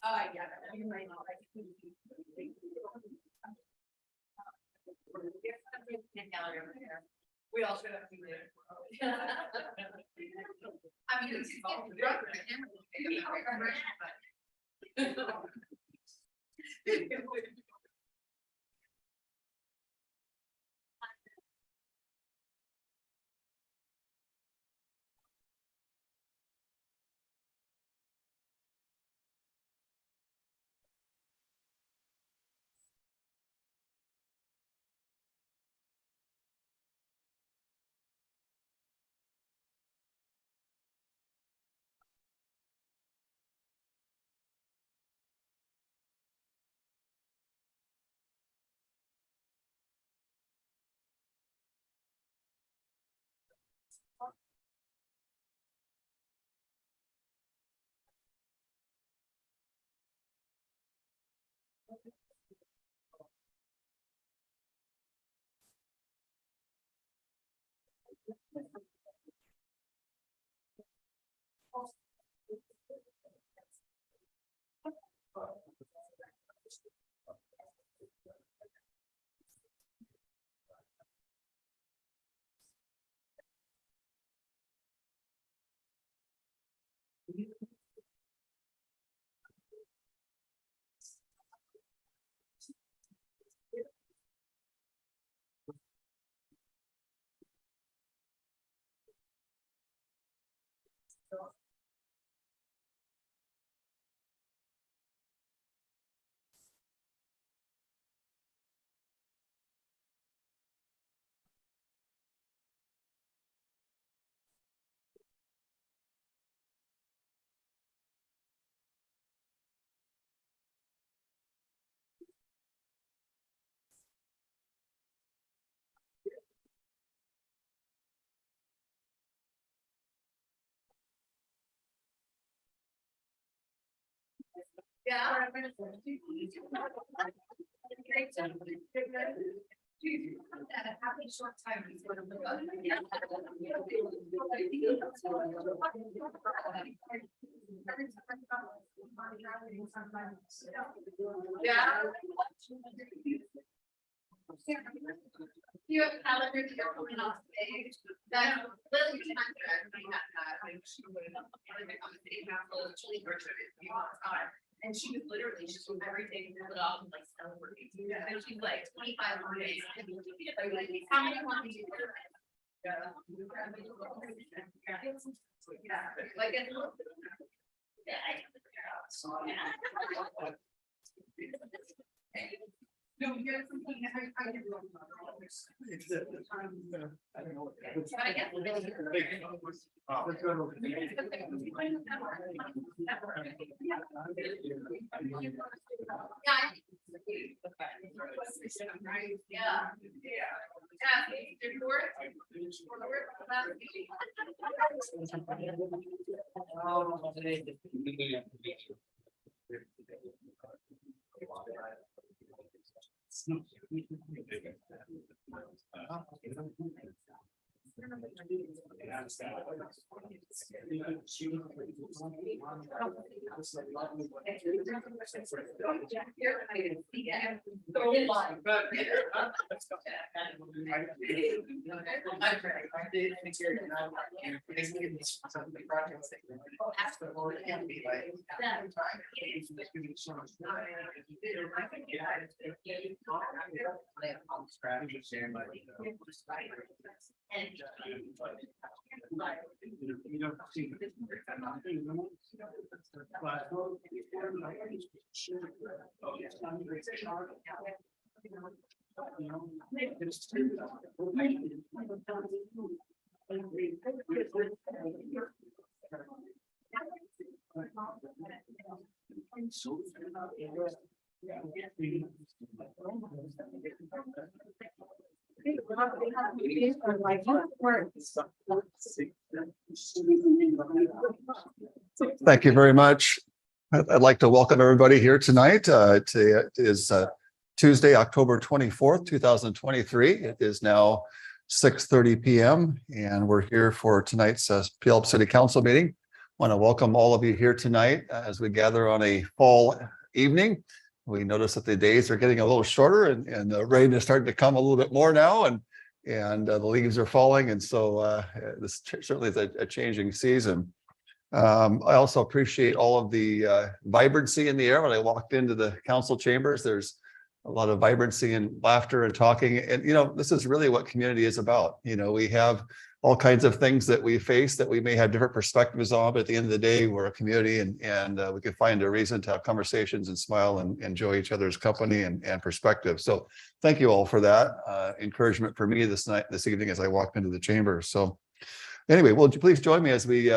Yeah. You might not like it. We all should have to do it. I mean, it's yeah. How many short time is what yeah. You have a calendar here coming off stage. That Lily she would on the city council, she worked for a few months. And she was literally just doing everything to put off and like celebrate. And she's like 25 more days. How many more do you do? Yeah. Like it's no, here's something I did wrong. I don't know what Thank you very much. I'd like to welcome everybody here tonight. It is Tuesday, October 24th, 2023. It is now 6:30 p.m. and we're here for tonight's Puyallup City Council meeting. Want to welcome all of you here tonight as we gather on a fall evening. We notice that the days are getting a little shorter and the rain is starting to come a little bit more now, and the leaves are falling. And so this certainly is a changing season. I also appreciate all of the vibrancy in the air. When I walked into the council chambers, there's a lot of vibrancy and laughter and talking. And, this is really what community is about. We have all kinds of things that we face that we may have different perspectives on, but at the end of the day, we're a community, and we can find a reason to have conversations and smile and enjoy each other's company and perspective. So thank you all for that encouragement for me this evening as I walked into the chamber. So anyway, would you please join me as we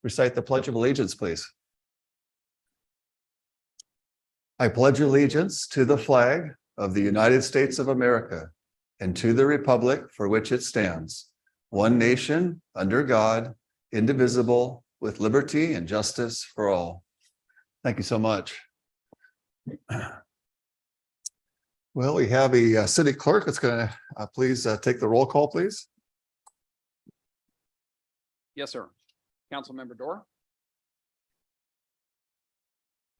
recite the Pledge of Allegiance, please. I pledge allegiance to the flag of the United States of America and to the republic for which it stands, one nation, under God, indivisible, with liberty and justice for all. Thank you so much. Well, we have a city clerk that's going to please take the roll call, please. Yes, sir. Councilmember Dorr.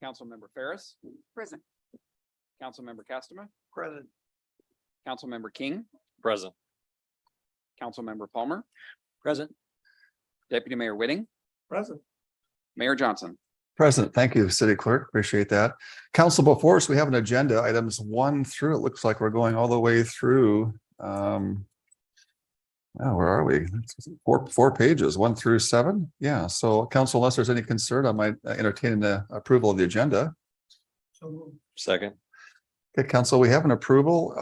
Councilmember Ferris. Present. Councilmember Castema. Present. Councilmember King. Present. Councilmember Palmer. Present. Deputy Mayor Whitting. Present. Mayor Johnson. Present. Thank you, City Clerk. Appreciate that. Council, before us, we have an agenda, items 1 through, it looks like we're going all the way through. Where are we? Four pages, 1 through 7. Yeah. So council, unless there's any concern, I might entertain the approval of the agenda. Second. Okay, council, we have an approval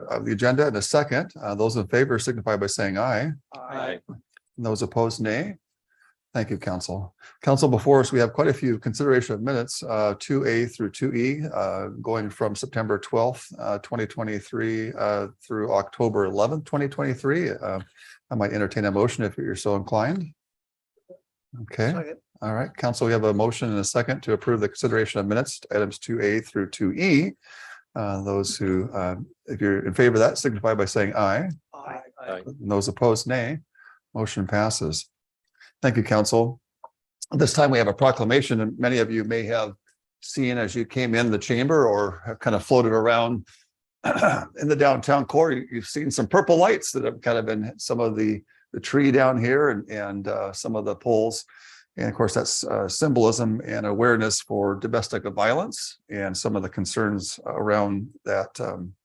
of the agenda in a second. Those in favor signify by saying aye. Aye. Those opposed, nay. Thank you, council. Council, before us, we have quite a few consideration of minutes, 2A through 2E, going from September 12th, 2023 through October 11th, 2023. I might entertain a motion if you're so inclined. Okay. Second. All right, council, we have a motion and a second to approve the consideration of minutes, items 2A through 2E. Those who, if you're in favor of that, signify by saying aye. Aye. Aye. And those opposed, nay. Motion passes. Thank you, council. This time we have a proclamation, and many of you may have seen as you came in the chamber or have kind of floated around in the downtown core. You've seen some purple lights that have kind of been some of the tree down here and some of the poles. And of course, that's symbolism and awareness for domestic violence and some of the concerns around that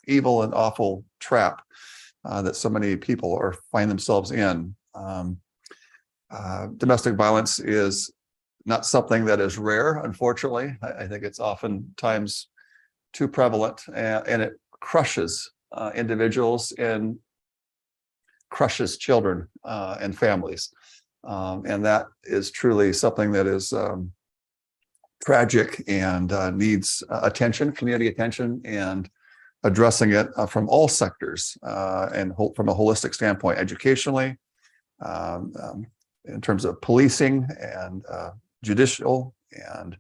evil and awful trap that so many people find themselves in. Domestic violence is not something that is rare, unfortunately. I think it's oftentimes too prevalent, and it crushes individuals and crushes children and families. And that is truly something that is tragic and needs attention, community attention, and addressing it from all sectors and from a holistic standpoint, educationally, in terms of policing and judicial and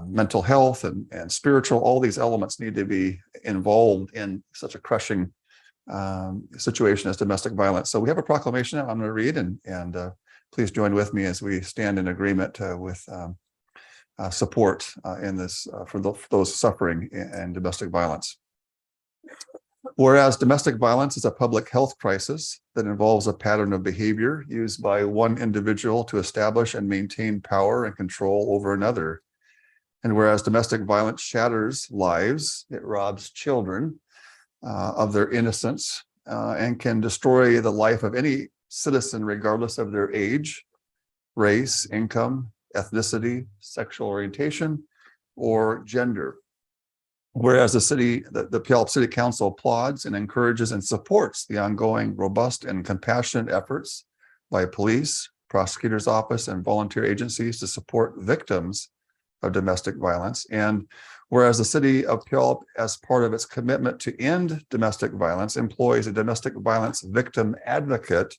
mental health and spiritual. All these elements need to be involved in such a crushing situation as domestic violence. So we have a proclamation I'm going to read, and please join with me as we stand in agreement with support in this for those suffering in domestic violence. Whereas domestic violence is a public health crisis that involves a pattern of behavior used by one individual to establish and maintain power and control over another. And whereas domestic violence shatters lives, it robs children of their innocence and can destroy the life of any citizen, regardless of their age, race, income, ethnicity, sexual orientation, or gender. Whereas the Puyallup City Council applauds and encourages and supports the ongoing robust and compassionate efforts by police, prosecutor's office, and volunteer agencies to support victims of domestic violence. And whereas the city of Puyallup, as part of its commitment to end domestic violence, employs a domestic violence victim advocate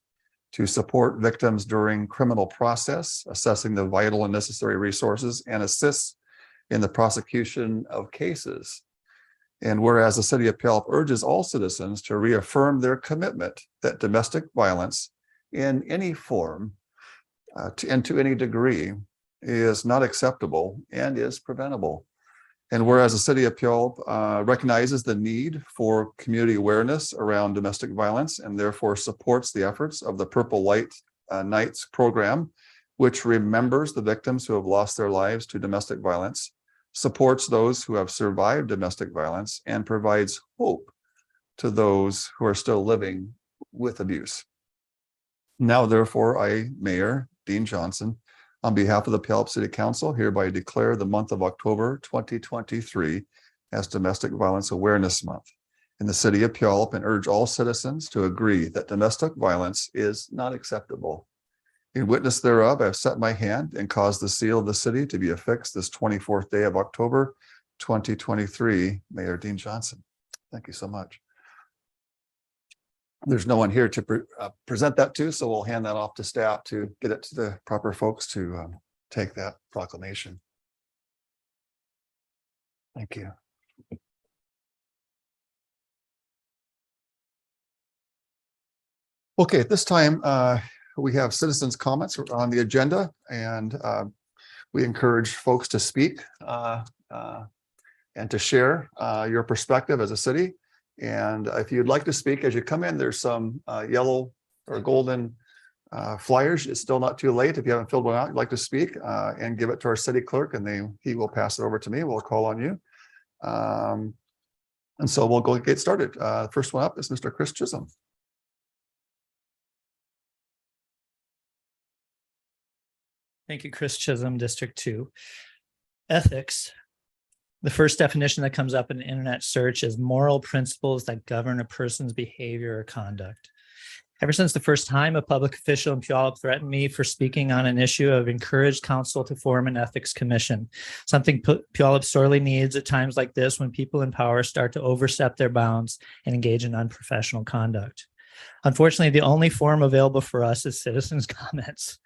to support victims during criminal process, assessing the vital and necessary resources, and assists in the prosecution of cases. And whereas the city of Puyallup urges all citizens to reaffirm their commitment that domestic violence in any form and to any degree is not acceptable and is preventable. And whereas the city of Puyallup recognizes the need for community awareness around domestic violence and therefore supports the efforts of the Purple Light Nights program, which remembers the victims who have lost their lives to domestic violence, supports those who have survived domestic violence, and provides hope to those who are still living with abuse. Now, therefore, I, Mayor Dean Johnson, on behalf of the Puyallup City Council, hereby declare the month of October 2023 as Domestic Violence Awareness Month in the city of Puyallup, and urge all citizens to agree that domestic violence is not acceptable. In witness thereof, I have set my hand and caused the seal of the city to be affixed this 24th day of October 2023. Mayor Dean Johnson. Thank you so much. There's no one here to present that to, so we'll hand that off to staff to get it to the proper folks to take that proclamation. Thank you. Okay, at this time, we have citizens' comments on the agenda, and we encourage folks to speak and to share your perspective as a city. And if you'd like to speak as you come in, there's some yellow or golden flyers. It's still not too late. If you haven't filled one out, you'd like to speak and give it to our city clerk, and he will pass it over to me. We'll call on you. And so we'll go get started. First one up is Mr. Chris Chisholm. Thank you, Chris Chisholm, District 2. Ethics. The first definition that comes up in internet search is moral principles that govern a person's behavior or conduct. Ever since the first time a public official in Puyallup threatened me for speaking on an issue, I've encouraged council to form an ethics commission, something Puyallup sorely needs at times like this when people in power start to overstep their bounds and engage in unprofessional conduct. Unfortunately, the only forum available for us is citizens' comments.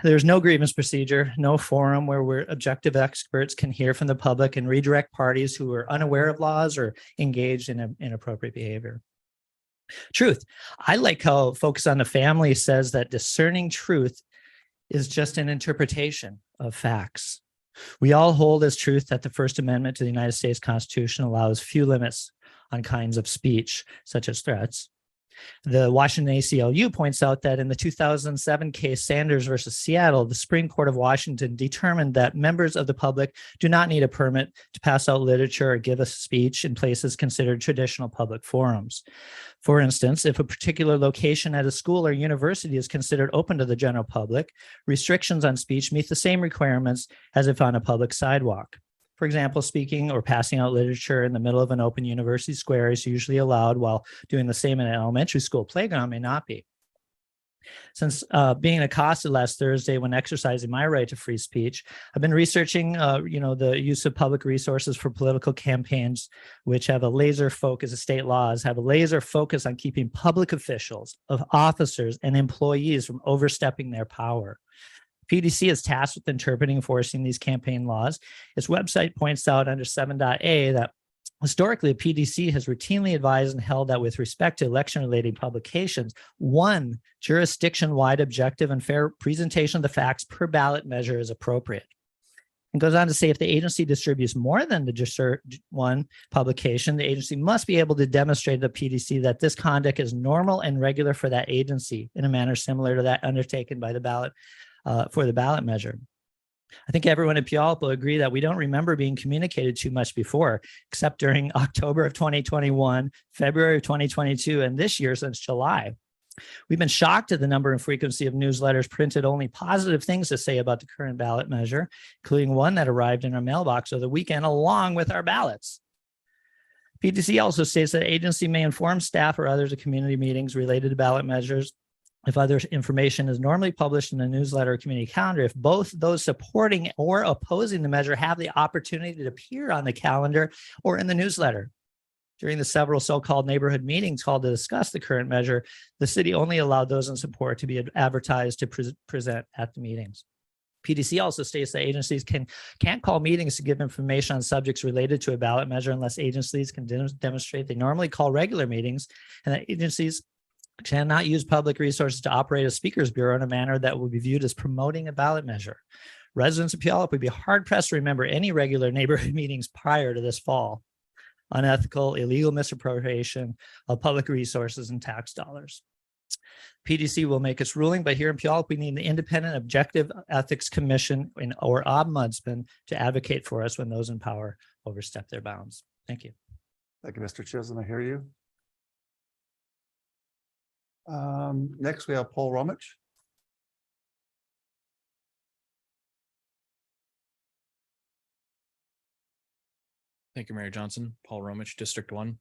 There's no grievance procedure, no forum where objective experts can hear from the public and redirect parties who are unaware of laws or engaged in inappropriate behavior. Truth. I like how Focus on the Family says that discerning truth is just an interpretation of facts. We all hold as truth that the First Amendment to the United States Constitution allows few limits on kinds of speech, such as threats. The Washington ACLU points out that in the 2007 case Sanders versus Seattle, the Supreme Court of Washington determined that members of the public do not need a permit to pass out literature or give a speech in places considered traditional public forums. For instance, if a particular location at a school or university is considered open to the general public, restrictions on speech meet the same requirements as if on a public sidewalk. For example, speaking or passing out literature in the middle of an open university square is usually allowed, while doing the same in an elementary school playground may not be. Since being accosted last Thursday when exercising my right to free speech, I've been researching, the use of public resources for political campaigns, which have a laser focus, the state laws have a laser focus on keeping public officials, officers, and employees from overstepping their power. PDC is tasked with interpreting and enforcing these campaign laws. Its website points out under 7.a that historically, the PDC has routinely advised and held that with respect to election-related publications, one jurisdiction-wide objective and fair presentation of the facts per ballot measure is appropriate. And goes on to say if the agency distributes more than the just one publication, the agency must be able to demonstrate to the PDC that this conduct is normal and regular for that agency in a manner similar to that undertaken by the ballot for the ballot measure. I think everyone at Puyallup will agree that we don't remember being communicated too much before, except during October of 2021, February of 2022, and this year since July. We've been shocked at the number and frequency of newsletters printed only positive things to say about the current ballot measure, including one that arrived in our mailbox over the weekend along with our ballots. PDC also states that agency may inform staff or others at community meetings related to ballot measures if other information is normally published in the newsletter or community calendar, if both those supporting or opposing the measure have the opportunity to appear on the calendar or in the newsletter. During the several so-called neighborhood meetings called to discuss the current measure, the city only allowed those in support to be advertised to present at the meetings. PDC also states that agencies can't call meetings to give information on subjects related to a ballot measure unless agencies can demonstrate they normally call regular meetings, and that agencies cannot use public resources to operate a speakers bureau in a manner that will be viewed as promoting a ballot measure. Residents of Puyallup would be hard pressed to remember any regular neighborhood meetings prior to this fall. Unethical, illegal misappropriation of public resources and tax dollars. PDC will make its ruling, but here in Puyallup, we need an independent, objective ethics commission or ombudsman to advocate for us when those in power overstep their bounds. Thank you. Thank you, Mr. Chisholm. I hear you. Next, we have Paul Romich. Thank you, Mayor Johnson. Paul Romich, District 1.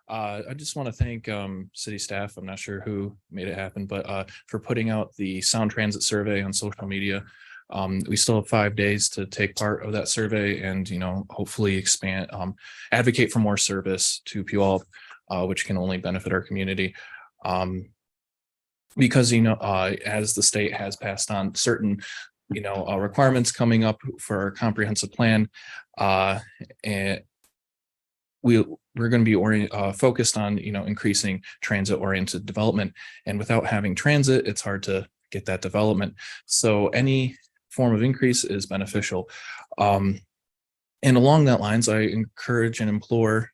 I just want to thank city staff. I'm not sure who made it happen, but for putting out the sound transit survey on social media. We still have 5 days to take part of that survey and, hopefully expand, advocate for more service to Puyallup, which can only benefit our community. Because, as the state has passed on certain requirements coming up for our comprehensive plan, and we're going to be focused on increasing transit oriented development, and without having transit, it's hard to get that development. So any form of increase is beneficial, and along that lines, I encourage and implore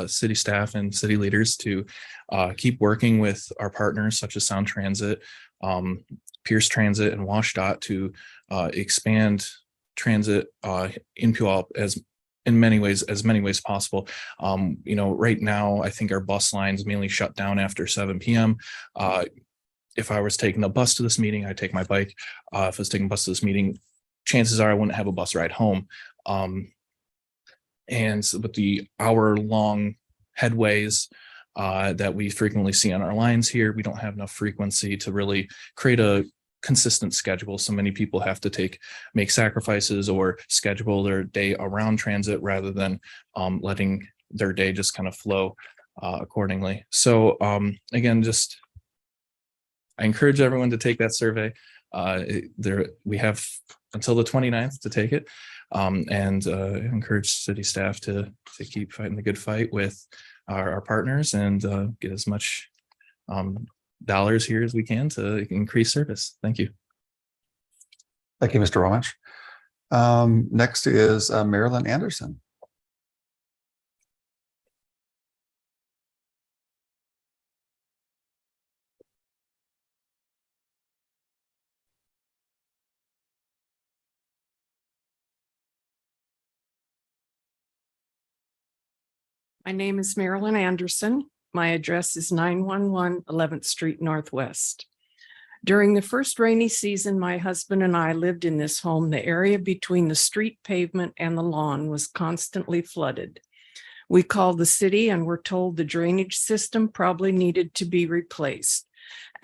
city staff and city leaders to keep working with our partners such as Sound Transit, Pierce Transit, and WashDOT to expand transit in Puyallup as many ways possible. Right now, I think our bus lines mainly shut down after 7 p.m. If I was taking a bus to this meeting, I'd take my bike. If I was taking a bus to this meeting, chances are I wouldn't have a bus ride home. And with the hour-long headways that we frequently see on our lines here, we don't have enough frequency to really create a consistent schedule. So many people have to make sacrifices or schedule their day around transit rather than letting their day just kind of flow accordingly. So again, I encourage everyone to take that survey. We have until the 29th to take it, and encourage city staff to keep fighting the good fight with our partners and get as much dollars here as we can to increase service. Thank you. Thank you, Mr. Romich. Next is Marilyn Anderson. My name is Marilyn Anderson. My address is 911 11th Street Northwest. During the first rainy season, my husband and I lived in this home. The area between the street pavement and the lawn was constantly flooded. We called the city and were told the drainage system probably needed to be replaced.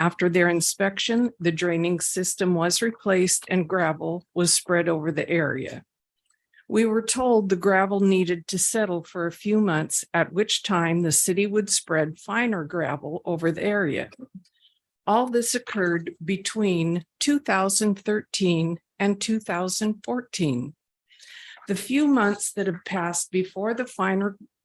After their inspection, the draining system was replaced and gravel was spread over the area. We were told the gravel needed to settle for a few months, at which time the city would spread finer gravel over the area. All this occurred between 2013 and 2014. The few months that have passed before the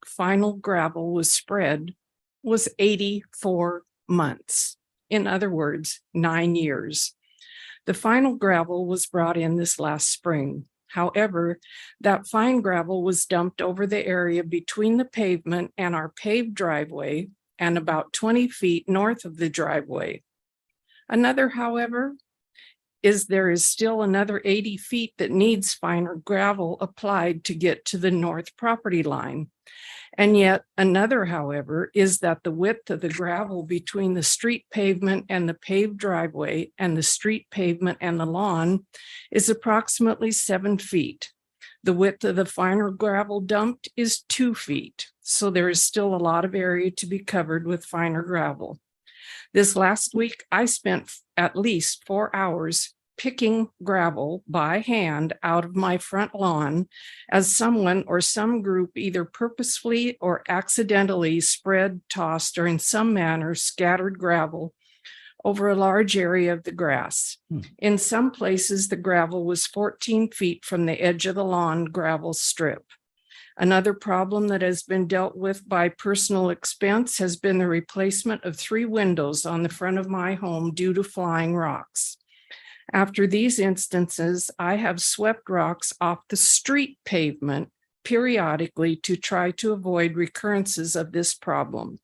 final gravel was spread was 84 months. In other words, 9 years. The final gravel was brought in this last spring. However, that fine gravel was dumped over the area between the pavement and our paved driveway and about 20 feet north of the driveway. Another, however, is there is still another 80 feet that needs finer gravel applied to get to the north property line. And yet another, however, is that the width of the gravel between the street pavement and the paved driveway and the street pavement and the lawn is approximately 7 feet. The width of the finer gravel dumped is 2 feet. So there is still a lot of area to be covered with finer gravel. This last week, I spent at least 4 hours picking gravel by hand out of my front lawn as someone or some group either purposefully or accidentally spread, tossed, or in some manner scattered gravel over a large area of the grass. In some places, the gravel was 14 feet from the edge of the lawn gravel strip. Another problem that has been dealt with by personal expense has been the replacement of 3 windows on the front of my home due to flying rocks. After these instances, I have swept rocks off the street pavement periodically to try to avoid recurrences of this problem.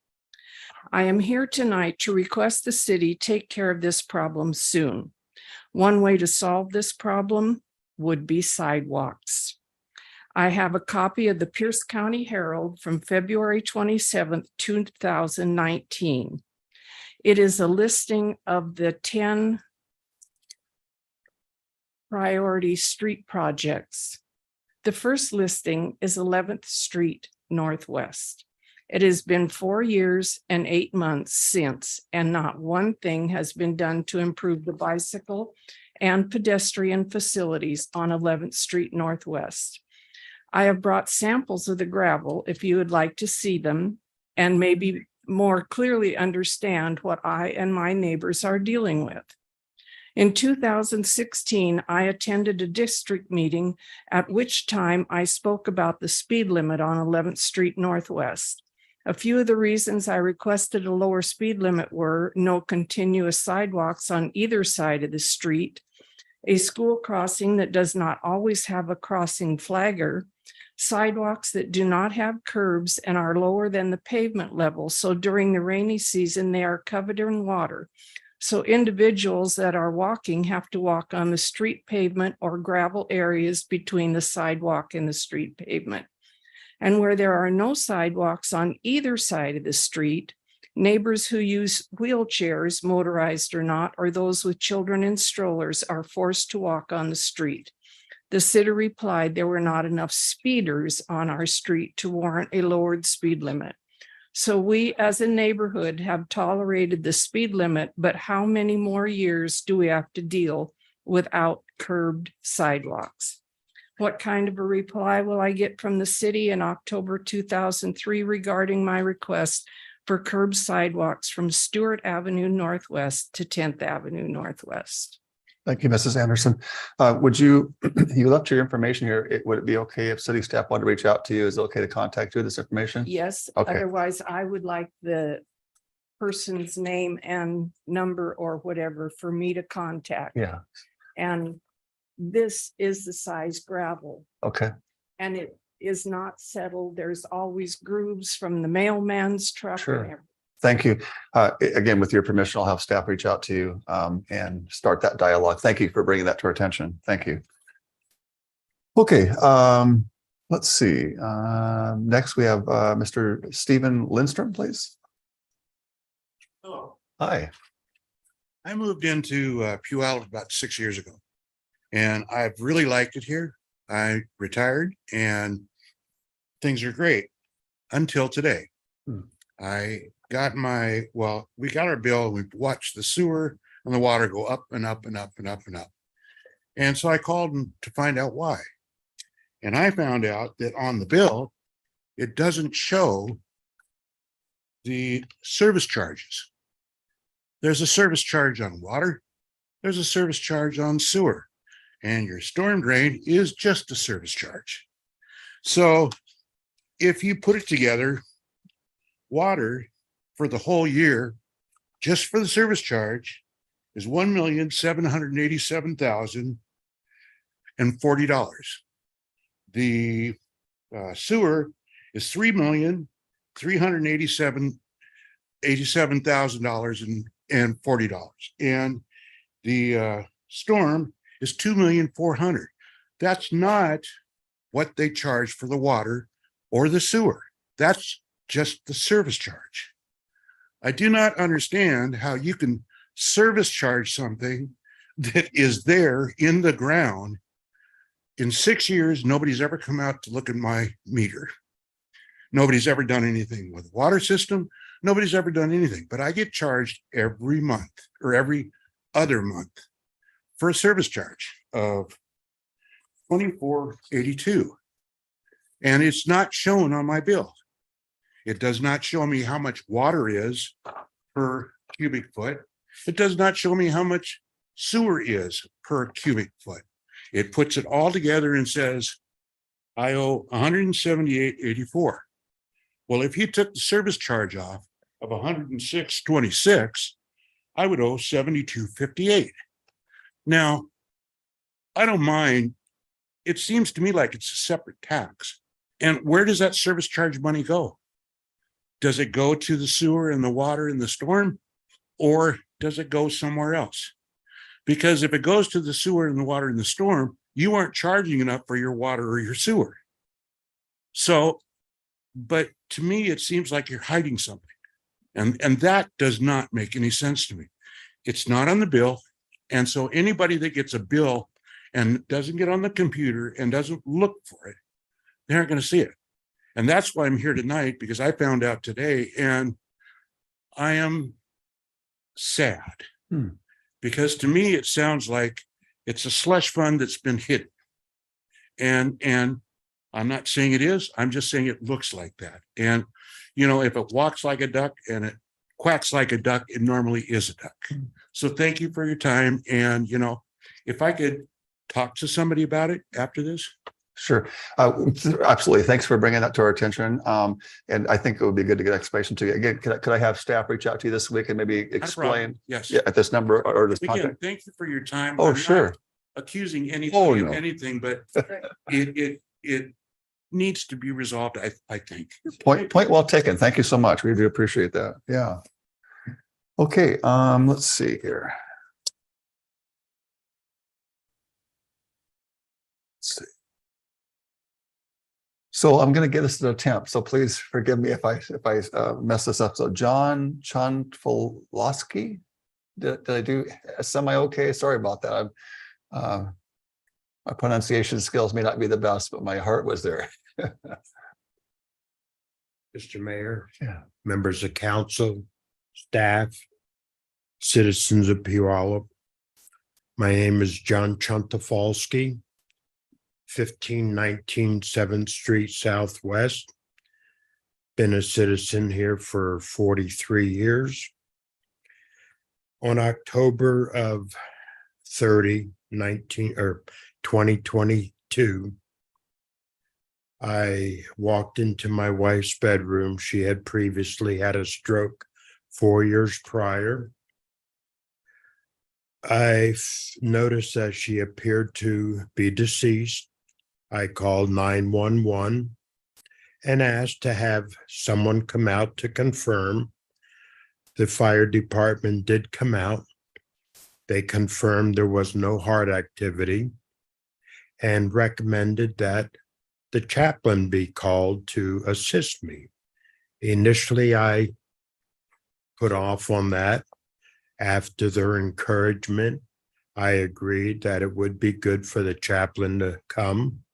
I am here tonight to request the city take care of this problem soon. One way to solve this problem would be sidewalks. I have a copy of the Pierce County Herald from February 27th, 2019. It is a listing of the 10 priority street projects. The first listing is 11th Street Northwest. It has been 4 years and 8 months since, and not one thing has been done to improve the bicycle and pedestrian facilities on 11th Street Northwest. I have brought samples of the gravel if you would like to see them and maybe more clearly understand what I and my neighbors are dealing with. In 2016, I attended a district meeting at which time I spoke about the speed limit on 11th Street Northwest. A few of the reasons I requested a lower speed limit were no continuous sidewalks on either side of the street, a school crossing that does not always have a crossing flagger, sidewalks that do not have curbs and are lower than the pavement level, so during the rainy season they are covered in water. So individuals that are walking have to walk on the street pavement or gravel areas between the sidewalk and the street pavement. And where there are no sidewalks on either side of the street, neighbors who use wheelchairs, motorized or not, or those with children in strollers are forced to walk on the street. The city replied there were not enough speeders on our street to warrant a lowered speed limit. So we as a neighborhood have tolerated the speed limit, but how many more years do we have to deal without curbed sidewalks? What kind of a reply will I get from the city in October 2003 regarding my request for curb sidewalks from Stewart Avenue Northwest to 10th Avenue Northwest? Thank you, Mrs. Anderson. Would you left your information here. Would it be okay if city staff wanted to reach out to you? Is it okay to contact you with this information? Yes, Okay. otherwise I would like the person's name and number or whatever for me to contact. Yeah. And this is the size gravel Okay. and it is not settled. There's always grooves from the mailman's truck. and Sure. everything. Thank you. Again, with your permission, I'll have staff reach out to you and start that dialogue. Thank you for bringing that to our attention. Thank you. Okay. Let's see. Next, we have Mr. Stephen Lindstrom, please. Hello, Hi. I moved into Puyallup about 6 years ago, and I've really liked it here. I retired, and things are great until today. Hmm. We got our bill. We watched the sewer and the water go up and up and up and up and up. And so I called them to find out why. And I found out that on the bill, it doesn't show the service charges. There's a service charge on water. There's a service charge on sewer. And your storm drain is just a service charge. So if you put it together, water for the whole year, just for the service charge, is $1,787,040. The sewer is $3,387,040, and the storm is $2,400,000. That's not what they charge for the water or the sewer. That's just the service charge. I do not understand how you can service charge something that is there in the ground. In 6 years, nobody's ever come out to look at my meter. Nobody's ever done anything with the water system. Nobody's ever done anything, but I get charged every month or every other month for a service charge of $24.82. And it's not shown on my bill. It does not show me how much water is per cubic foot. It does not show me how much sewer is per cubic foot. It puts it all together and says I owe $178.84. Well, if you took the service charge off of $106.26, I would owe $72.58. Now, I don't mind. It seems to me like it's a separate tax. And where does that service charge money go? Does it go to the sewer and the water and the storm? Or does it go somewhere else? Because if it goes to the sewer and the water and the storm, you aren't charging enough for your water or your sewer. So, but to me, it seems like you're hiding something. And that does not make any sense to me. It's not on the bill. And so anybody that gets a bill and doesn't get on the computer and doesn't look for it, they aren't going to see it. And that's why I'm here tonight, because I found out today and I am sad. Because to me, it sounds like it's a slush fund that's been hidden. And I'm not saying it is, I'm just saying it looks like that. And, you know, if it walks like a duck and it quacks like a duck, it normally is a duck. So thank you for your time. And, you know, if I could talk to somebody about it after this. Sure. Absolutely. Thanks for bringing that to our attention. And I think it would be good to get explanation to you. Again, could I have staff reach out to you this week and maybe explain Yes. at this number or this Again, contact? thank you for your time. Oh, I'm not sure. accusing Oh, anybody no. of anything, but it needs to be resolved, I think. Point well taken. Thank you so much. We do appreciate that. Yeah. Okay. Let's see here. Let's see. So I'm going to give this an attempt. So please forgive me if I mess this up. So John Chanfolowski, did I do semi-okay? Sorry about that. My pronunciation skills may not be the best, but my heart was there. Mr. Mayor, Yeah. members of council, staff, citizens of Puyallup. My name is John Chuntafalski, 1519 7th Street Southwest. Been a citizen here for 43 years. On October of 2022, I walked into my wife's bedroom. She had previously had a stroke 4 years prior. I noticed that she appeared to be deceased. I called 911 and asked to have someone come out to confirm. The fire department did come out. They confirmed there was no heart activity and recommended that the chaplain be called to assist me. Initially, I put off on that. After their encouragement, I agreed that it would be good for the chaplain to come.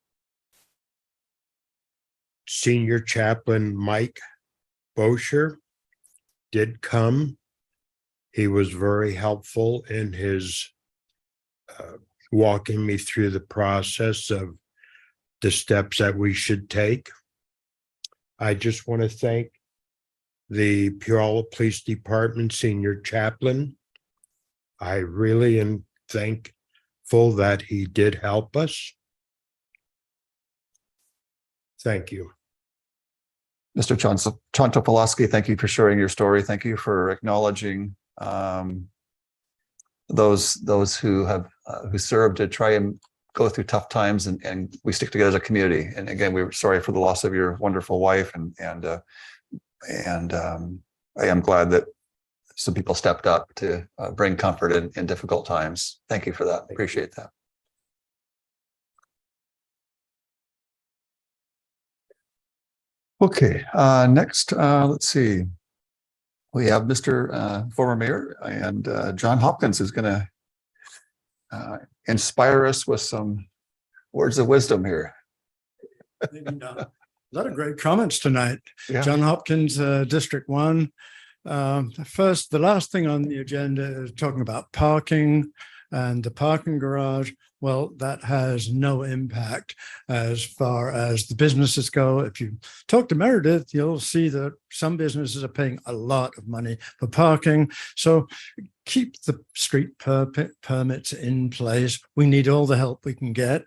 Senior Chaplain Mike Bosher did come. He was very helpful in his walking me through the process of the steps that we should take. I just want to thank the Puyallup Police Department Senior Chaplain. I really am thankful that he did help us. Thank you. Mr. Chontopolaski, thank you for sharing your story. Thank you for acknowledging those who have who served to try and go through tough times, and we stick together as a community. And again, we were sorry for the loss of your wonderful wife, and I am glad that some people stepped up to bring comfort in difficult times. Thank you for that. Appreciate that. Okay, next, let's see. We have Mr. Former Mayor and John Hopkins, who's going to inspire us with some words of wisdom here. A lot of great comments tonight. Yeah. John Hopkins, District 1. The last thing on the agenda is talking about parking and the parking garage. Well, that has no impact as far as the businesses go. If you talk to Meredith, you'll see that some businesses are paying a lot of money for parking. So keep the street permits in place. We need all the help we can get.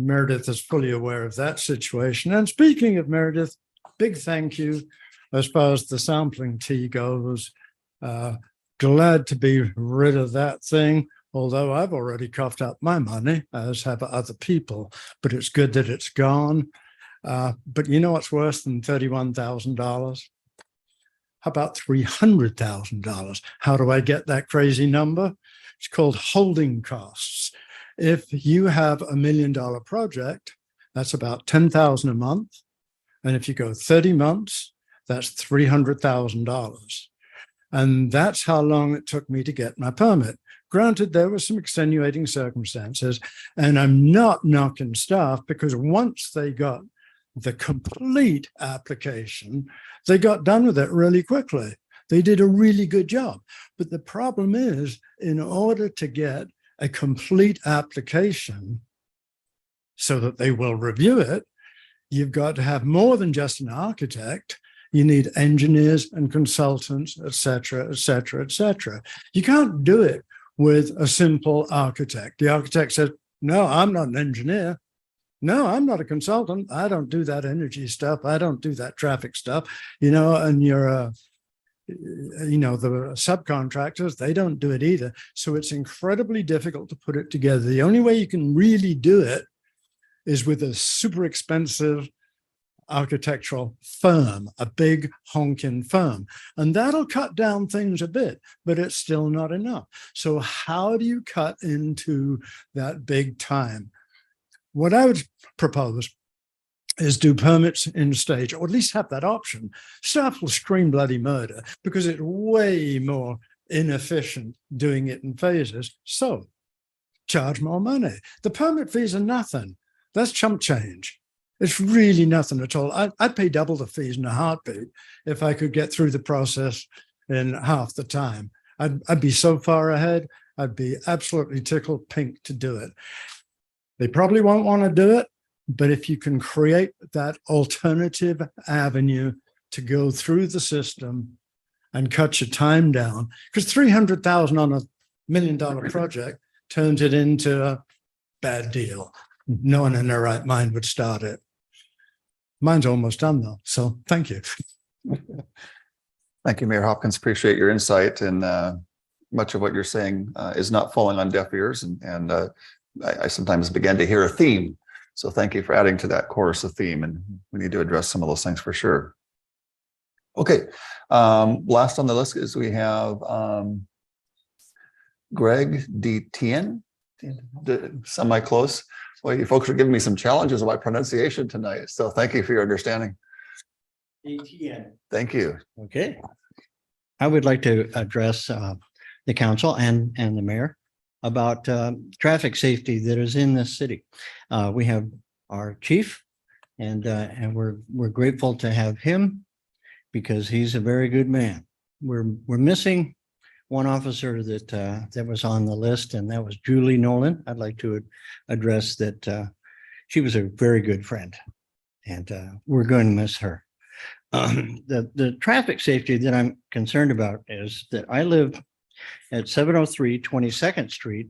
Meredith is fully aware of that situation. And speaking of Meredith, big thank you as far as the sampling tea goes. Glad to be rid of that thing, although I've already coughed up my money, as have other people, but it's good that it's gone. But you know what's worse than $31,000? How about $300,000? How do I get that crazy number? It's called holding costs. If you have $1 million project, that's about $10,000 a month. And if you go 30 months, that's $300,000. And that's how long it took me to get my permit. Granted, there were some extenuating circumstances, and I'm not knocking staff, because once they got the complete application, they got done with it really quickly. They did a really good job. But the problem is, in order to get a complete application so that they will review it, you've got to have more than just an architect. You need engineers and consultants, et cetera, et cetera, et cetera. You can't do it with a simple architect. The architect says, no, I'm not an engineer. No, I'm not a consultant. I don't do that energy stuff. I don't do that traffic stuff, and you're the subcontractors, they don't do it either. So it's incredibly difficult to put it together. The only way you can really do it is with a super expensive architectural firm, a big honking firm. And that'll cut down things a bit, but it's still not enough. So how do you cut into that big time? What I would propose is do permits in stage, or at least have that option. Staff will scream bloody murder because it's way more inefficient doing it in phases. So charge more money. The permit fees are nothing. That's chump change. It's really nothing at all. I'd pay double the fees in a heartbeat if I could get through the process in half the time. I'd be so far ahead. I'd be absolutely tickled pink to do it. They probably won't want to do it, but if you can create that alternative avenue to go through the system and cut your time down, because $300,000 on $1 million project turns it into a bad deal. No one in their right mind would start it. Mine's almost done though, so thank you. Thank you, Mayor Hopkins. Appreciate your insight, and much of what you're saying is not falling on deaf ears, and I sometimes begin to hear a theme. So thank you for adding to that chorus a theme, and we need to address some of those things for sure. Okay, last on the list is we have Greg D. Tien, semi-close. Well, you folks are giving me some challenges of my pronunciation tonight, so thank you for your understanding. ATN. Thank you. Okay. I would like to address the council and the mayor about traffic safety that is in this city. We have our chief, and we're grateful to have him because he's a very good man. We're missing one officer that was on the list, and that was Julie Nolan. I'd like to address that she was a very good friend, and we're going to miss her. The traffic safety that I'm concerned about is that I live at 703 22nd Street,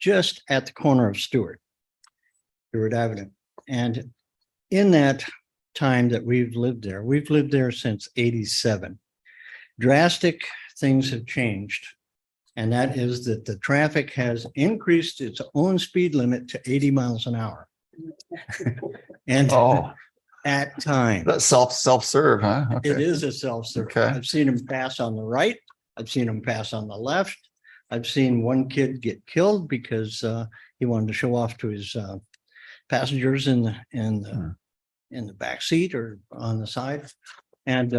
just at the corner of Stewart Avenue. And in that time that we've lived there since '87. Drastic things have changed. And that is that the traffic has increased its own speed limit to 80 miles an hour. And at times. That's self-serve, huh? Okay. It is a self-serve. Okay. I've seen them pass on the right. I've seen them pass on the left. I've seen one kid get killed because he wanted to show off to his passengers in the back seat or on the side, and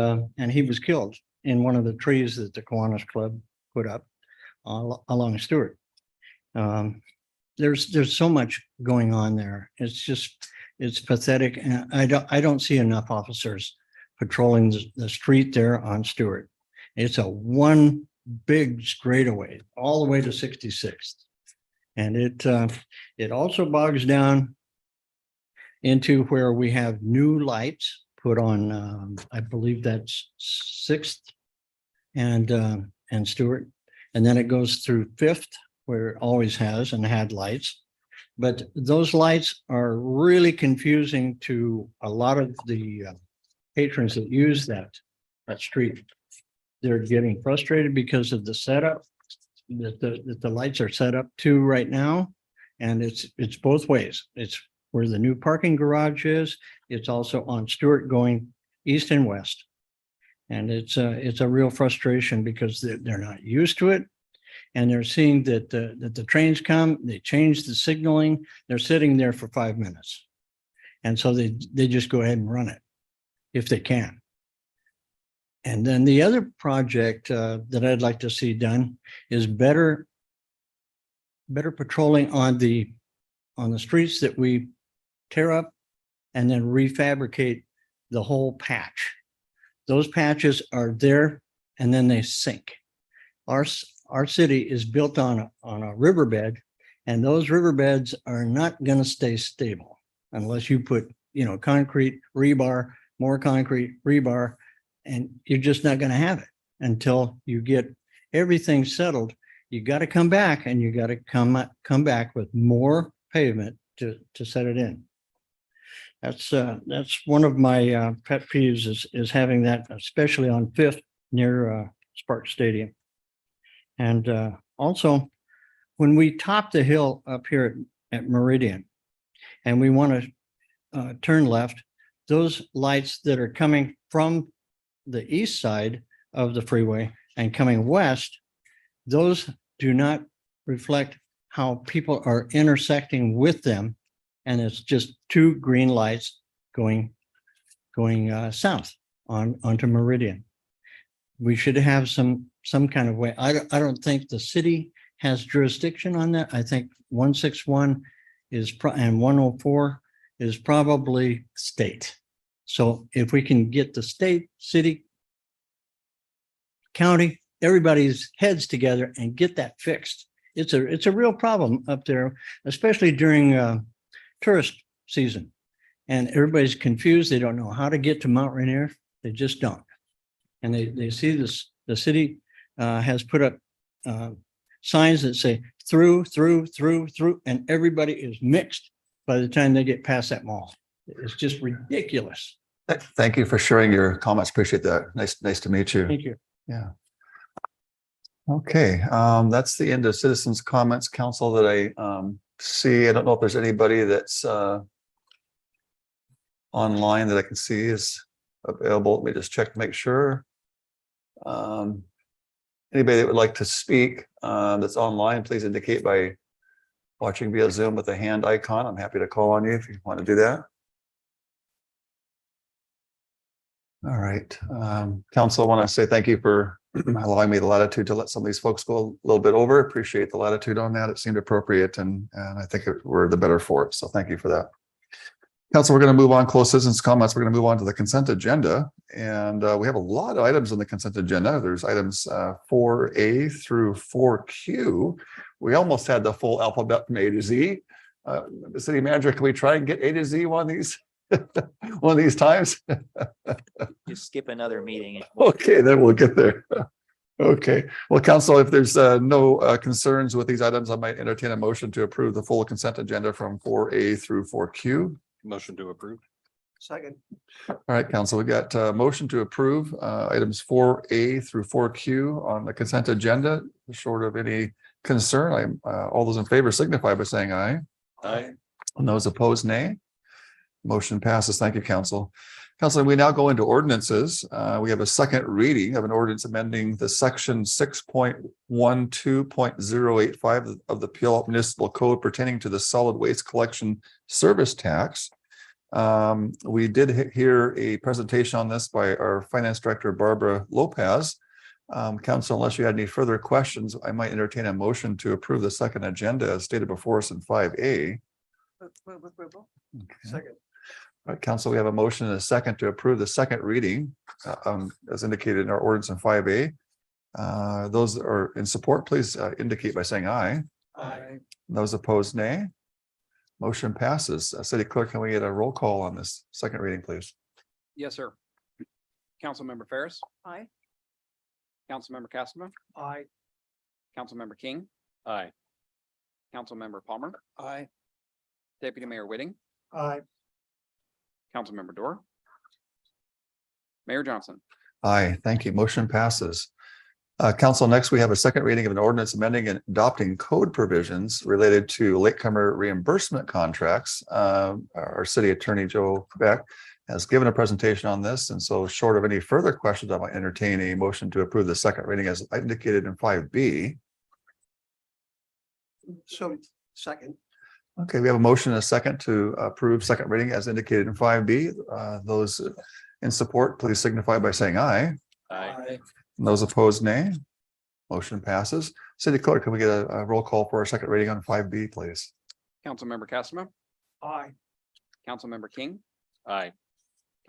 he was killed in one of the trees that the Kiwanis Club put up along Stewart. There's so much going on there. It's pathetic, and I don't see enough officers patrolling the street there on Stewart. It's a one big straightaway all the way to 66th, and it also bogs down into where we have new lights put on. I believe that's 6th and Stewart, and then it goes through 5th, where it always has and had lights. But those lights are really confusing to a lot of the patrons that use that street. They're getting frustrated because of the setup that the lights are set up to right now. And it's both ways. It's where the new parking garage is. It's also on Stewart going east and west. And it's a real frustration because they're not used to it. And they're seeing that the trains come, they change the signaling, they're sitting there for 5 minutes. And so they just go ahead and run it if they can. And then the other project that I'd like to see done is better patrolling on the streets that we tear up and then refabricate the whole patch. Those patches are there and then they sink. Our city is built on a riverbed, and those riverbeds are not going to stay stable unless you put, concrete, rebar, more concrete, rebar, and you're just not going to have it until you get everything settled. You got to come back, and you got to come back with more pavement to set it in. That's one of my pet peeves is having that, especially on Fifth near Spark Stadium. And also, when we top the hill up here at Meridian, and we want to turn left, those lights that are coming from the east side of the freeway and coming west, those do not reflect how people are intersecting with them. And it's just two green lights going south onto Meridian. We should have some kind of way. I don't think the city has jurisdiction on that. I think 161 and 104 is probably state. So if we can get the state, city, county, everybody's heads together and get that fixed. It's a real problem up there, especially during tourist season. And everybody's confused. They don't know how to get to Mount Rainier. They just don't. And they see this, the city has put up signs that say through, and everybody is mixed by the time they get past that mall. It's just ridiculous. Thank you for sharing your comments. Appreciate that. Nice to meet you. Thank you. Yeah. Okay, that's the end of citizens' comments, council, that I see. I don't know if there's anybody that's online that I can see is available. Let me just check to make sure. Anybody that would like to speak that's online, please indicate by watching via Zoom with the hand icon. I'm happy to call on you if you want to do that. All right, council, I want to say thank you for allowing me the latitude to let some of these folks go a little bit over. Appreciate the latitude on that. It seemed appropriate, and I think we're the better for it. So thank you for that. Council, we're going to move on, close citizens' comments. We're going to move on to the consent agenda. And we have a lot of items on the consent agenda. There's items 4A through 4Q. We almost had the full alphabet from A to Z. The city manager, can we try and get A to Z one of these times? Just skip another meeting. Okay, then we'll get there. Okay. Well, council, if there's no concerns with these items, I might entertain a motion to approve the full consent agenda from 4A through 4Q. Motion to approve. Second. All right, council, we got a motion to approve items 4A through 4Q on the consent agenda. Short of any concern, all those in favor signify by saying aye. Aye. And those opposed, nay. Motion passes. Thank you, council. Council, we now go into ordinances. We have a second reading of an ordinance amending the section 6.12.085 of the Puyallup Municipal Code pertaining to the solid waste collection service tax. We did hear a presentation on this by our finance director, Barbara Lopez. Council, unless you had any further questions, I might entertain a motion to approve the second agenda as stated before us in 5A. Second. All right, council, we have a motion and a second to approve the second reading as indicated in our ordinance in 5A. Those that are in support, please indicate by saying aye. Aye. Those opposed, nay. Motion passes. City clerk, can we get a roll call on this second reading, please? Yes, sir. Councilmember Ferris. Aye. Councilmember Castleman. Aye. Councilmember King. Aye. Councilmember Palmer. Aye. Deputy Mayor Whitting, Aye. Councilmember Dorr, Mayor Johnson. Aye, thank you. Motion passes. Council, next we have a second reading of an ordinance amending and adopting code provisions related to latecomer reimbursement contracts. Our city attorney, Joe Beck, has given a presentation on this. And so short of any further questions, I might entertain a motion to approve the second reading as indicated in 5B. So second. Okay, we have a motion and a second to approve second reading as indicated in 5B. Those in support, please signify by saying aye. Aye. Those opposed, nay. Motion passes. City Clerk, can we get a roll call for our second reading on 5B, please? Councilmember Castro, Aye. Councilmember King, Aye.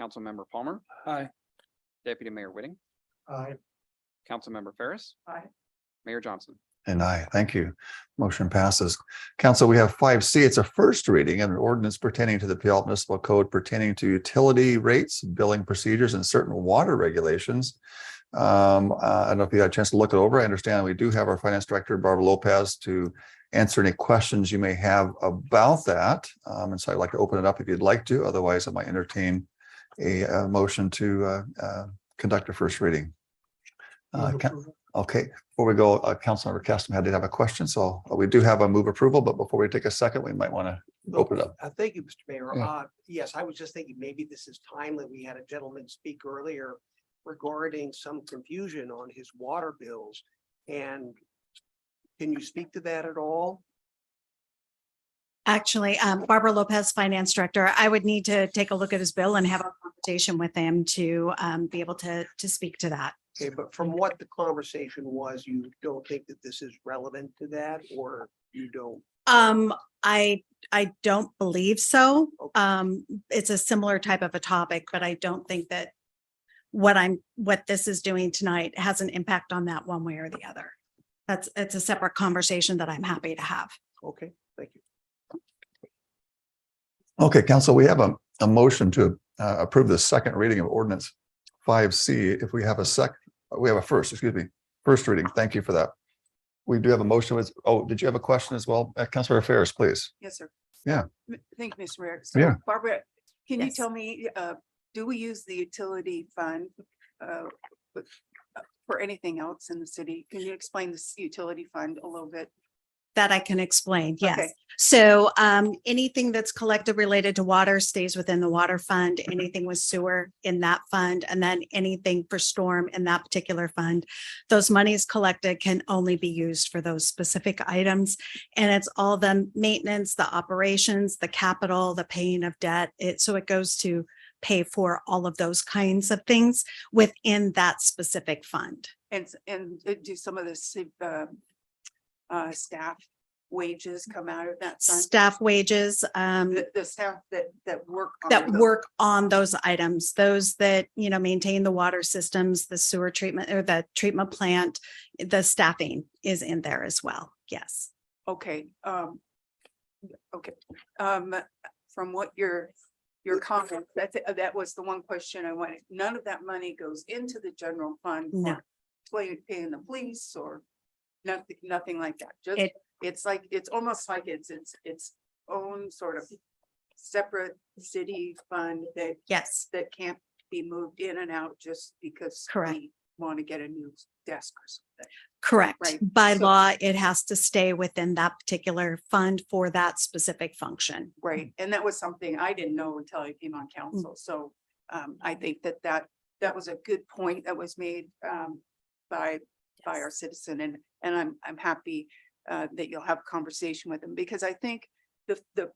Councilmember Palmer, Aye. Deputy Mayor Whitting, Aye. Councilmember Ferris. Aye. Mayor Johnson. And aye, thank you. Motion passes. Council, we have 5C. It's a first reading of an ordinance pertaining to the Puyallup Municipal Code pertaining to utility rates, billing procedures, and certain water regulations. I don't know if you had a chance to look it over. I understand we do have our Finance Director, Barbara Lopez, to answer any questions you may have about that. And so I'd like to open it up if you'd like to. Otherwise, I might entertain a motion to conduct a first reading. Okay, before we go, Councilmember Castro did have a question, so we do have a move approval, but before we take a second, we might want to open it up. Thank you, Mr. Mayor. Yeah. Yes, I was just thinking maybe this is timely. We had a gentleman speak earlier regarding some confusion on his water bills. And can you speak to that at all? Actually, Barbara Lopez, Finance Director, I would need to take a look at his bill and have a conversation with him to be able to speak to that. Okay, but from what the conversation was, you don't think that this is relevant to that, or you don't? I don't believe so. It's a similar type of a topic, but I don't think that what this is doing tonight has an impact on that one way or the other. It's a separate conversation that I'm happy to have. Okay, thank you. Okay, Council, we have a motion to approve the second reading of ordinance 5C. If we have a first reading. Thank you for that. We do have a motion with, did you have a question as well? Councilor Ferris, please. Yes, sir. Yeah. Thank you, Mr. Mayor. Yeah. So Barbara, can you Yes. tell me, do we use the utility fund for anything else in the city? Can you explain this utility fund a little bit? That I can explain, yes. Okay. So anything that's collected related to water stays within the water fund, anything with sewer in that fund, and then anything for storm in that particular fund. Those monies collected can only be used for those specific items. And it's all the maintenance, the operations, the capital, the paying of debt. So it goes to pay for all of those kinds of things within that specific fund. And do some of the staff wages come out of that fund? Staff wages, The staff that work on that those- work on those items, those that, maintain the water systems, the sewer treatment or the treatment plant, the staffing is in there as well. Yes. Okay, okay. From what your comment, that was the one question I wanted. None of that money goes into the general fund. No. For paying the police or nothing like that. Just, It- it's almost like it's own sort of separate city fund Yes, that can't be moved in and out just because Correct. we want to get a new desk or something. correct. Right. By So- law, it has to stay within that particular fund for that specific function. Right, and that was something I didn't know until I came on council, so I think that was a good point that was made by our citizen, and I'm happy that you'll have a conversation with them, because I think the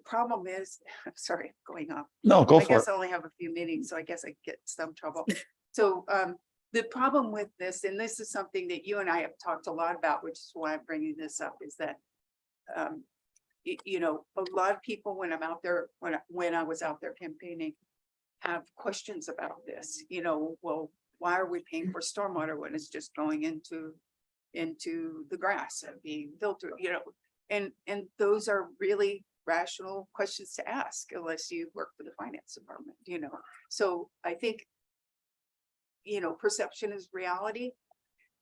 problem is, I'm sorry, going off. No, go I for it. guess I only have a few meetings, so I guess I get some trouble. So the problem with this, and this is something that you and I have talked a lot about, which is why I'm bringing this up, is that a lot of people, when I'm out there, when I was out there campaigning, have questions about this, well, why are we paying for stormwater when it's just going into the grass and being filtered, and those are really rational questions to ask unless you work for the finance department, So I think, perception is reality.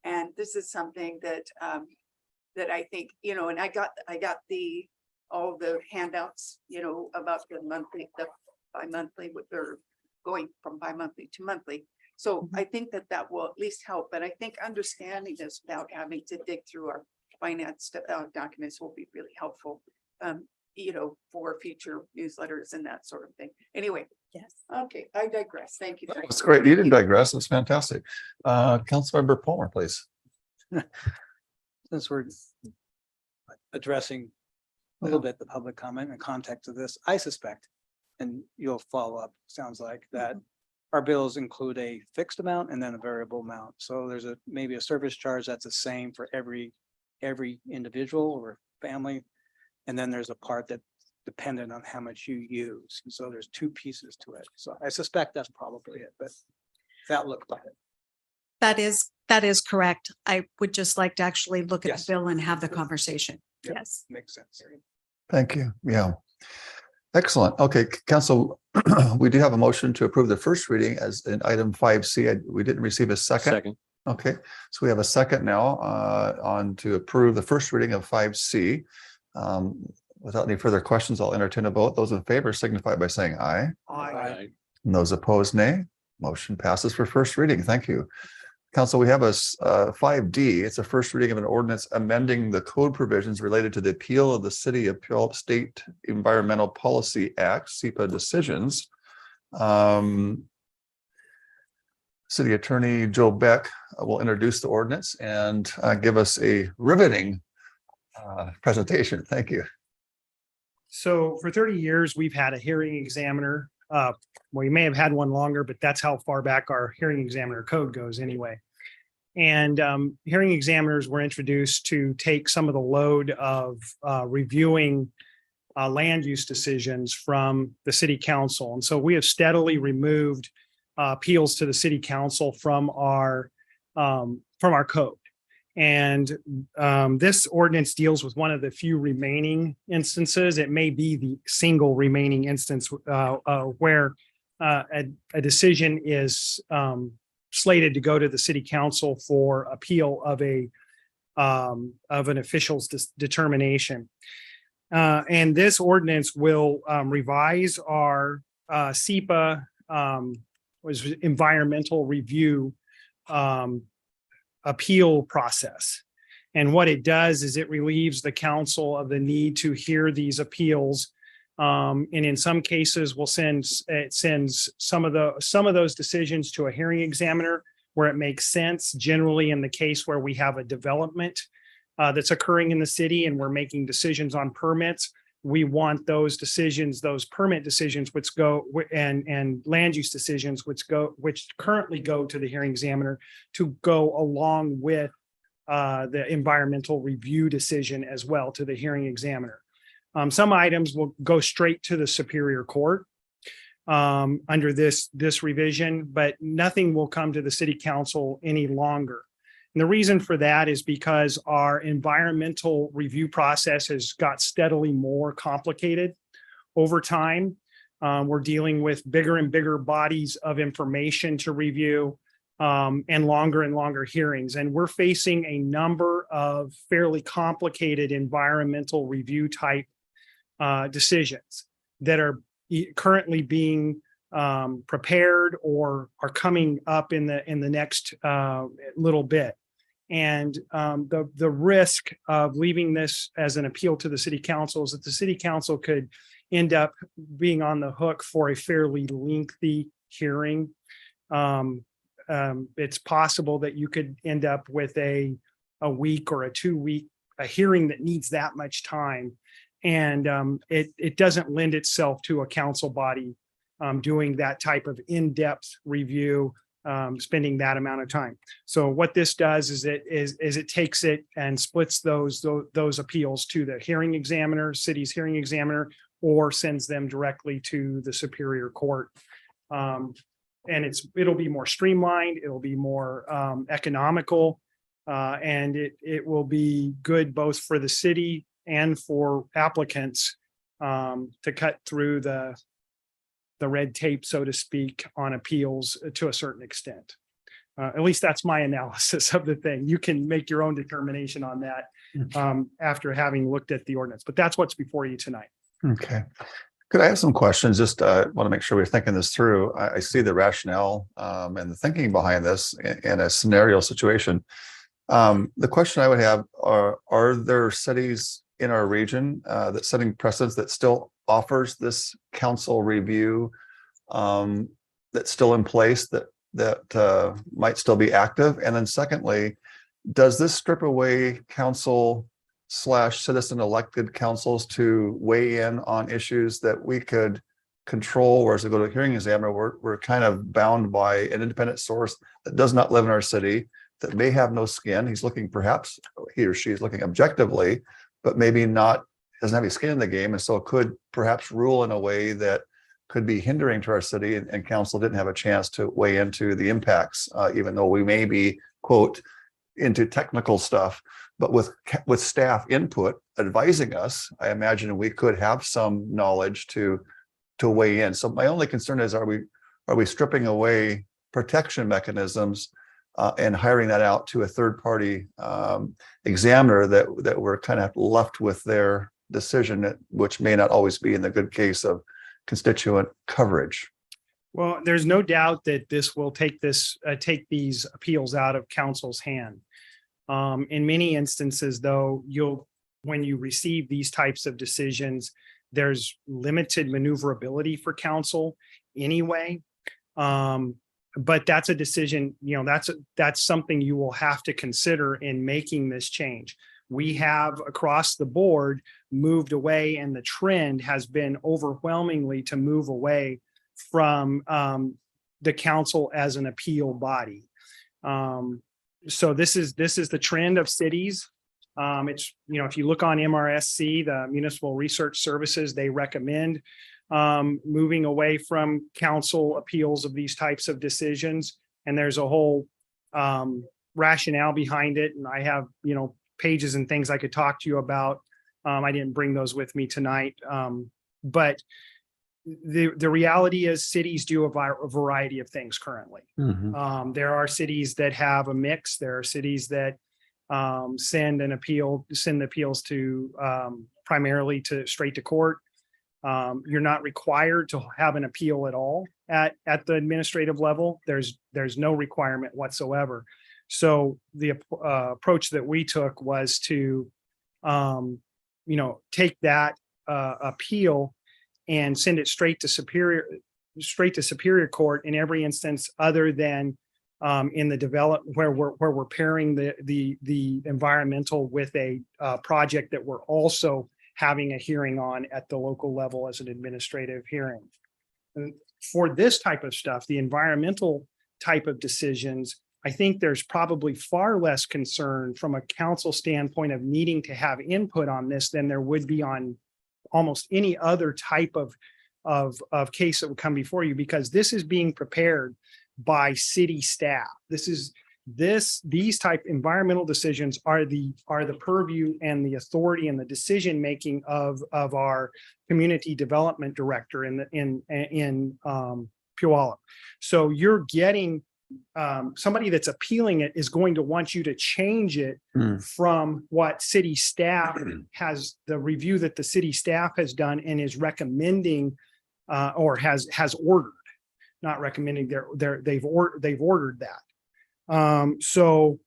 And this is something that I think, and I got the all the handouts, about the monthly, the bi-monthly, with they're going from bi-monthly to monthly. So I think that that will at least help, but I think understanding this without having to dig through our finance documents will be really helpful. For future newsletters and that sort of thing. Anyway. Yes. Okay, I digress. Thank you. That's great. You didn't digress. That's fantastic. Councilmember Palmer, please. Since we're addressing a little bit the public comment and context of this, I suspect, and you'll follow up, sounds like, that our bills include a fixed amount and then a variable amount. So there's maybe a service charge that's the same for every individual or family. And then there's a part that's dependent on how much you use. And so there's two pieces to it. So I suspect that's probably it, but that looked like it. That is correct. I would just like to actually look at Yes. the bill and have the conversation. Yep. Yes. Makes sense. Thank you. Yeah. Excellent. Okay, council, we do have a motion to approve the first reading as in item 5C. We didn't receive a second. Second. Okay, so we have a second now on to approve the first reading of 5C. Without any further questions, I'll entertain a vote. Those in favor signify by saying aye. Aye. And those opposed, nay. Motion passes for first reading. Thank you. Council, we have a 5D. It's a first reading of an ordinance amending the code provisions related to the appeal of the City of Puyallup State Environmental Policy Act, SEPA decisions. City Attorney Joe Beck will introduce the ordinance and give us a riveting presentation. Thank you. So for 30 years, we've had a hearing examiner. We may have had one longer, but that's how far back our hearing examiner code goes anyway. And hearing examiners were introduced to take some of the load of reviewing land use decisions from the city council. And so we have steadily removed appeals to the city council from our code. And this ordinance deals with one of the few remaining instances. It may be the single remaining instance where a decision is slated to go to the city council for appeal of an official's determination. And this ordinance will revise our SEPA environmental review appeal process. And what it does is it relieves the council of the need to hear these appeals. And in some cases it sends some of those decisions to a hearing examiner where it makes sense. Generally in the case where we have a development that's occurring in the city and we're making decisions on permits, we want those decisions, those permit decisions, which go and land use decisions, which currently go to the hearing examiner, to go along with the environmental review decision as well to the hearing examiner. Some items will go straight to the Superior Court under this revision, but nothing will come to the City Council any longer. And the reason for that is because our environmental review process has got steadily more complicated over time. We're dealing with bigger and bigger bodies of information to review and longer hearings. And we're facing a number of fairly complicated environmental review type decisions that are currently being prepared or are coming up in the next little bit. And the risk of leaving this as an appeal to the city council is that the city council could end up being on the hook for a fairly lengthy hearing. It's possible that you could end up with a week or a 2-week hearing that needs that much time. And it doesn't lend itself to a council body doing that type of in-depth review, spending that amount of time. So what this does is it takes it and splits those appeals to the hearing examiner, city's hearing examiner, or sends them directly to the Superior Court. And it'll be more streamlined, it'll be more economical, and it will be good both for the city and for applicants to cut through the red tape, so to speak, on appeals to a certain extent. At least that's my analysis of the thing. You can make your own determination on that after having looked at the ordinance, but that's what's before you tonight. Okay. Could I have some questions? Just want to make sure we're thinking this through. I see the rationale and the thinking behind this in a scenario situation. The question I would have are there cities in our region that's setting precedents that still offers this council review that's still in place that might still be active? And then secondly, does this strip away council / citizen elected councils to weigh in on issues that we could control, whereas we go to a hearing examiner, we're kind of bound by an independent source that does not live in our city, that may have no skin. He's looking, perhaps he or she is looking objectively, but maybe not, doesn't have any skin in the game, and so could perhaps rule in a way that could be hindering to our city, and council didn't have a chance to weigh into the impacts, even though we may be, quote, into technical stuff. But with staff input advising us, I imagine we could have some knowledge to weigh in. So my only concern is, are we stripping away protection mechanisms and hiring that out to a third party examiner that we're kind of left with their decision, which may not always be in the good case of constituent coverage? Well, there's no doubt that this will take these appeals out of council's hand. In many instances, though, when you receive these types of decisions, there's limited maneuverability for council anyway. But that's a decision, that's something you will have to consider in making this change. We have across the board moved away, and the trend has been overwhelmingly to move away from the council as an appeal body. So this is the trend of cities. It's, if you look on MRSC, the Municipal Research Services, they recommend moving away from council appeals of these types of decisions. And there's a whole rationale behind it. And I have, pages and things I could talk to you about. I didn't bring those with me tonight. But the reality is cities do a variety of things currently. There are cities that have a mix. There are cities that send appeals to primarily straight to court. You're not required to have an appeal at all at the administrative level. There's no requirement whatsoever. So the approach that we took was to take that appeal and send it straight to Superior Court in every instance, other than in the development where we're pairing the environmental with a project that we're also having a hearing on at the local level as an administrative hearing. And for this type of stuff, the environmental type of decisions, I think there's probably far less concern from a council standpoint of needing to have input on this than there would be on almost any other type of case that would come before you, because this is being prepared by city staff. These type environmental decisions are the purview and the authority and the decision making of our community development director in Puyallup. So you're getting somebody that's appealing it is going to want you to change it from what city staff has, the review that the city staff has done and is recommending or has ordered, not recommending, they've ordered that. So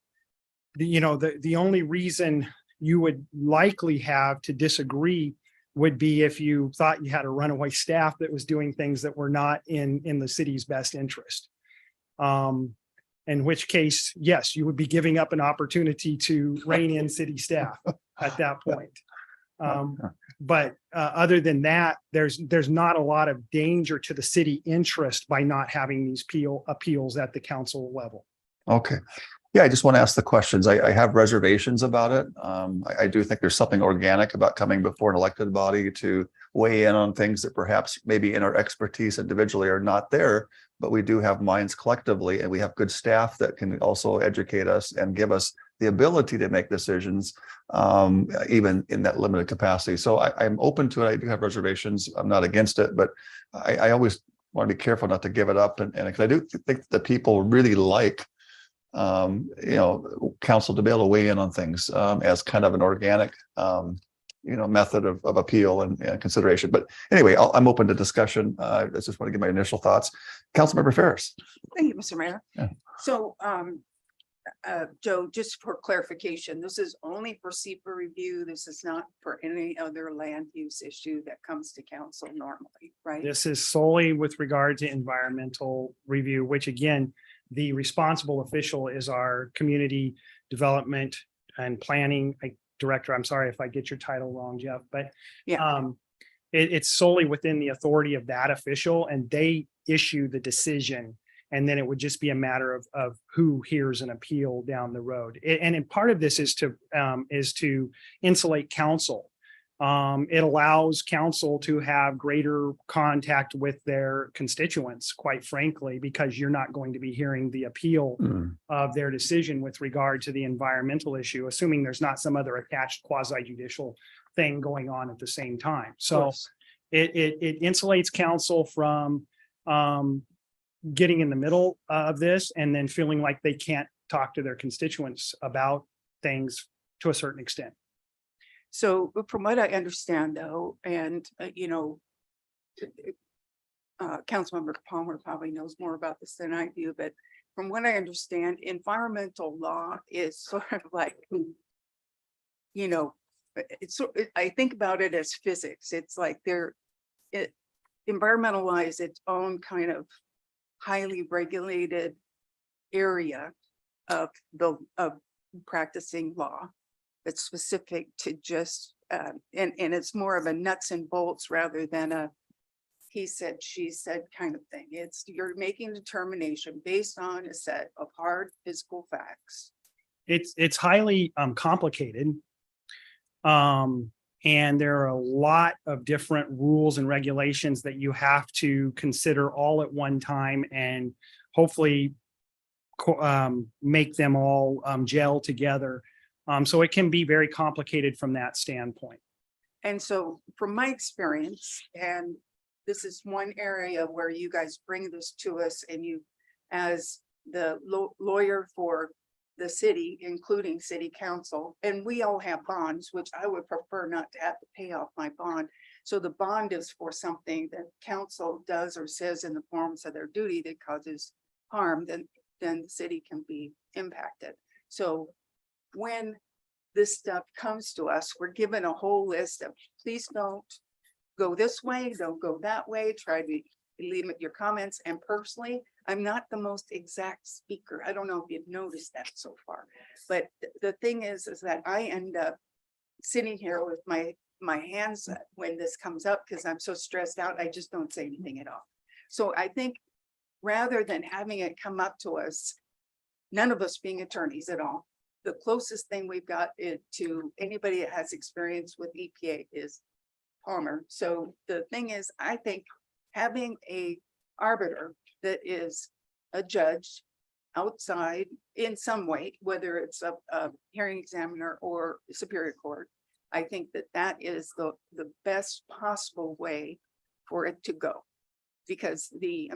the only reason you would likely have to disagree would be if you thought you had a runaway staff that was doing things that were not in the city's best interest. In which case, yes, you would be giving up an opportunity to rein in city staff at that point. But other than that, there's not a lot of danger to the city interest by not having these appeals at the council level. Okay. Yeah, I just want to ask the questions. I have reservations about it. I do think there's something organic about coming before an elected body to weigh in on things that perhaps maybe in our expertise individually are not there, but we do have minds collectively, and we have good staff that can also educate us and give us the ability to make decisions, even in that limited capacity. So I'm open to it. I do have reservations. I'm not against it, but I always want to be careful not to give it up. And because I do think that people really like council to be able to weigh in on things, as kind of an organic, method of appeal and consideration. But anyway, I'm open to discussion. I just want to give my initial thoughts. Councilmember Ferris. Thank you, Mr. Mayor. Yeah. So, Joe, just for clarification, this is only for SEPA review. This is not for any other land use issue that comes to council normally, right? This is solely with regard to environmental review, which again, the responsible official is our community development and planning director. I'm sorry if I get your title wrong, Jeff, but Yeah. it's solely within the authority of that official, and they issue the decision. And then it would just be a matter of who hears an appeal down the road. And part of this is to insulate council. It allows council to have greater contact with their constituents, quite frankly, because you're not going to be hearing the appeal of their decision with regard to the environmental issue, assuming there's not some other attached quasi judicial thing going on at the same time. So it insulates council from getting in the middle of this and then feeling like they can't talk to their constituents about things to a certain extent. So from what I understand though, and Councilmember Palmer probably knows more about this than I do, but from what I understand, environmental law is sort of like, I think about it as physics. It's like environmental law is its own kind of highly regulated area of practicing law that's specific to just and it's more of a nuts and bolts rather than a he said, she said kind of thing. It's you're making a determination based on a set of hard physical facts. It's highly complicated. And there are a lot of different rules and regulations that you have to consider all at one time and hopefully make them all gel together. So it can be very complicated from that standpoint. And so from my experience, and this is one area where you guys bring this to us and you, as the lawyer for the city, including city council, and we all have bonds, which I would prefer not to have to pay off my bond. So the bond is for something that council does or says in the forms of their duty that causes harm, then the city can be impacted. So when this stuff comes to us, we're given a whole list of, please don't go this way, don't go that way, try to limit your comments. And personally, I'm not the most exact speaker. I don't know if you've noticed that so far, but the thing is that I end up sitting here with my hands up when this comes up because I'm so stressed out. I just don't say anything at all. So I think rather than having it come up to us, none of us being attorneys at all, the closest thing we've got to anybody that has experience with EPA is Palmer. So the thing is, I think having a arbiter that is a judge outside in some way, whether it's a hearing examiner or Superior Court, I think that is the best possible way for it to go. Because the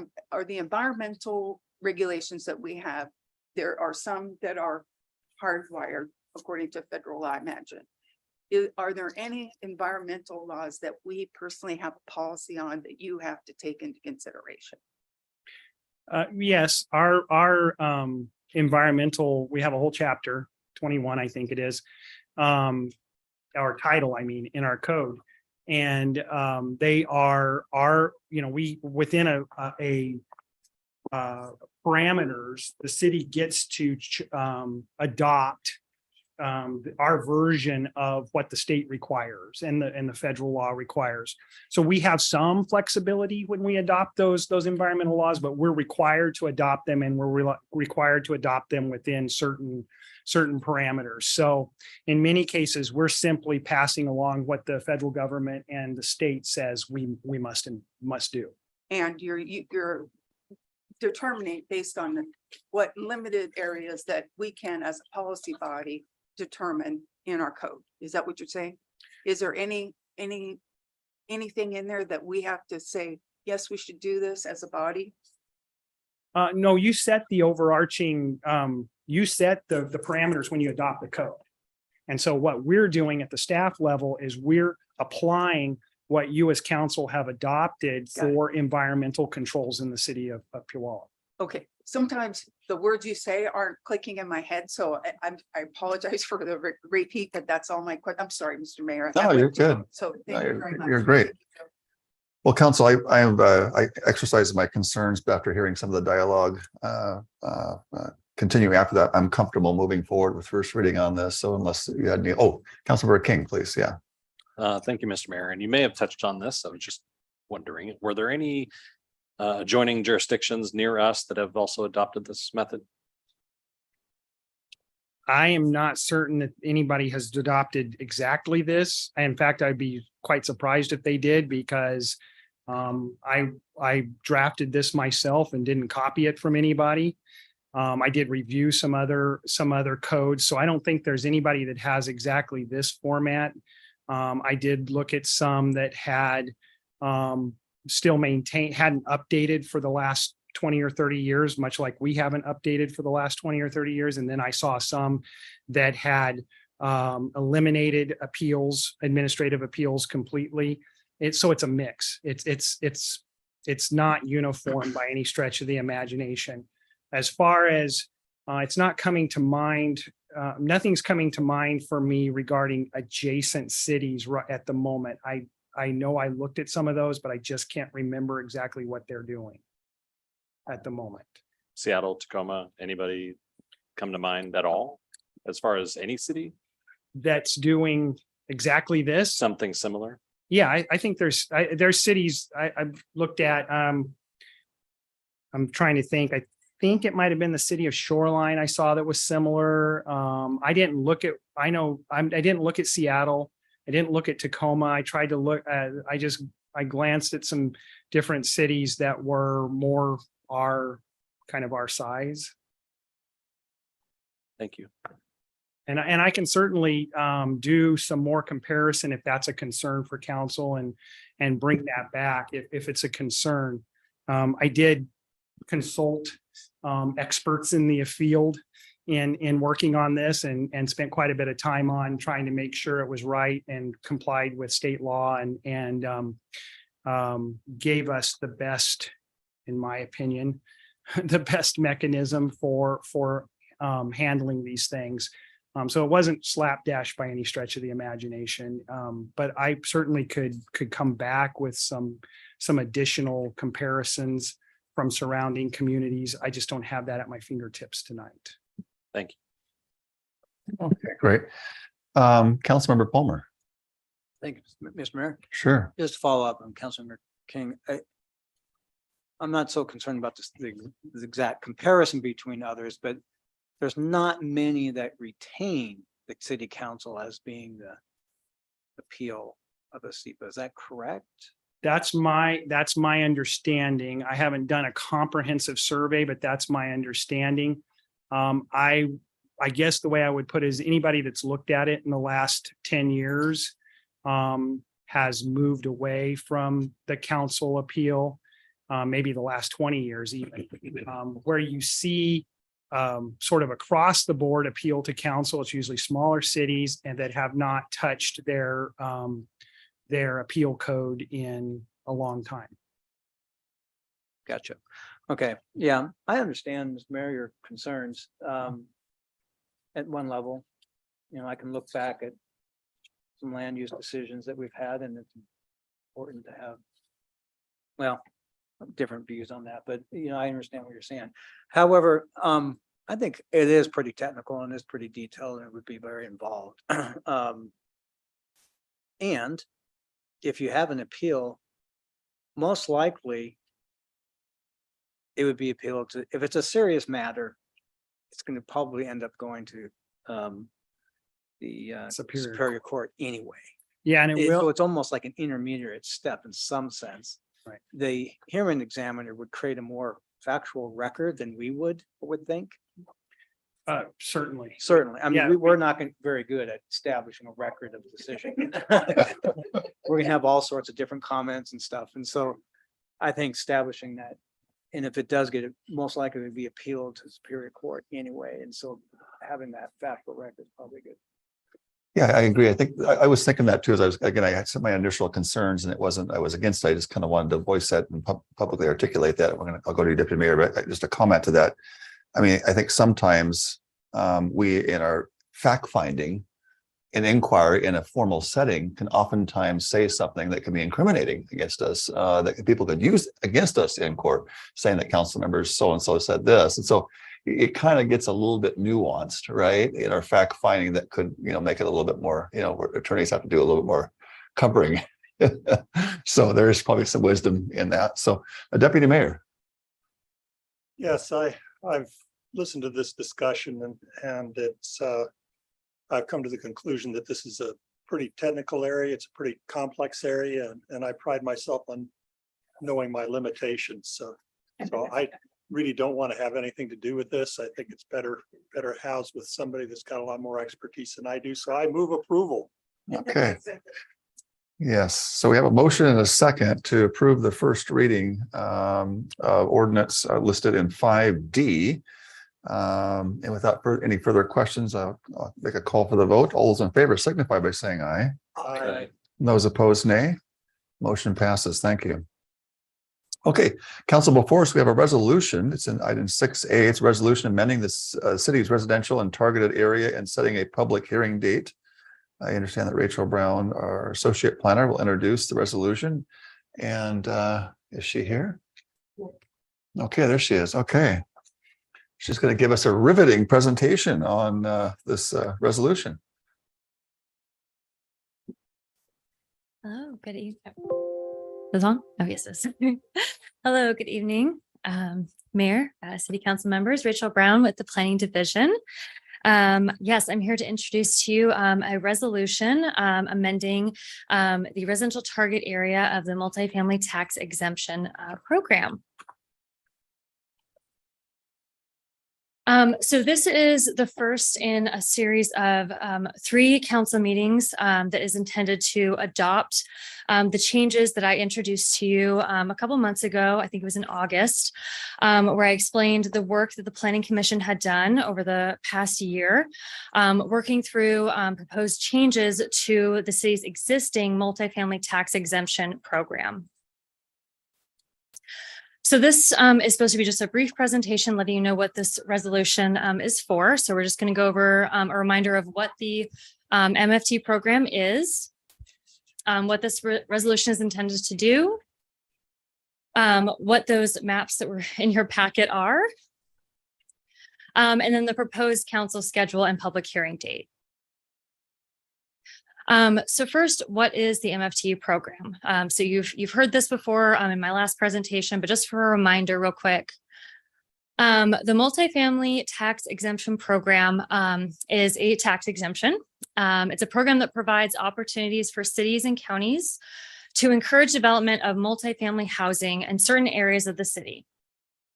environmental regulations that we have, there are some that are hardwired according to federal law, I imagine. Are there any environmental laws that we personally have a policy on that you have to take into consideration? Yes, our environmental, we have a whole chapter 21, I think it is, our title, I mean, in our code. And they are we within a parameters, the city gets to adopt our version of what the state requires and the federal law requires. So we have some flexibility when we adopt those environmental laws, but we're required to adopt them, and we're required to adopt them within certain parameters. So in many cases, we're simply passing along what the federal government and the state says we must do. And you're determining based on what limited areas that we can, as a policy body, determine in our code. Is that what you're saying? Is there anything in there that we have to say, yes, we should do this as a body? No, you set the overarching you set the parameters when you adopt the code. And so what we're doing at the staff level is we're applying what you as council have adopted Got it. for environmental controls in the city of Puyallup. Okay, sometimes the words you say aren't clicking in my head, so I apologize for the repeat, but that's all my I'm sorry, Mr. Mayor. No, you're good. So No, thank you very much. you're great. Well, council, I exercised my concerns after hearing some of the dialogue. Continuing after that, I'm comfortable moving forward with first reading on this. So unless you had any, Councilmember King, please. Yeah. Thank you, Mr. Mayor. And you may have touched on this. I was just wondering, were there any adjoining jurisdictions near us that have also adopted this method? I am not certain that anybody has adopted exactly this. In fact, I'd be quite surprised if they did, because I drafted this myself and didn't copy it from anybody. I did review some other codes, so I don't think there's anybody that has exactly this format. I did look at some that had still hadn't updated for the last 20 or 30 years, much like we haven't updated for the last 20 or 30 years. And then I saw some that had eliminated administrative appeals completely. So it's a mix. It's not uniform by any stretch of the imagination. As far as it's not coming to mind, nothing's coming to mind for me regarding adjacent cities at the moment. I know I looked at some of those, but I just can't remember exactly what they're doing at the moment. Seattle, Tacoma, anybody come to mind at all as far as any city that's doing exactly this? Something similar? Yeah, I think there's cities I've looked at. I'm trying to think. I think it might have been the city of Shoreline I saw that was similar. I didn't look at Seattle. I didn't look at Tacoma. I tried to look at, I glanced at some different cities that were more our size. Thank you. And I can certainly do some more comparison if that's a concern for council and bring that back if it's a concern. I did consult experts in the field in working on this and spent quite a bit of time on trying to make sure it was right and complied with state law and gave us the best, in my opinion, the best mechanism for handling these things. So it wasn't slapdash by any stretch of the imagination, but I certainly could come back with some additional comparisons from surrounding communities. I just don't have that at my fingertips tonight. Thank you. Okay, great. Councilmember Palmer. Thank you, Mr. Mayor. Sure. Just to follow up on Councilmember King. I'm not so concerned about the exact comparison between others, but there's not many that retain the city council as being the appeal of a SEPA. Is that correct? That's my understanding. I haven't done a comprehensive survey, but that's my understanding. I guess the way I would put it is anybody that's looked at it in the last 10 years has moved away from the council appeal, maybe the last 20 years even, where you see sort of across the board appeal to council. It's usually smaller cities and that have not touched their appeal code in a long time. Gotcha. Okay. Yeah, I understand, Mr. Mayor, your concerns. At one level, I can look back at some land use decisions that we've had, and it's important to have, different views on that, but I understand what you're saying. However, I think it is pretty technical and is pretty detailed, and it would be very involved. And if you have an appeal, most likely it would be appealed to, if it's a serious matter, it's going to probably end up going to the Superior Court anyway. Yeah, and So it's almost like an intermediate step in some sense. Right. The hearing examiner would create a more factual record than we would think. Certainly. I mean, Yeah. we're not very good at establishing a record of decision. We're gonna have all sorts of different comments and stuff. And so I think establishing that And if it does get it, most likely to be appealed to Superior Court anyway. And so having that factual record is probably good. Yeah, I agree. I think I was thinking that too, as I had some of my initial concerns and it wasn't, I was against it. I just kind of wanted to voice that and publicly articulate that. I'll go to you, Deputy Mayor, but just a comment to that. I mean, I think sometimes we in our fact finding, an inquiry in a formal setting can oftentimes say something that can be incriminating against us, that people could use against us in court, saying that council members so-and-so said this. And so it kind of gets a little bit nuanced, right? In our fact finding that could, make it a little bit more, where attorneys have to do a little bit more covering. So there is probably some wisdom in that. So Deputy Mayor. Yes, I've listened to this discussion and it's, I've come to the conclusion that this is a pretty technical area. It's a pretty complex area, and I pride myself on knowing my limitations. So I really don't want to have anything to do with this. I think it's better housed with somebody that's got a lot more expertise than I do. So I move approval. Okay. Yes. So we have a motion and a second to approve the first reading ordinance listed in 5D. And without any further questions, I'll make a call for the vote. All those in favor signify by saying aye. Aye. Those opposed, nay. Motion passes. Thank you. Okay, council, before us, we have a resolution. It's in item 6A. It's a resolution amending the city's residential and targeted area and setting a public hearing date. I understand that Rachel Brown, our associate planner, will introduce the resolution. And is she here? Okay, there she is. Okay. She's going to give us a riveting presentation on this resolution. Hello, good evening. Is on? Oh, yes, it is. Hello, good evening. Mayor, City Council members, Rachel Brown with the Planning Division. Yes, I'm here to introduce to you a resolution amending the residential target area of the multifamily tax exemption program. So this is the first in a series of 3 council meetings that is intended to adopt the changes that I introduced to you a couple months ago. I think it was in August, where I explained the work that the Planning Commission had done over the past year, working through proposed changes to the city's existing multifamily tax exemption program. So this is supposed to be just a brief presentation, letting you know what this resolution is for. So we're just going to go over a reminder of what the MFT program is, what this resolution is intended to do, what those maps that were in your packet are, and then the proposed council schedule and public hearing date. So first, what is the MFT program? So you've heard this before in my last presentation, but just for a reminder real quick, the multifamily tax exemption program is a tax exemption. It's a program that provides opportunities for cities and counties to encourage development of multifamily housing in certain areas of the city.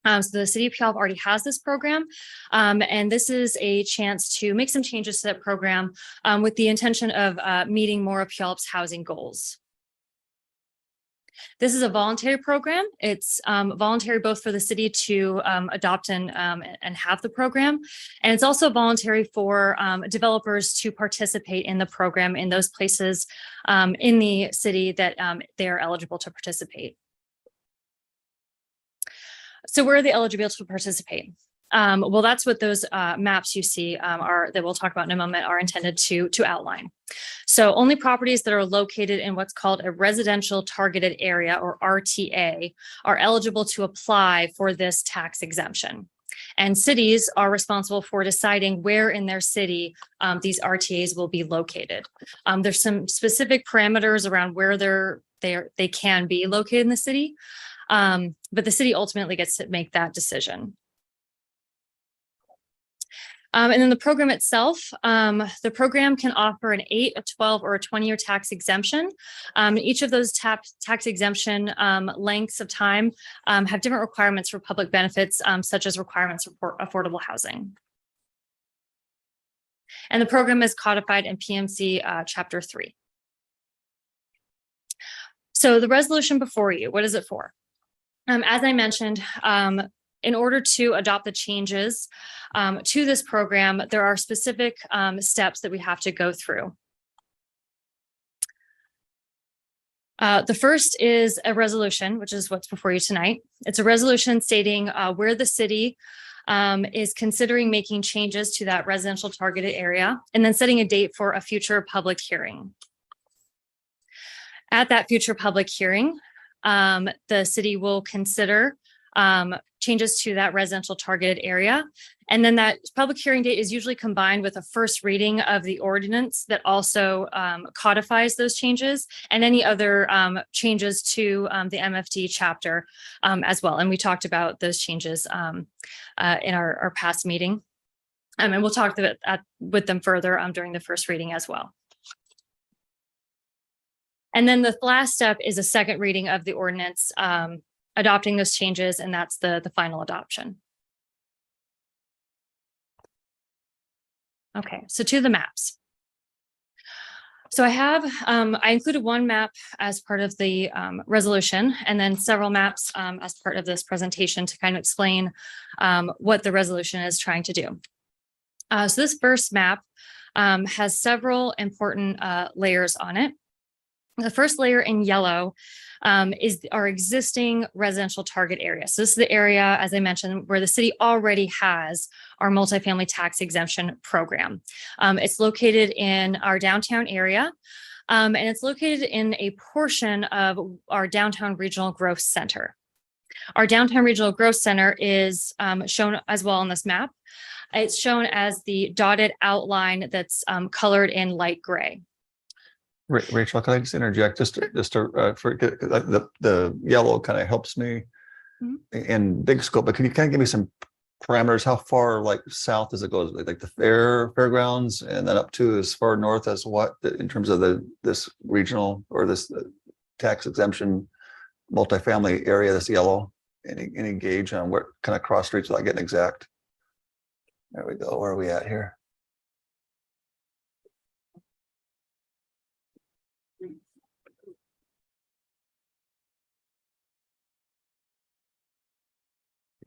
So the city of Puyallup already has this program, and this is a chance to make some changes to that program with the intention of meeting more of Puyallup's housing goals. This is a voluntary program. It's voluntary both for the city to adopt and have the program, and it's also voluntary for developers to participate in the program in those places in the city that they are eligible to participate. So where are they eligible to participate? Well, that's what those maps you see are that we'll talk about in a moment are intended to outline. So only properties that are located in what's called a residential targeted area, or RTA, are eligible to apply for this tax exemption. And cities are responsible for deciding where in their city these RTAs will be located. There's some specific parameters around where they can be located in the city. But the city ultimately gets to make that decision. And then the program itself, the program can offer an 8, a 12, or a 20-year tax exemption. Each of those tax exemption lengths of time have different requirements for public benefits, such as requirements for affordable housing. And the program is codified in PMC Chapter 3. So the resolution before you, what is it for? As I mentioned, in order to adopt the changes to this program, there are specific steps that we have to go through. The first is a resolution, which is what's before you tonight. It's a resolution stating where the city is considering making changes to that residential targeted area and then setting a date for a future public hearing. At that future public hearing, the city will consider changes to that residential targeted area. And then that public hearing date is usually combined with a first reading of the ordinance that also codifies those changes and any other changes to the MFT chapter as well. And we talked about those changes in our past meeting. And we'll talk with them further during the first reading as well. And then the last step is a second reading of the ordinance, adopting those changes, and that's the final adoption. Okay, so to the maps. So I included one map as part of the resolution and then several maps as part of this presentation to kind of explain what the resolution is trying to do. So this first map has several important layers on it. The first layer in yellow is our existing residential target area. So this is the area, as I mentioned, where the city already has our multifamily tax exemption program. It's located in our downtown area, and it's located in a portion of our downtown regional growth center. Our downtown regional growth center is shown as well on this map. It's shown as the dotted outline that's colored in light gray. Rachel, can I just interject for the yellow kind of helps me in big scope, but can you kind of give me some parameters? How far like south does it go? Like the fairgrounds and then up to as far north as what in terms of this regional or this tax exemption multifamily area, this yellow? Any gauge on what kind of cross streets without getting exact? There we go. Where are we at here?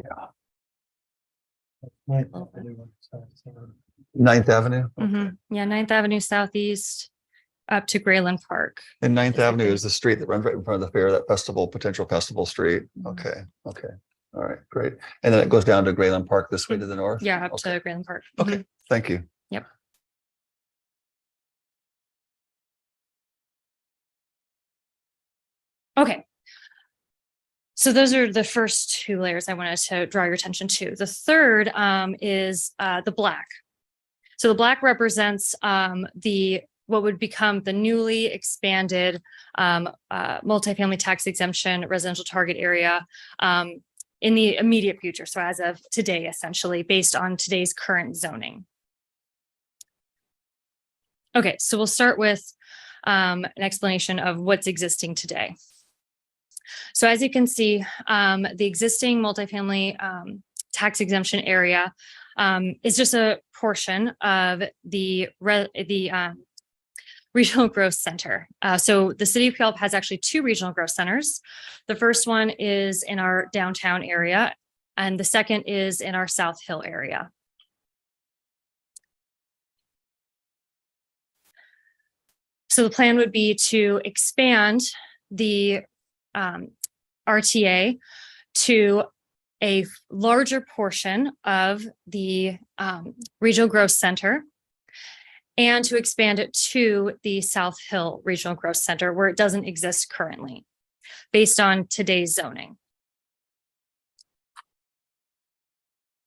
Yeah. Ninth Avenue. Yeah, 9th Avenue Southeast up to Grayland Park. And 9th Avenue is the street that runs right in front of the fair, that potential festival street. Okay. Okay. All right, great. And then it goes down to Grayland Park this way to the north? Yeah, up to Grayland Park. Okay, thank you. Yep. Okay. So those are the first two layers I wanted to draw your attention to. The third is the black. So the black represents what would become the newly expanded multifamily tax exemption residential target area in the immediate future. So as of today, essentially, based on today's current zoning. Okay, so we'll start with an explanation of what's existing today. So as you can see, the existing multifamily tax exemption area is just a portion of the regional growth center. So the city of Puyallup has actually two regional growth centers. The first one is in our downtown area, and the second is in our South Hill area. So the plan would be to expand the RTA to a larger portion of the regional growth center and to expand it to the South Hill Regional Growth Center where it doesn't exist currently based on today's zoning.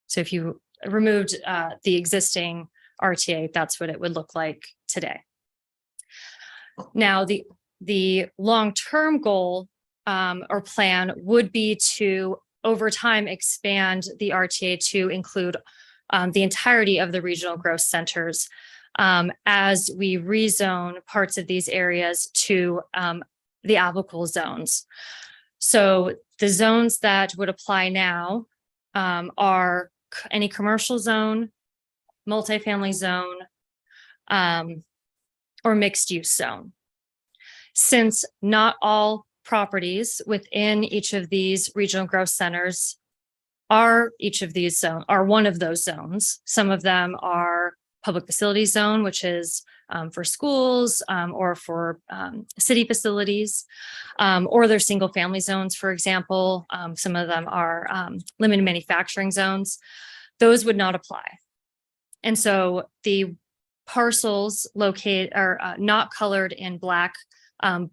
So if you removed the existing RTA, that's what it would look like today. Now, the long-term goal or plan would be to, over time, expand the RTA to include the entirety of the regional growth centers as we rezone parts of these areas to the applicable zones. So the zones that would apply now are any commercial zone, multifamily zone, or mixed use zone. Since not all properties within each of these regional growth centers are one of those zones. Some of them are public facility zone, which is for schools or for city facilities, or they're single family zones, for example. Some of them are limited manufacturing zones. Those would not apply. And so the parcels located are not colored in black,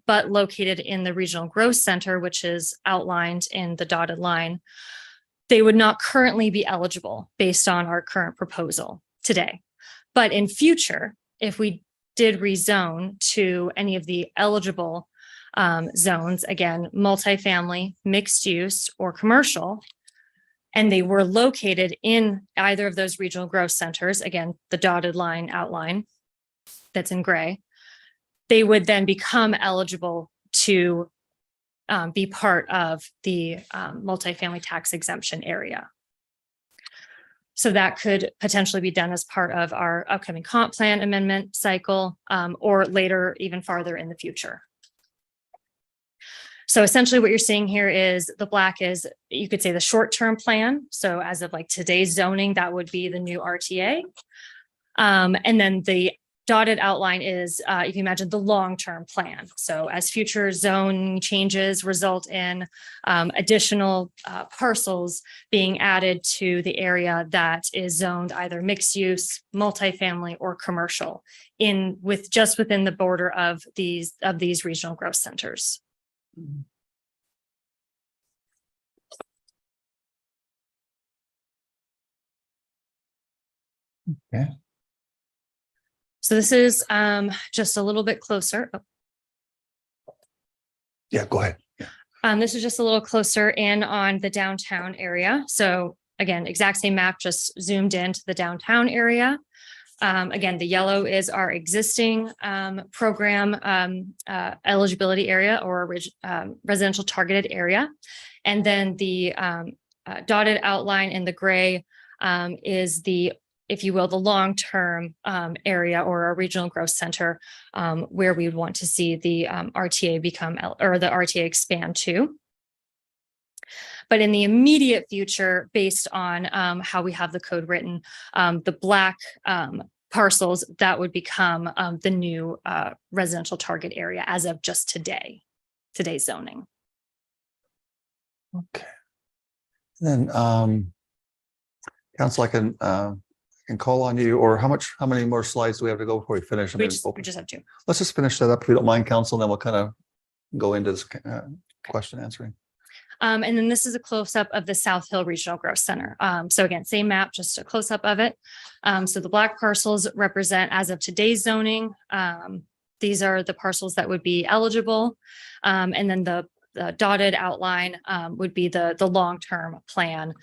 but located in the regional growth center, which is outlined in the dotted line, they would not currently be eligible based on our current proposal today. But in future, if we did rezone to any of the eligible zones, again, multifamily, mixed use, or commercial, and they were located in either of those regional growth centers, again, the dotted line outline that's in gray, they would then become eligible to be part of the multifamily tax exemption area. So that could potentially be done as part of our upcoming comp plan amendment cycle, or later, even farther in the future. So essentially what you're seeing here is the black is, you could say, the short-term plan. So as of like today's zoning, that would be the new RTA. And then the dotted outline is, if you imagine, the long-term plan. So as future zone changes result in additional parcels being added to the area that is zoned either mixed use, multifamily, or commercial just within the border of these regional growth centers. Okay. So this is just a little bit closer. Yeah, go ahead. This is just a little closer in on the downtown area. So again, exact same map, just zoomed into the downtown area. Again, the yellow is our existing program eligibility area or residential targeted area. And then the dotted outline in the gray is the, if you will, the long-term area or a regional growth center where we would want to see the RTA become, or the RTA expand to. But in the immediate future, based on how we have the code written, the black parcels, that would become the new residential target area as of just today's zoning. Okay. Then, Council, I can call on you, or how many more slides do we have to go before we finish? We just have two. Let's just finish that up if you don't mind, Council, and then we'll kind of go into this question answering. And then this is a close-up of the South Hill Regional Growth Center. So again, same map, just a close-up of it. So the black parcels represent, as of today's zoning, these are the parcels that would be eligible. And then the dotted outline would be the long-term plan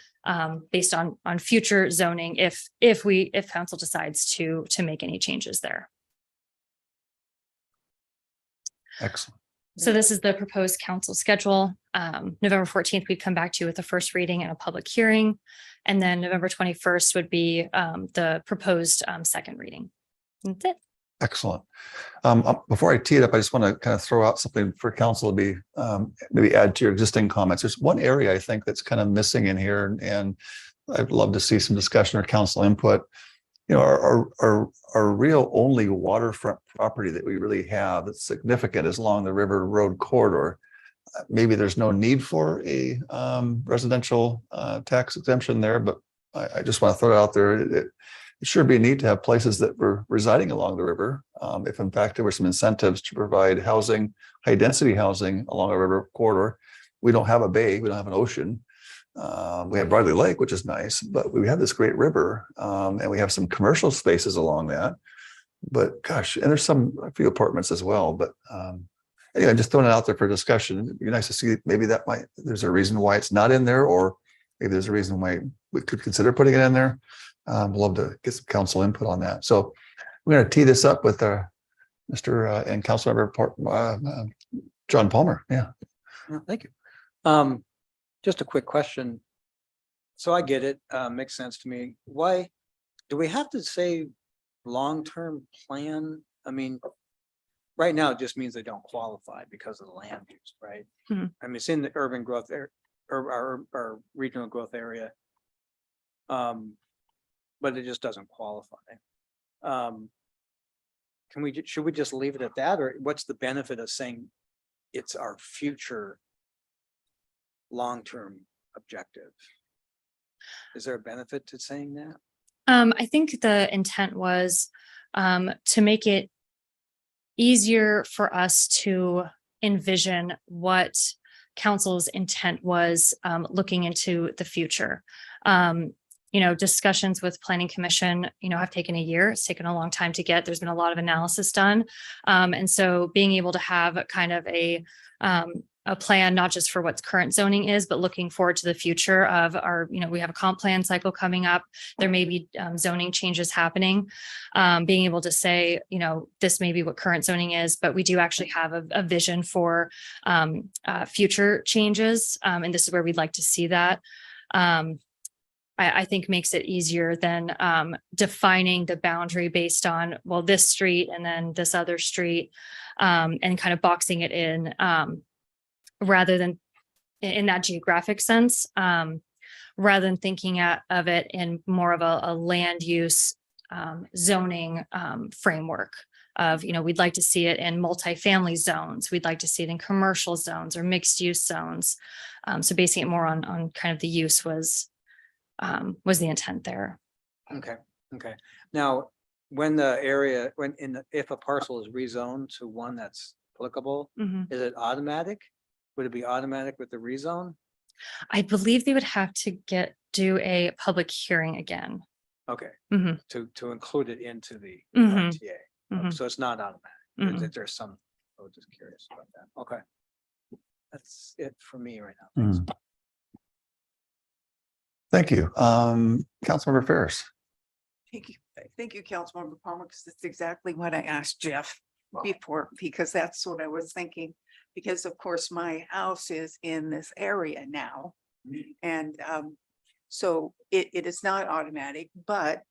based on future zoning if council decides to make any changes there. Excellent. So this is the proposed council schedule. November 14th, we'd come back to you with the first reading and a public hearing. And then November 21st would be the proposed second reading. That's it. Excellent. Before I tee it up, I just want to kind of throw out something for council to be maybe add to your existing comments. There's one area I think that's kind of missing in here, and I'd love to see some discussion or council input. You know, our real only waterfront property that we really have that's significant is along the River Road corridor. Maybe there's no need for a residential tax exemption there, but I just want to throw it out there. It sure be neat to have places that were residing along the river. If in fact there were some incentives to provide housing, high density housing along a river corridor. We don't have a bay, we don't have an ocean. We have Bradley Lake, which is nice, but we have this great river, and we have some commercial spaces along that. But gosh, and there's a few apartments as well. But anyway, just throwing it out there for discussion. It'd be nice to see maybe there's a reason why it's not in there, or maybe there's a reason why we could consider putting it in there. I'd love to get some council input on that. So we're going to tee this up with Mr. and Councilmember John Palmer. Yeah. Thank you. Just a quick question. So I get it, makes sense to me. Why do we have to say long-term plan? I mean, right now, it just means they don't qualify because of the land use, right? Mhm. I mean, it's in the urban growth area, or our regional growth area. But it just doesn't qualify. Should we just leave it at that, or what's the benefit of saying it's our future long-term objective? Is there a benefit to saying that? I think the intent was to make it easier for us to envision what council's intent was looking into the future. Discussions with planning commission, have taken a year. It's taken a long time to get. There's been a lot of analysis done. And so being able to have kind of a plan, not just for what's current zoning is, but looking forward to the future of our, we have a comp plan cycle coming up. There may be zoning changes happening. Being able to say, this may be what current zoning is, but we do actually have a vision for future changes. And this is where we'd like to see that. I think makes it easier than defining the boundary based on, well, this street and then this other street, and kind of boxing it in rather than in that geographic sense, rather than thinking of it in more of a land use zoning framework of, we'd like to see it in multifamily zones. We'd like to see it in commercial zones or mixed use zones. So basing it more on kind of the use was the intent there. Okay. Now, if a parcel is rezoned to one that's applicable, Mhm. is it automatic? Would it be automatic with the rezone? I believe they would have to do a public hearing again. Okay, Mhm. to include it into the Mhm. RTA. Mhm. So it's not automatic. Mhm. There's some, I was just curious about that. Okay. That's it for me right now. Hmm. Thanks. Thank you. Councilmember Ferris. Thank you, Councilmember Palmer, because that's exactly what I asked Jeff before, because that's what I was thinking. Because of course, my house is in this area now. And so it is not automatic, but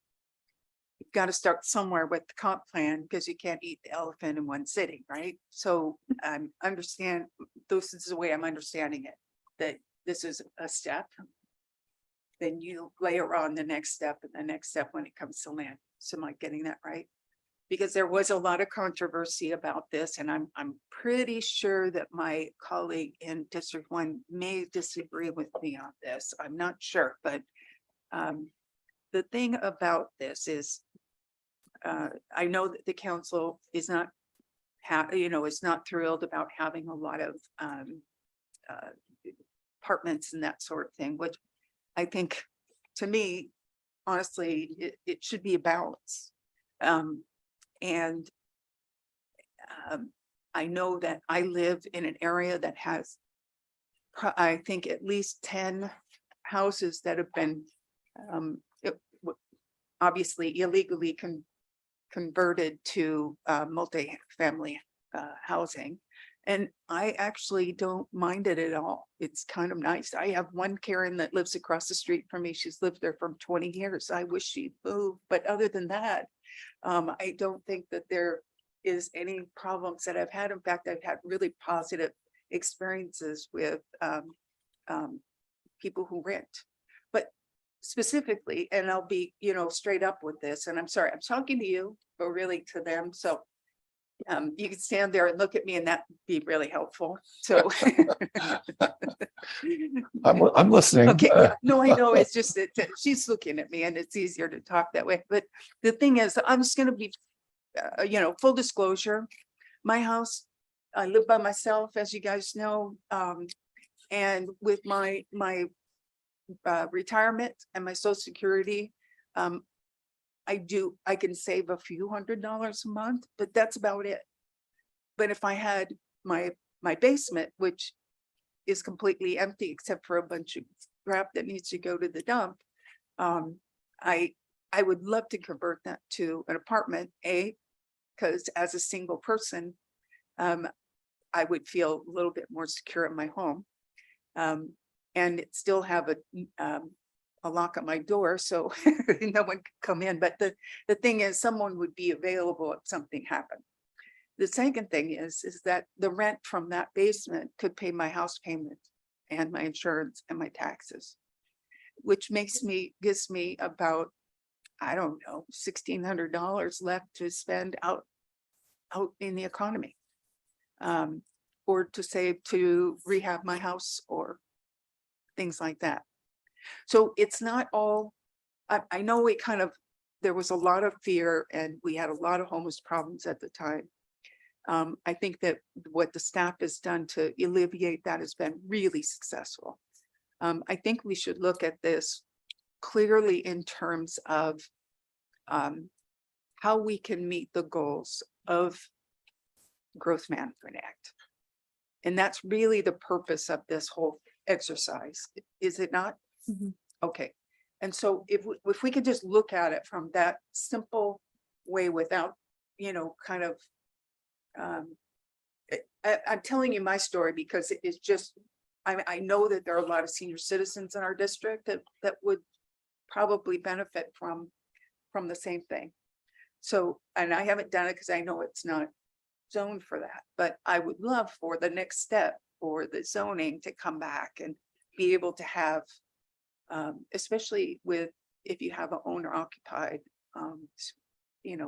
you've got to start somewhere with the comp plan because you can't eat the elephant in one sitting, right? So this is the way I'm understanding it, that this is a step. Then you layer on the next step and the next step when it comes to land. So am I getting that right? Because there was a lot of controversy about this, and I'm pretty sure that my colleague in District 1 may disagree with me on this. I'm not sure, but the thing about this is I know that the council is not is not thrilled about having a lot of apartments and that sort of thing, which I think, to me, honestly, it should be a balance. I know that I live in an area that has, I think, at least 10 houses that have been obviously illegally converted to multifamily housing. And I actually don't mind it at all. It's kind of nice. I have one Karen that lives across the street from me. She's lived there for 20 years. I wish she'd moved. But other than that, I don't think that there is any problems that I've had. In fact, I've had really positive experiences with people who rent. But specifically, and I'll be, straight up with this, and I'm sorry, I'm talking to you, but really to them. So you can stand there and look at me and that would be really helpful. So I'm listening. okay, yeah, no, I know, it's just that she's looking at me and it's easier to talk that way. But the thing is, I'm just going to be, full disclosure, my house, I live by myself, as you guys know, and with my retirement and my Social Security, I can save a few $100s a month, but that's about it. But if I had my basement, which is completely empty except for a bunch of crap that needs to go to the dump, I would love to convert that to an apartment, because as a single person, I would feel a little bit more secure in my home, and it still have a lock on my door, so no one could come in. But the thing is, someone would be available if something happened. The second thing is that the rent from that basement could pay my house payment and my insurance and my taxes, which gives me about, I don't know, $1,600 left to spend out in the economy. Or to save to rehab my house or things like that. So it's not all, I know there was a lot of fear and we had a lot of homeless problems at the time. I think that what the staff has done to alleviate that has been really successful. I think we should look at this clearly in terms of how we can meet the goals of Growth Management Act. And that's really the purpose of this whole exercise, is it not? Okay. And so if we could just look at it from that simple way without, kind of, I'm telling you my story because it's just, I know that there are a lot of senior citizens in our district that would probably benefit from the same thing. So, and I haven't done it because I know it's not zoned for that, but I would love for the next step for the zoning to come back and be able to have, especially if you have an owner occupied,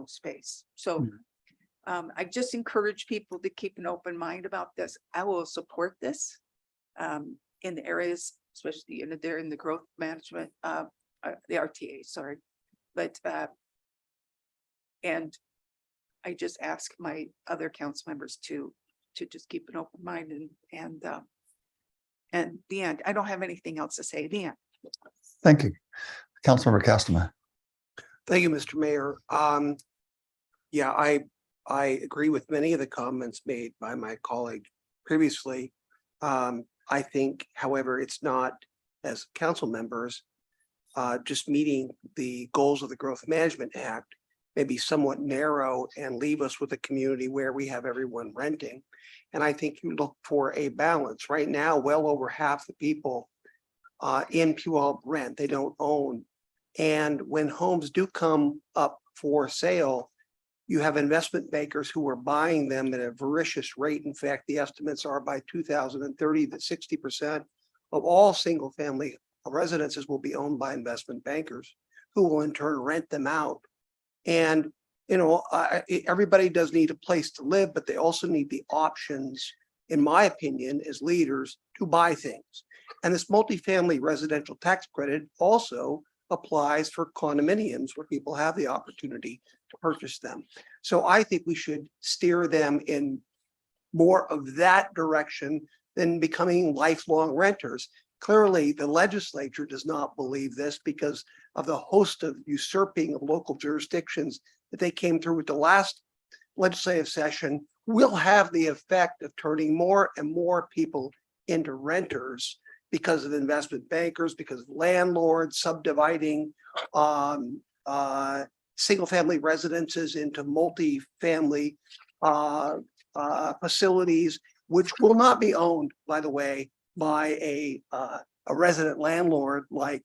space. So I just encourage people to keep an open mind about this. I will support this in the areas, especially they're in the growth management, the RTA, sorry. But, and I just ask my other council members to just keep an open mind and the end. I don't have anything else to say. The end. Thank you. Councilmember Castleman. Thank you, Mr. Mayor. Yeah, I agree with many of the comments made by my colleague previously. I think, however, it's not, as council members, just meeting the goals of the Growth Management Act may be somewhat narrow and leave us with a community where we have everyone renting. And I think you look for a balance. Right now, well over half the people in Puyallup rent, they don't own. And when homes do come up for sale, you have investment bankers who are buying them at a voracious rate. In fact, the estimates are by 2030 that 60% of all single family residences will be owned by investment bankers who will in turn rent them out. And, everybody does need a place to live, but they also need the options, in my opinion, as leaders to buy things. And this multifamily residential tax credit also applies for condominiums where people have the opportunity to purchase them. So I think we should steer them in more of that direction than becoming lifelong renters. Clearly, the legislature does not believe this because of the host of usurping of local jurisdictions that they came through with the last legislative session will have the effect of turning more and more people into renters because of investment bankers, because of landlords subdividing single family residences into multi-family facilities, which will not be owned, by the way, by a resident landlord like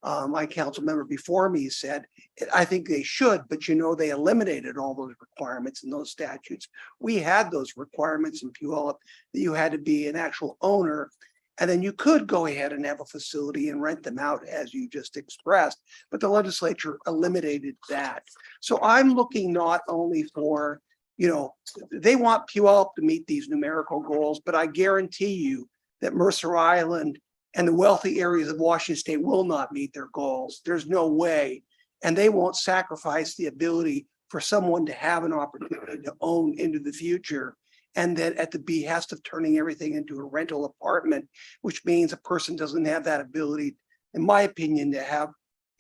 my council member before me said. I think they should, but they eliminated all those requirements in those statutes. We had those requirements in Puyallup that you had to be an actual owner, and then you could go ahead and have a facility and rent them out as you just expressed, but the legislature eliminated that. So I'm looking not only for, they want Puyallup to meet these numerical goals, but I guarantee you that Mercer Island and the wealthy areas of Washington State will not meet their goals. There's no way. And they won't sacrifice the ability for someone to have an opportunity to own into the future. And that at the behest of turning everything into a rental apartment, which means a person doesn't have that ability, in my opinion, to have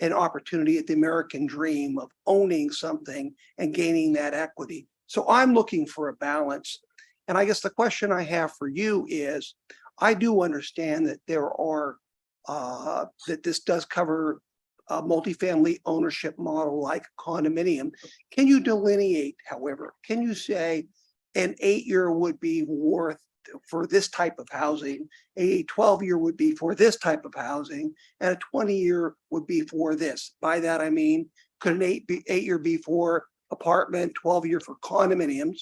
an opportunity at the American dream of owning something and gaining that equity. So I'm looking for a balance. And I guess the question I have for you is, I do understand that there are, that this does cover a multifamily ownership model like a condominium. Can you delineate, however, can you say an 8-year would be worth for this type of housing, a 12-year would be for this type of housing, and a 20-year would be for this? By that, I mean, could an 8-year be for apartment, 12-year for condominiums,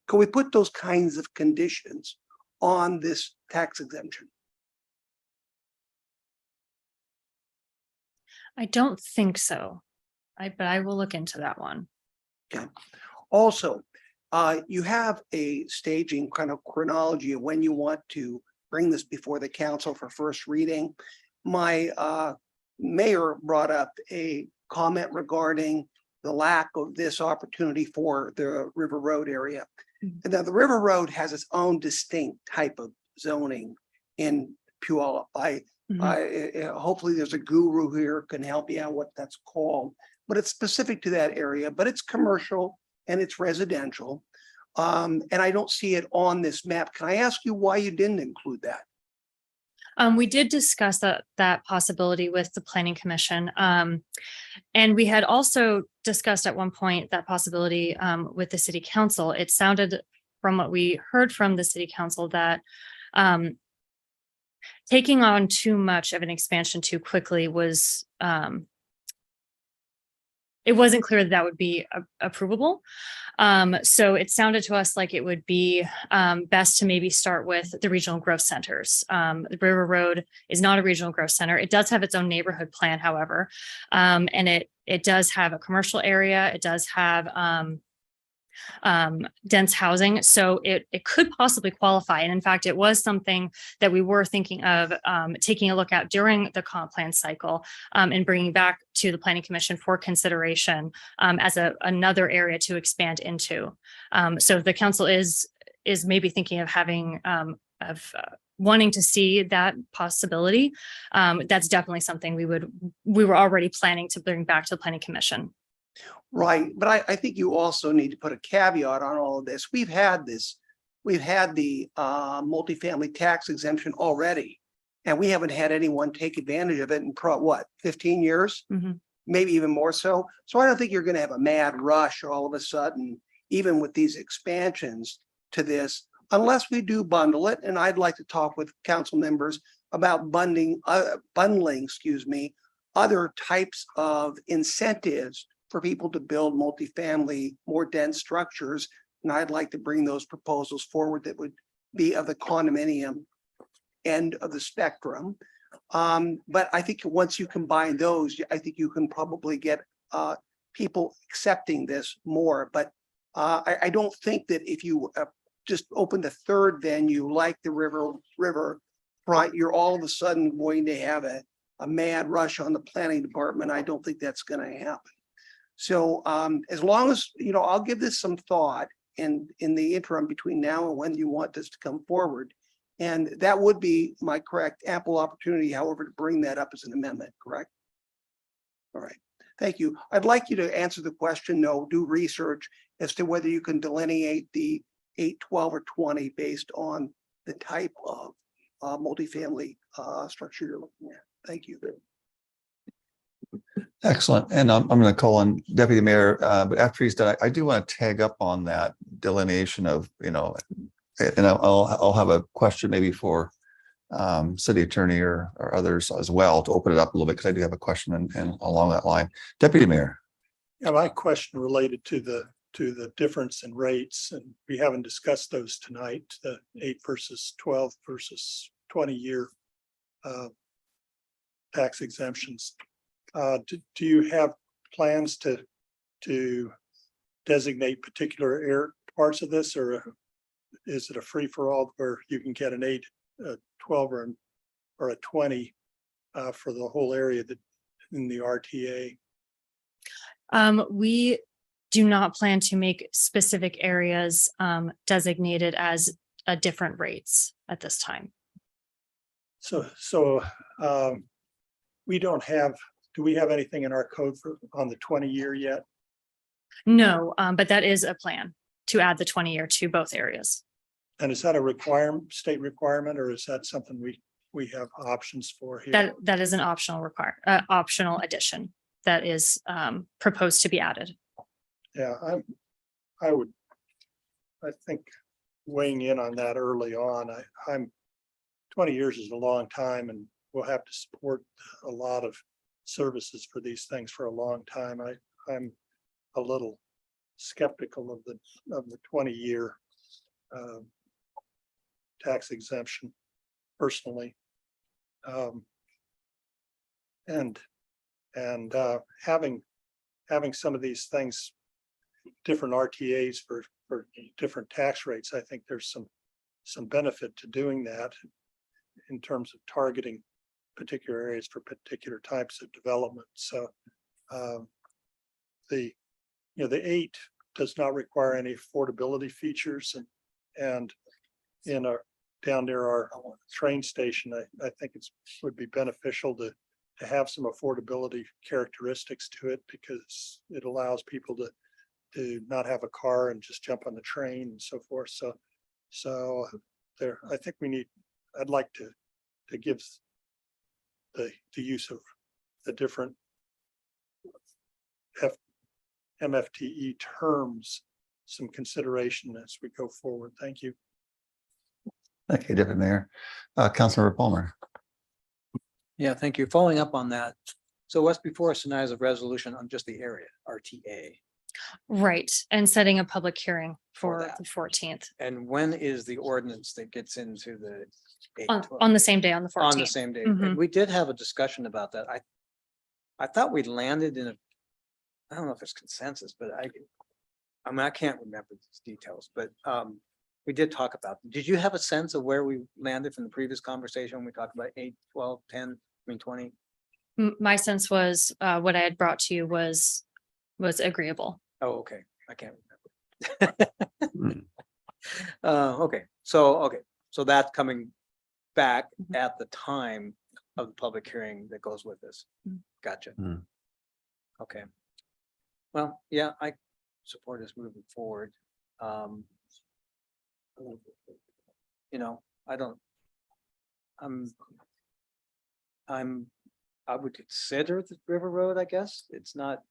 Can we put those kinds of conditions on this tax exemption? I don't think so. But I will look into that one. Okay. Also, you have a staging kind of chronology of when you want to bring this before the council for first reading. My mayor brought up a comment regarding the lack of this opportunity for the River Road area. And now the River Road has its own distinct type of zoning in Puyallup. Hopefully there's a guru here can help you out what that's called, but it's specific to that area, but it's commercial and it's residential. And I don't see it on this map. Can I ask you why you didn't include that? We did discuss that possibility with the planning commission. And we had also discussed at one point that possibility with the city council. It sounded from what we heard from the city council that taking on too much of an expansion too quickly was it wasn't clear that would be approvable. So it sounded to us like it would be best to maybe start with the regional growth centers. The River Road is not a regional growth center. It does have its own neighborhood plan, however, and it does have a commercial area. It does have dense housing, so it could possibly qualify. And in fact, it was something that we were thinking of taking a look at during the comp plan cycle and bringing back to the Planning Commission for consideration as another area to expand into. So if the council is maybe thinking of having wanting to see that possibility, that's definitely something we were already planning to bring back to the Planning Commission. Right, but I think you also need to put a caveat on all of this. We've had the multifamily tax exemption already, and we haven't had anyone take advantage of it in 15 years, maybe even more so. So I don't think you're going to have a mad rush all of a sudden, even with these expansions to this, unless we do bundle it. And I'd like to talk with council members about bundling, other types of incentives for people to build multifamily, more dense structures. And I'd like to bring those proposals forward that would be of the condominium end of the spectrum. But I think once you combine those, I think you can probably get people accepting this more. But I don't think that if you just open the third venue like the river front, you're all of a sudden going to have a mad rush on the planning department. I don't think that's going to happen. So as long as, I'll give this some thought in the interim between now and when you want this to come forward. And that would be my correct ample opportunity, however, to bring that up as an amendment, correct? All right, thank you. I'd like you to answer the question, do research as to whether you can delineate the 8, 12, or 20 based on the type of multifamily structure you're looking at. Thank you. Excellent. And I'm going to call on Deputy Mayor, but after he's done, I do want to tag up on that delineation of, and I'll have a question maybe for city attorney or others as well to open it up a little bit, because I do have a question and along that line. Deputy Mayor. Yeah, my question related to the difference in rates, and we haven't discussed those tonight, the 8 versus 12 versus 20-year tax exemptions. Do you have plans to designate particular parts of this, or is it a free for all where you can get an 8, a 12, or a 20 for the whole area that in the RTA? We do not plan to make specific areas designated as different rates at this time. So we don't have. Do we have anything in our code on the 20-year yet? No, but that is a plan to add the 20-year to both areas. And is that a state requirement, or is that something we have options for here? That is an optional addition that is proposed to be added. Yeah, I think weighing in on that early on, 20 years is a long time, and we'll have to support a lot of services for these things for a long time. I'm a little skeptical of the 20-year tax exemption personally. And having some of these things, different RTAs for different tax rates, I think there's some benefit to doing that in terms of targeting particular areas for particular types of development. So the 8 does not require any affordability features, and in our down near our train station, I think would be beneficial to have some affordability characteristics to it, because it allows people to not have a car and just jump on the train and so forth. So there, I think I'd like to give the use of the different MFTE terms some consideration as we go forward. Thank you. Thank you, Deputy Mayor. Councilmember Palmer. Yeah, thank you. Following up on that. So what's before us tonight is a resolution on just the area, RTA. Right, and setting a public hearing For for that. the 14th And when is the ordinance that gets into the on the same day, on the 14th. on the same day? Mhm. And we did have a discussion about that. I thought we landed in I don't know if it's consensus, but I mean, I can't remember these details, but we did talk about them. Did you have a sense of where we landed from the previous conversation when we talked about 8, 12, 10, I mean, 20? My sense was what I had brought to you was agreeable. Oh, okay. I can't remember. Okay, so that's coming back at the time of the public hearing that goes with this. Gotcha. Okay. Well, yeah, I support us moving forward. You know, I would consider the River Road, I guess. It's not,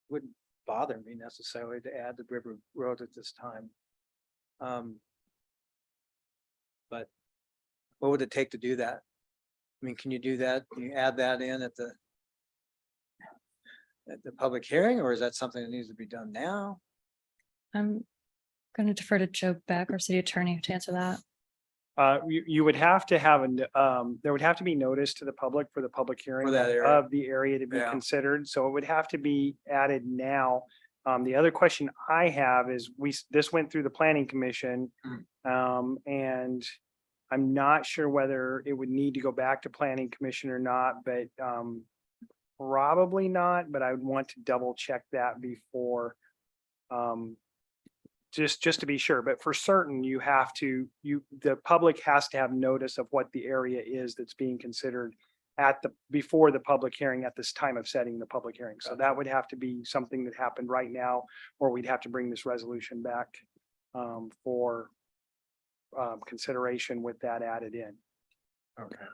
wouldn't bother me necessarily to add the River Road at this time. But what would it take to do that? I mean, can you do that? Can you add that in at the public hearing, or is that something that needs to be done now? I'm going to defer to Joe Beck, our city attorney, to answer that. You would have to have there would have to be notice to the public for the public hearing For that area. of the area to be Yeah. considered. So it would have to be added now. The other question I have is this went through the planning commission. And I'm not sure whether it would need to go back to planning commission or not, but probably not, but I would want to double check that before just to be sure. But for certain, the public has to have notice of what the area is that's being considered before the public hearing at this time of setting the public hearing. So that would have to be something that happened right now, or we'd have to bring this resolution back for consideration with that added in. Okay.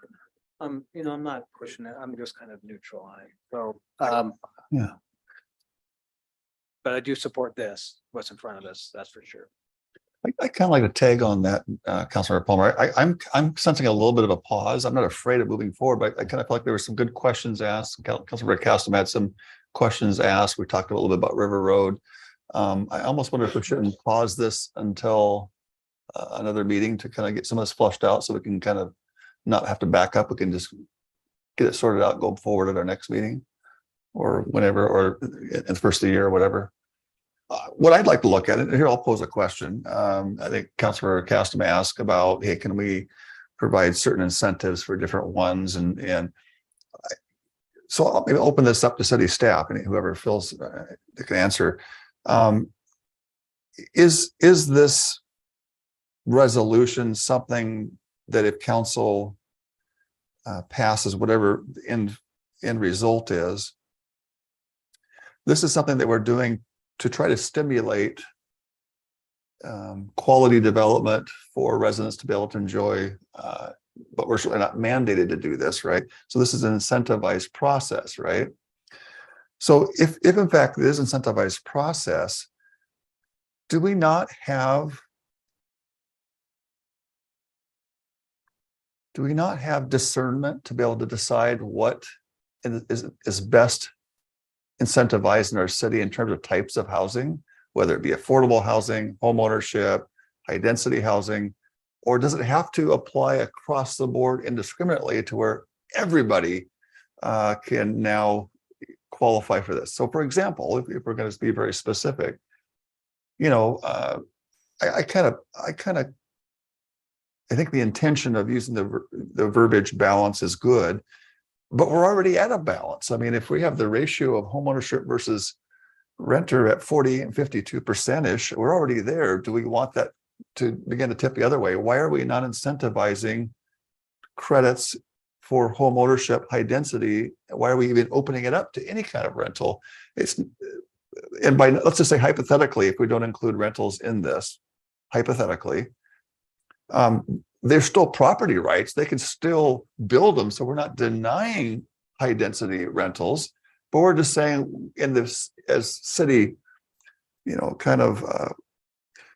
You know, I'm not pushing it. I'm just kind of neutral on it. So, Yeah. but I do support what's in front of us. That's for sure. I kind of like to tag on that, Councilmember Palmer. I'm sensing a little bit of a pause. I'm not afraid of moving forward, but I kind of feel like there were some good questions asked. Councilmember Castom had some questions asked. We talked a little bit about River Road. I almost wonder if we shouldn't pause this until another meeting to kind of get some of this flushed out, so we can kind of not have to back up. We can just get it sorted out, go forward at our next meeting or whenever, or in the first of the year or whatever. What I'd like to look at, and here I'll pose a question. I think Councilor Castom asked about, hey, can we provide certain incentives for different ones? So I'll maybe open this up to city staff, and whoever feels they can answer. Is this resolution something that if council passes, whatever the end result is, this is something that we're doing to try to stimulate quality development for residents to be able to enjoy, but we're certainly not mandated to do this, right? So this is an incentivized process, right? So if in fact it is an incentivized process, do we not have discernment to be able to decide what is best incentivized in our city in terms of types of housing, whether it be affordable housing, home ownership, high density housing, or does it have to apply across the board indiscriminately to where everybody can now qualify for this? So for example, if we're going to be very specific, you know, I think the intention of using the verbiage balance is good, but we're already at a balance. I mean, if we have the ratio of homeownership versus renter at 40 and 52%-ish, we're already there. Do we want that to begin to tip the other way? Why are we not incentivizing credits for home ownership, high density? Why are we even opening it up to any kind of rental? And by, let's just say hypothetically, if we don't include rentals in this, hypothetically, they're still property rights. They can still build them. So we're not denying high density rentals, but we're just saying in this, as city, you know, kind of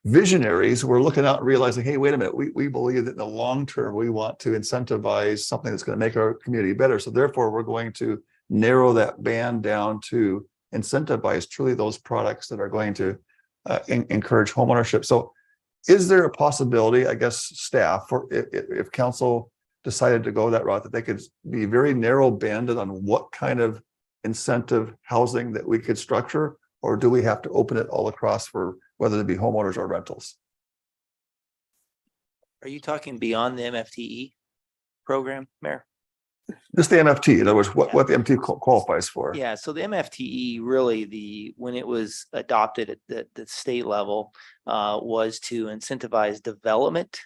visionaries, we're looking out and realizing, hey, wait a minute, we believe that in the long term, we want to incentivize something that's going to make our community better. So therefore, we're going to narrow that band down to incentivize truly those products that are going to encourage homeownership. So is there a possibility, I guess, staff, or if council decided to go that route, that they could be very narrow banded on what kind of incentive housing that we could structure, or do we have to open it all across for whether it be homeowners or rentals? Are you talking beyond the MFTE program, Mayor? Just the MFT, in other words, what the MFT qualifies for. Yeah, so the MFTE really, when it was adopted at the state level, was to incentivize development,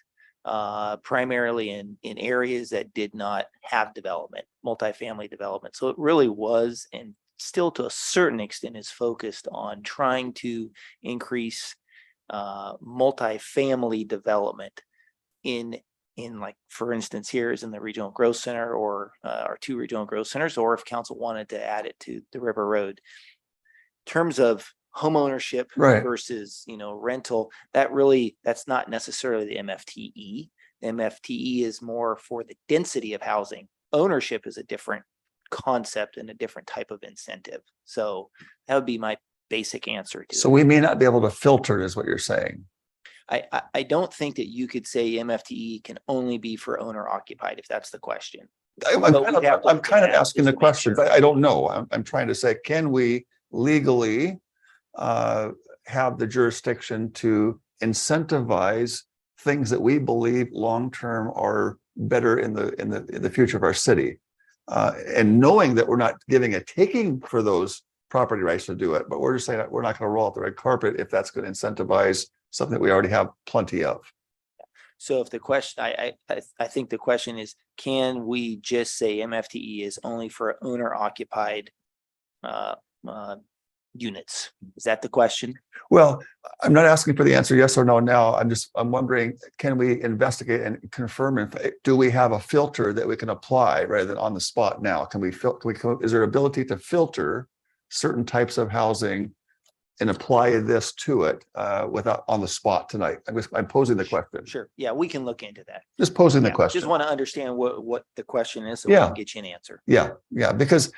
primarily in areas that did not have development, multifamily development. So it really was, and still to a certain extent is focused on trying to increase multifamily development in like, for instance, here is in the regional growth center, or our two regional growth centers, or if council wanted to add it to the River Road. In terms of home ownership versus, you know, rental, that's not necessarily the MFTE. The MFTE is more for the density of housing. Ownership is a different concept and a different type of incentive. So that would be my basic answer to So we may not be able to filter, is what you're saying. I don't think that you could say MFTE can only be for owner occupied, if that's the question. I'm kind of asking the question, but I don't know. I'm trying to say, can we legally have the jurisdiction to incentivize things that we believe long-term are better in the future of our city? And knowing that we're not giving a taking for those property rights to do it, but we're just saying that we're not going to roll out the red carpet if that's going to incentivize something that we already have plenty of. So if the question, I think the question is, can we just say MFTE is only for owner occupied units? Is that the question? Well, I'm not asking for the answer yes or no now. I'm wondering, can we investigate and confirm if, do we have a filter that we can apply rather than on the spot now? Is there ability to filter certain types of housing and apply this to it without on the spot tonight? I'm posing the question. Sure. Yeah, we can look into that. Just posing the question. Just want to understand what the question is, so we can get you an answer. Yeah, because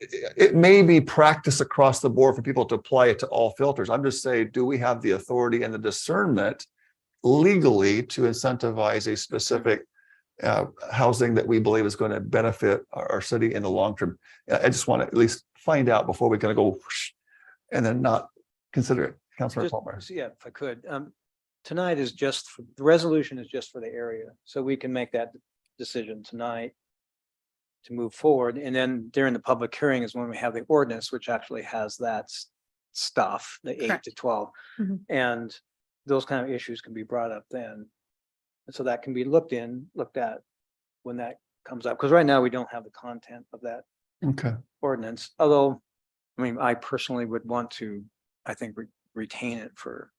it may be practice across the board for people to apply it to all filters. I'm just saying, do we have the authority and the discernment legally to incentivize a specific housing that we believe is going to benefit our city in the long term? I just want to at least find out before we're going to go whoosh, and then not consider it. Councilor Palmer. Yeah, if I could. Tonight is just, the resolution is just for the area. So we can make that decision tonight to move forward. And then during the public hearing is when we have the ordinance, which actually has that stuff, the 8 to 12. And those kind of issues can be brought up then. And so that can be looked at when that comes up. Because right now we don't have the content of that ordinance. Although, I mean, I personally would want to, I think, retain it for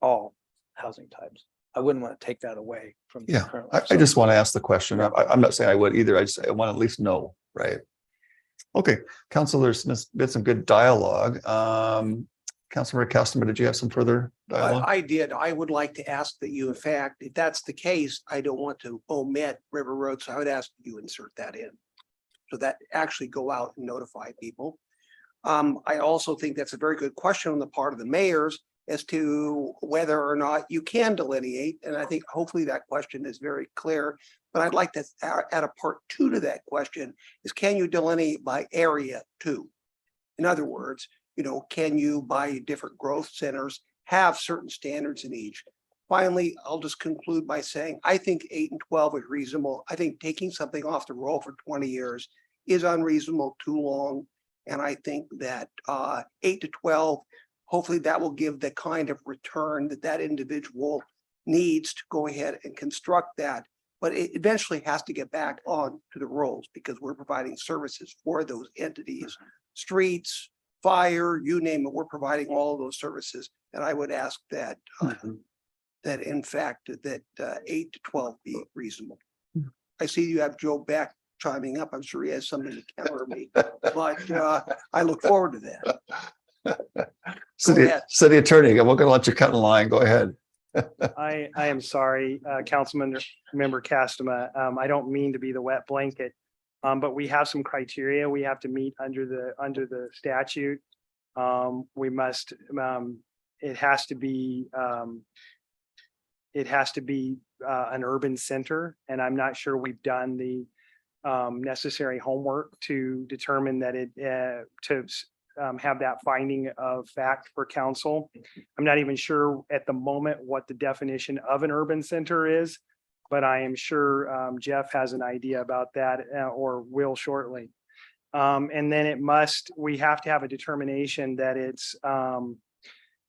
all housing types. I wouldn't want to take that away from the current. I just want to ask the question. I'm not saying I would either. I want to at least know, right? Okay, Council, there's been some good dialogue. Councilor Castleman, did you have some further dialogue? I did. I would like to ask that you, in fact, if that's the case, I don't want to omit River Road, so I would ask you insert that in. So that actually go out and notify people. I also think that's a very good question on the part of the mayors. as to whether or not you can delineate. And I think hopefully that question is very clear. But I'd like to add a part 2 to that question is, can you delineate by area too? In other words, can you by different growth centers have certain standards in each? Finally, I'll just conclude by saying, I think 8 and 12 is reasonable. I think taking something off the roll for 20 years is unreasonable, too long. And I think that 8 to 12, hopefully that will give the kind of return that that individual needs to go ahead and construct that. But it eventually has to get back on to the rolls because we're providing services for those entities, streets, fire, you name it, we're providing all of those services. And I would ask that that in fact that 8 to 12 be reasonable. I see you have Joe Beck chiming up. I'm sure he has something to counter me, but I look forward to that. City attorney, we're gonna let you cut in line. Go ahead. I am sorry, Councilman Member Castema. I don't mean to be the wet blanket. But we have some criteria we have to meet under the statute. We must, it has to be an urban center, and I'm not sure we've done the necessary homework to determine that have that finding of fact for council. I'm not even sure at the moment what the definition of an urban center is, but I am sure Jeff has an idea about that or will shortly. And then we have to have a determination that it's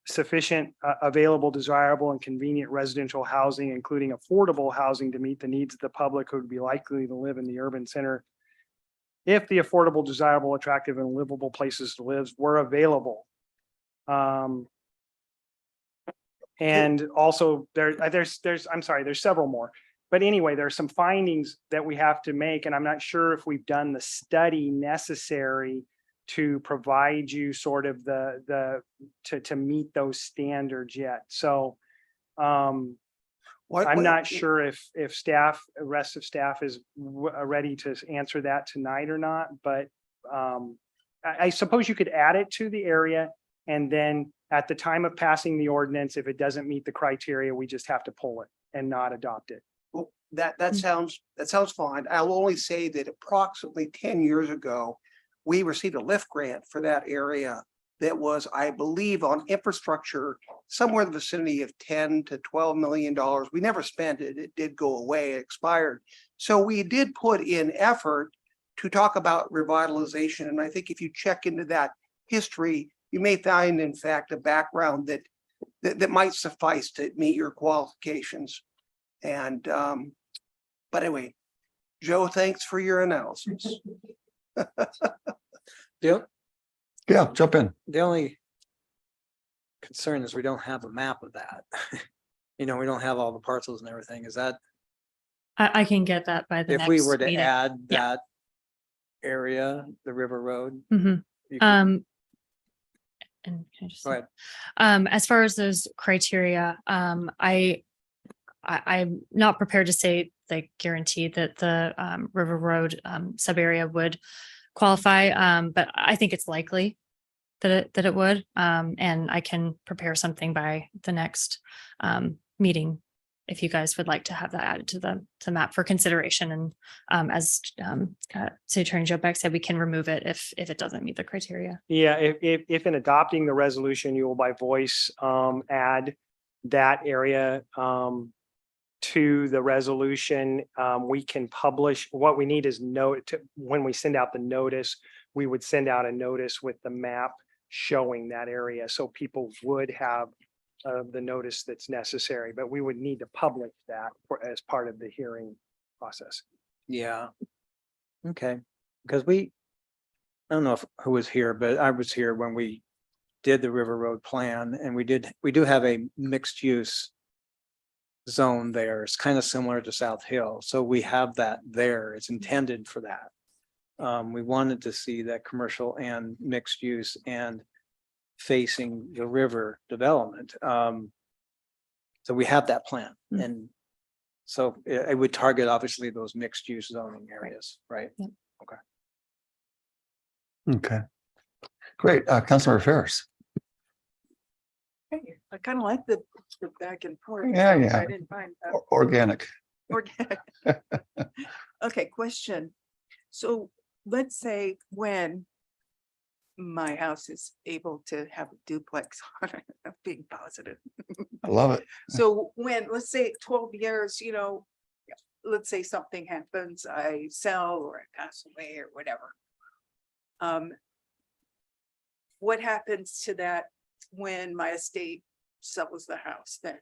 sufficient, available, desirable, and convenient residential housing, including affordable housing to meet the needs of the public who would be likely to live in the urban center. If the affordable, desirable, attractive, and livable places to live were available. And also there's several more. But anyway, there's some findings that we have to make, and I'm not sure if we've done the study necessary to provide you sort of to meet those standards yet. So I'm not sure if the rest of staff is ready to answer that tonight or not, but I suppose you could add it to the area, and then at the time of passing the ordinance, if it doesn't meet the criteria, we just have to pull it and not adopt it. Well, that sounds fine. I'll only say that approximately 10 years ago, we received a LIFT grant for that area that was, I believe, on infrastructure somewhere in the vicinity of $10 to $12 million. We never spent it. It did go away, it expired. So we did put in effort to talk about revitalization. And I think if you check into that history, you may find, in fact, a background that might suffice to meet your qualifications. And but anyway, Joe, thanks for your analysis. Yeah, jump in. The only concern is we don't have a map of that. We don't have all the parcels and everything. Is that? I can get that by the If next we were to meeting. add Yeah. that area, the River Road. Mhm. you could- And can I just, Go ahead. as far as those criteria, I'm not prepared to say guarantee that the River Road sub area would qualify, but I think it's likely that it would. And I can prepare something by the next meeting if you guys would like to have that added to the map for consideration. And as City Attorney Joe Beck said, we can remove it if it doesn't meet the criteria. Yeah, if in adopting the resolution, you will by voice add that area to the resolution, we can publish. What we need is when we send out the notice, we would send out a notice with the map showing that area, so people would have the notice that's necessary, but we would need to publish that as part of the hearing process. Yeah. Okay, because I don't know who was here, but I was here when we did the River Road plan, and we do have a mixed use zone there. It's kind of similar to South Hill. So we have that there. It's intended for that. We wanted to see that commercial and mixed use and facing the river development. So we have that plan. And so it would target obviously those mixed use zoning areas, right? Yep. Okay. Great. Councilmember Ferris. I kind of like the back and forth. Yeah, so yeah. I didn't find that Organic. organic. Okay, question. So let's say when my house is able to have a duplex on it, I'm being positive. I love it. So when, let's say 12 years, let's say something happens, I sell or I pass away or whatever. What happens to that when my estate sells the house then?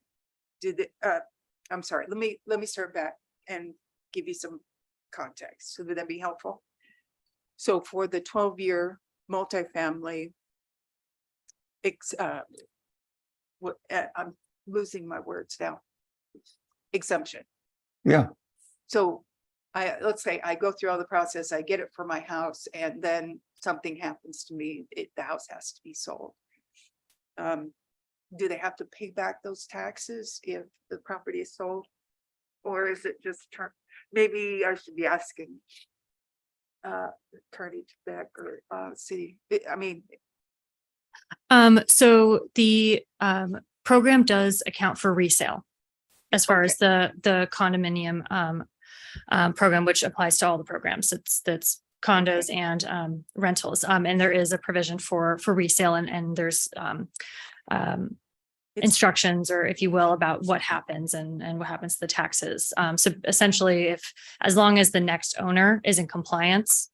I'm sorry, let me start back and give you some context. So would that be helpful? So for the 12-year multifamily, I'm losing my words now. Exemption. Yeah. So let's say I go through all the process, I get it for my house, and then something happens to me, the house has to be sold. Do they have to pay back those taxes if the property is sold? Or is it just maybe I should be asking Attorney Beck or city, I mean. So the program does account for resale as far as the condominium program, which applies to all the programs. That's condos and rentals. And there is a provision for resale, and there's instructions, or if you will, about what happens and what happens to the taxes. So essentially, as long as the next owner is in compliance,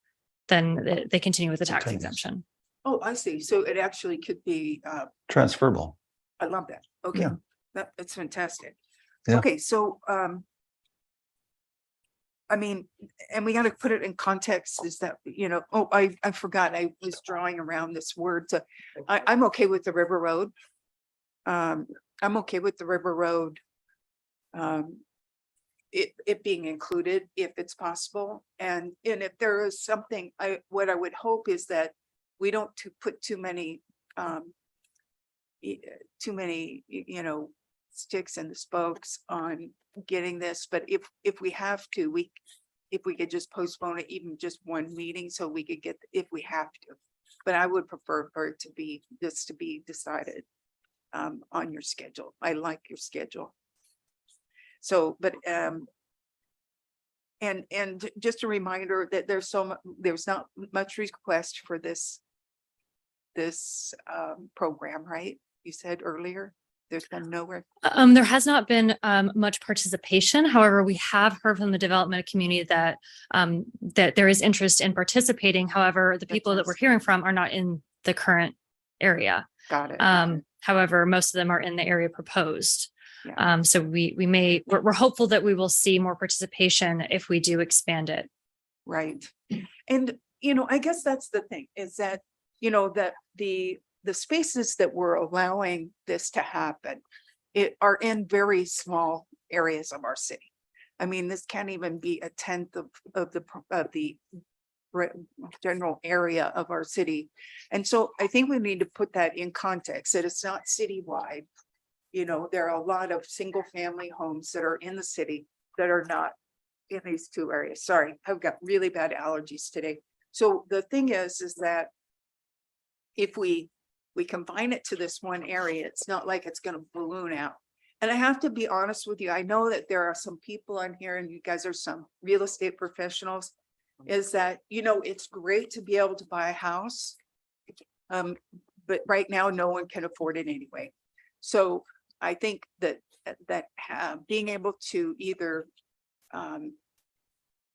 then they continue with the tax exemption. Oh, I see. So it actually could be Transferable. I love that. Okay, Yeah. that's fantastic. Yeah. Okay, so I mean, and we got to put it in context is that, oh, I forgot, I was drawing around this word. So I'm okay with the River Road. I'm okay with the River Road. It being included if it's possible. And if there is something, what I would hope is that we don't put too many sticks in the spokes on getting this, but if we have to, if we could just postpone it, even just one meeting, so we could get, if we have to. But I would prefer for it to be decided on your schedule. I like your schedule. So, but and just a reminder that there's not much request for this program, right? You said earlier, there's been nowhere. There has not been much participation. However, we have heard from the development community that that there is interest in participating. However, the people that we're hearing from are not in the current area. Got it. However, most of them are in the area proposed. Yeah. So we're hopeful that we will see more participation if we do expand it. Right. And, I guess that's the thing is that, that the spaces that we're allowing this to happen, are in very small areas of our city. I mean, this can't even be a tenth of the general area of our city. And so I think we need to put that in context, that it's not citywide. There are a lot of single family homes that are in the city that are not in these two areas. Sorry, I've got really bad allergies today. So the thing is that if we combine it to this one area, it's not like it's going to balloon out. And I have to be honest with you. I know that there are some people on here, and you guys are some real estate professionals, is that, it's great to be able to buy a house. But right now, no one can afford it anyway. So I think that being able to either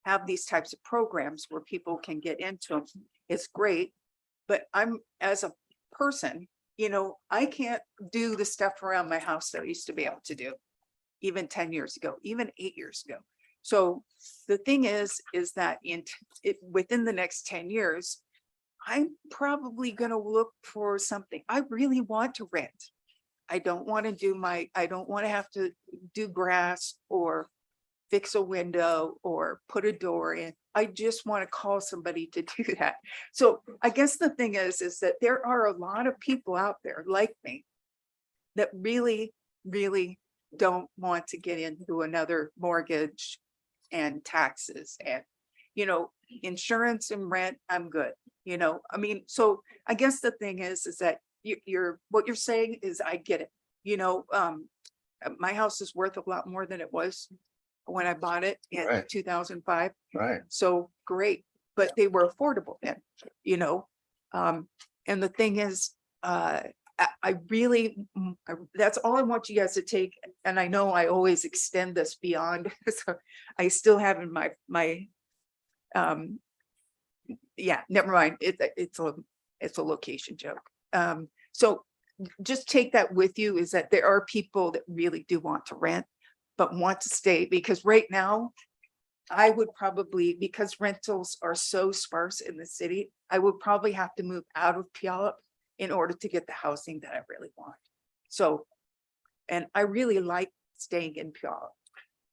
have these types of programs where people can get into them is great. But as a person, I can't do the stuff around my house that I used to be able to do even 10 years ago, even 8 years ago. So the thing is that within the next 10 years, I'm probably going to look for something. I really want to rent. I don't want to have to do grass or fix a window or put a door in. I just want to call somebody to do that. So I guess the thing is that there are a lot of people out there like me that really, really don't want to get into another mortgage and taxes and, insurance and rent. I'm good. I mean, so I guess the thing is that what you're saying is I get it. you know, my house is worth a lot more than it was when I bought it in Right. 2005. Right. So great, but they were affordable then, you know? And the thing is, I really, that's all I want you guys to take. And I know I always extend this beyond, so I still have in my, yeah, never mind. It's a location joke. So just take that with you, is that there are people that really do want to rent, but want to stay, because right now I would probably, because rentals are so sparse in the city, I would probably have to move out of Puyallup in order to get the housing that I really want. So, and I really like staying in Puyallup.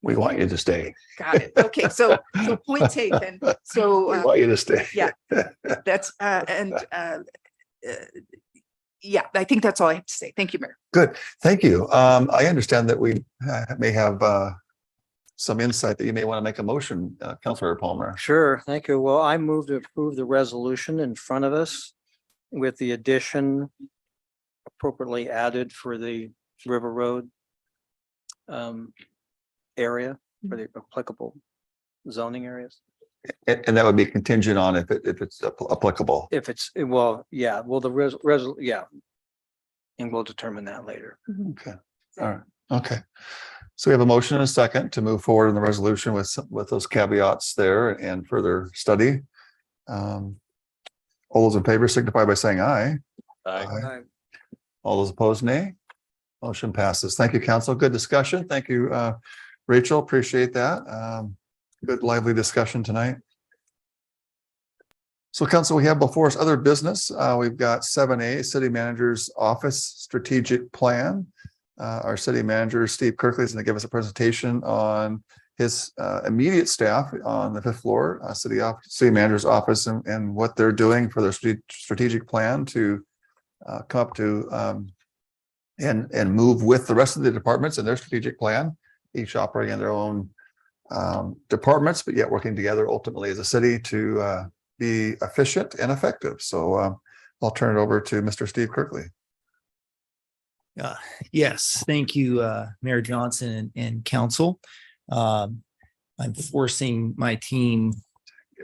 We want you to stay. Got it. Okay, so point taken. So We want you to stay. yeah, that's yeah, I think that's all I have to say. Thank you, Mayor. Good. Thank you. I understand that we may have some insight that you may want to make a motion, Councilor Palmer. Sure, thank you. Well, I move to approve the resolution in front of us with the addition appropriately added for the River Road area for the applicable zoning areas. And that would be contingent on if it's applicable. If it's, well, yeah, well, yeah. And we'll determine that later. Okay. All right. Okay. So we have a motion and a second to move forward in the resolution with those caveats there and further study. All those in favor signify by saying aye. Aye. All those opposed, nay. Motion passes. Thank you, council. Good discussion. Thank you, Rachel. Appreciate that. Good lively discussion tonight. So council, we have before us other business. We've got 7A, City Manager's Office Strategic Plan. Our city manager, Steve Kirkley, is going to give us a presentation on his immediate staff on the 5th floor, city manager's office, and what they're doing for their strategic plan to come up to and move with the rest of the departments in their strategic plan, each operating in their own departments, but yet working together ultimately as a city to be efficient and effective. So I'll turn it over to Mr. Steve Kirkley. Yes, thank you, Mayor Johnson and council. I'm forcing my team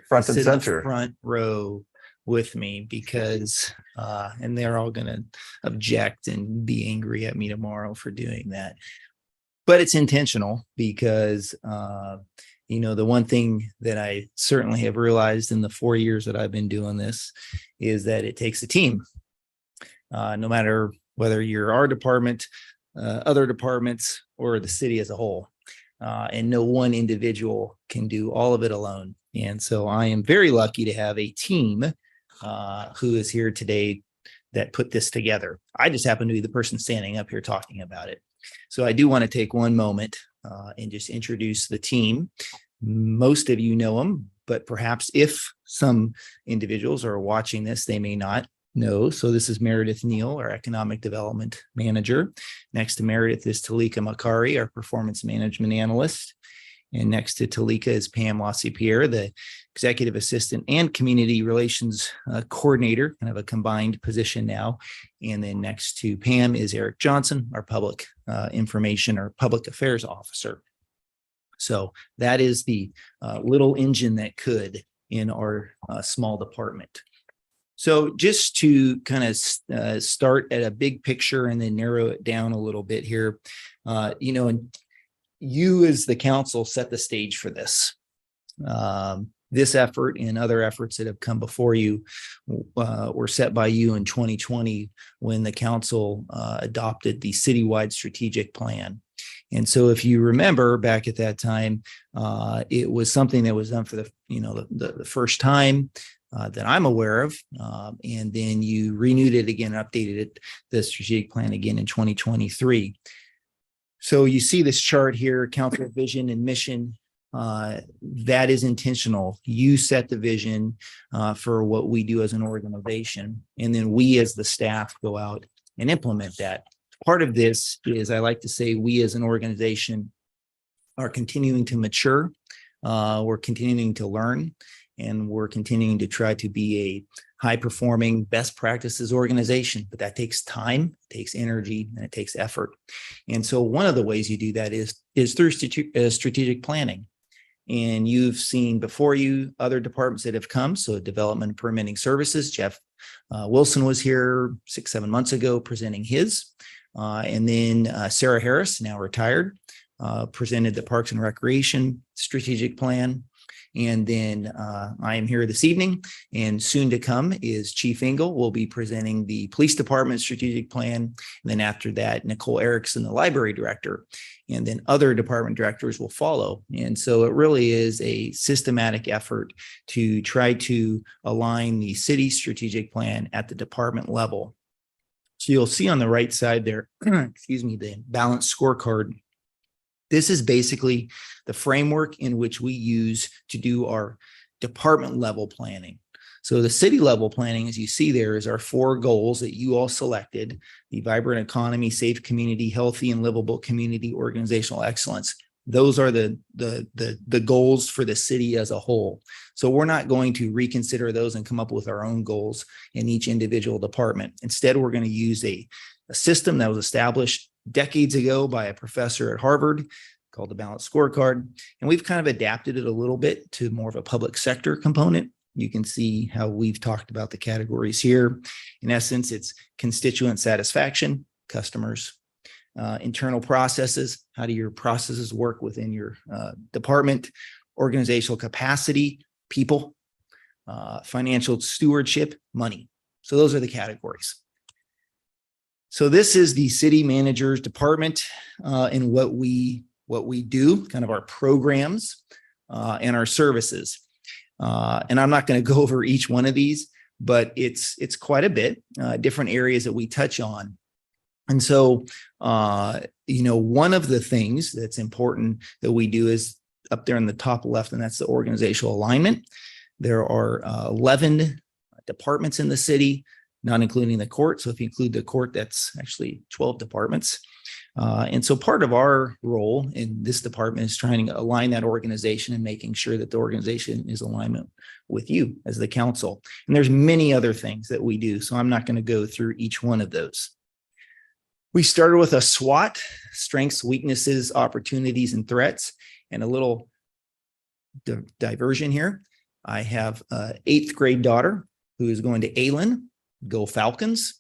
front and sit in the center, front row with me because and they're all going to object and be angry at me tomorrow for doing that. But it's intentional because you know, the one thing that I certainly have realized in the 4 years that I've been doing this is that it takes a team. No matter whether you're our department, other departments, or the city as a whole. And no one individual can do all of it alone. And so I am very lucky to have a team who is here today that put this together. I just happen to be the person standing up here talking about it. So I do want to take one moment and just introduce the team. Most of you know them, but perhaps if some individuals are watching this, they may not know. So this is Meredith Neal, our Economic Development Manager. Next to Meredith is Talika Makari, our Performance Management Analyst. And next to Talika is Pam LaCipierre, the Executive Assistant and Community Relations Coordinator, kind of a combined position now. And then next to Pam is Eric Johnson, our Public Information or Public Affairs Officer. So that is the little engine that could in our small department. So just to kind of start at a big picture and then narrow it down a little bit here, you know, and you as the council set the stage for this. This effort and other efforts that have come before you were set by you in 2020 when the council adopted the citywide strategic plan. And so if you remember back at that time, it was something that was done for the first time that I'm aware of. And then you renewed it again, updated it, the strategic plan again in 2023. So you see this chart here, council vision and mission. That is intentional. You set the vision for what we do as an organization, and then we as the staff go out and implement that. Part of this is, I like to say, we as an organization are continuing to mature. We're continuing to learn. And we're continuing to try to be a high performing best practices organization, but that takes time, it takes energy, and it takes effort. And so one of the ways you do that is through strategic planning. And you've seen before you other departments that have come. So development and permitting services, Jeff Wilson was here 6-7 months ago presenting his. And then Sarah Harris, now retired, presented the Parks and Recreation strategic plan. And then I am here this evening, and soon to come is Chief Engel will be presenting the police department strategic plan. And then after that, Nicole Erickson, the library director, and then other department directors will follow. And so it really is a systematic effort to try to align the city strategic plan at the department level. So you'll see on the right side there, excuse me, the balanced scorecard. This is basically the framework in which we use to do our department level planning. So the city level planning, as you see there, is our 4 goals that you all selected: the vibrant economy, safe community, healthy and livable community, organizational excellence. Those are the goals for the city as a whole. So we're not going to reconsider those and come up with our own goals in each individual department. Instead, we're going to use a system that was established decades ago by a professor at Harvard called the balanced scorecard. And we've kind of adapted it a little bit to more of a public sector component. You can see how we've talked about the categories here. In essence, it's constituent satisfaction, customers, internal processes. How do your processes work within your department? Organizational capacity, people, financial stewardship, money. So those are the categories. So this is the city manager's department and what we do, kind of our programs and our services. And I'm not going to go over each one of these, but it's quite a bit, different areas that we touch on. And so, one of the things that's important that we do is up there in the top left, and that's the organizational alignment. There are 11 departments in the city, not including the court. So if you include the court, that's actually 12 departments. And so part of our role in this department is trying to align that organization and making sure that the organization is in alignment with you as the council. And there's many other things that we do, so I'm not going to go through each one of those. We started with a SWOT, strengths, weaknesses, opportunities, and threats, and a little diversion here. I have an 8th grade daughter who is going to Aylen. Go Falcons.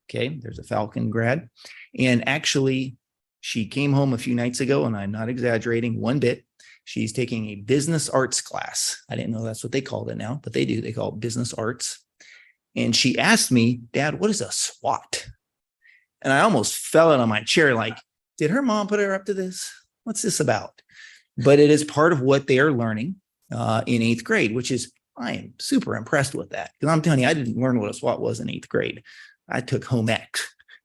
Okay, there's a Falcon grad. And actually, she came home a few nights ago, and I'm not exaggerating one bit. She's taking a business arts class. I didn't know that's what they called it now, but they do. They call it business arts. And she asked me, Dad, what is a SWOT? And I almost fell out of my chair like, did her mom put her up to this? What's this about? But it is part of what they are learning in 8th grade, which is, I am super impressed with that, because I'm telling you, I didn't learn what a SWOT was in 8th grade. I took home ec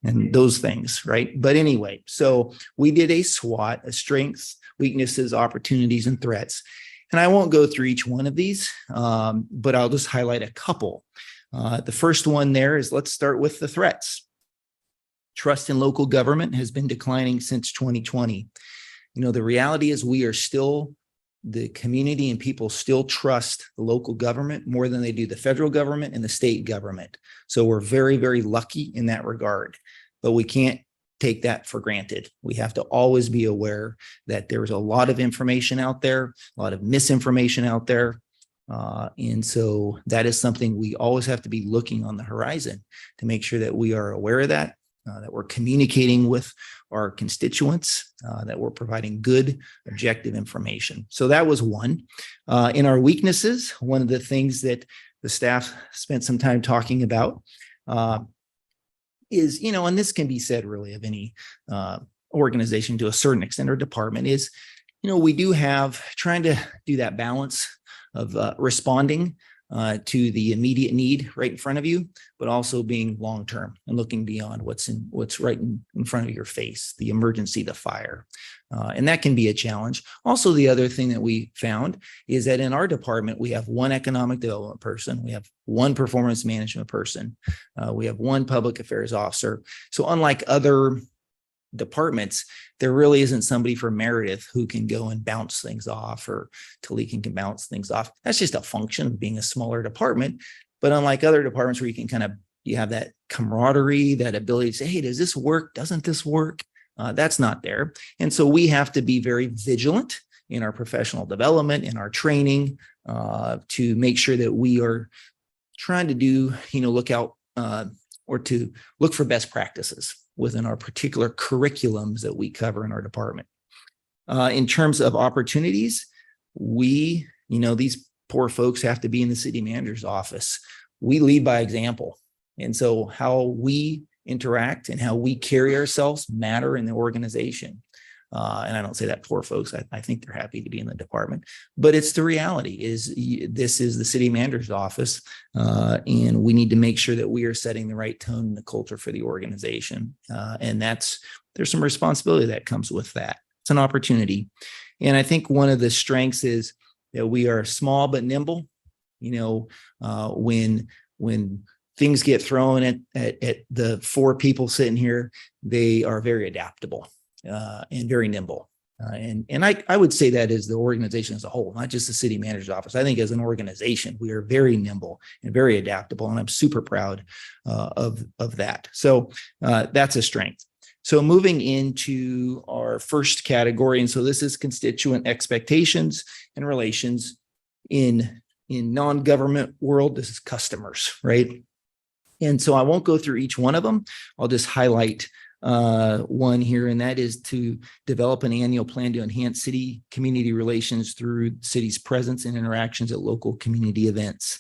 and those things, right? But anyway, so we did a SWOT, a strengths, weaknesses, opportunities, and threats. And I won't go through each one of these, but I'll just highlight a couple. The first one there is, let's start with the threats. Trust in local government has been declining since 2020. The reality is the community and people still trust the local government more than they do the federal government and the state government. So we're very, very lucky in that regard, but we can't take that for granted. We have to always be aware that there's a lot of information out there, a lot of misinformation out there. And so that is something we always have to be looking on the horizon to make sure that we are aware of that we're communicating with our constituents, that we're providing good, objective information. So that was one. In our weaknesses, one of the things that the staff spent some time talking about is, and this can be said really of any organization to a certain extent or department, is, we do have trying to do that balance of responding to the immediate need right in front of you, but also being long-term and looking beyond what's right in front of your face, the emergency, the fire. And that can be a challenge. Also, the other thing that we found is that in our department, we have one economic development person, we have one performance management person, we have one public affairs officer. So unlike other departments, there really isn't somebody for Meredith who can go and bounce things off, or Talika can bounce things off. That's just a function of being a smaller department. But unlike other departments where you can you have that camaraderie, that ability to say, hey, does this work? Doesn't this work? That's not there. And so we have to be very vigilant in our professional development, in our training, to make sure that we are trying to do, look out or to look for best practices within our particular curriculums that we cover in our department. In terms of opportunities, these poor folks have to be in the city manager's office. We lead by example. And so how we interact and how we carry ourselves matter in the organization. And I don't say that poor folks, I think they're happy to be in the department, but it's the reality this is the city manager's office. And we need to make sure that we are setting the right tone and the culture for the organization. And there's some responsibility that comes with that. It's an opportunity. And I think one of the strengths is that we are small but nimble. When things get thrown at the four people sitting here, they are very adaptable and very nimble. And I would say that as the organization as a whole, not just the city manager's office. I think as an organization, we are very nimble and very adaptable, and I'm super proud of that. So that's a strength. So moving into our first category, and so this is constituent expectations and relations in non-government world. This is customers, right? And so I won't go through each one of them. I'll just highlight one here, and that is to develop an annual plan to enhance city community relations through city's presence and interactions at local community events.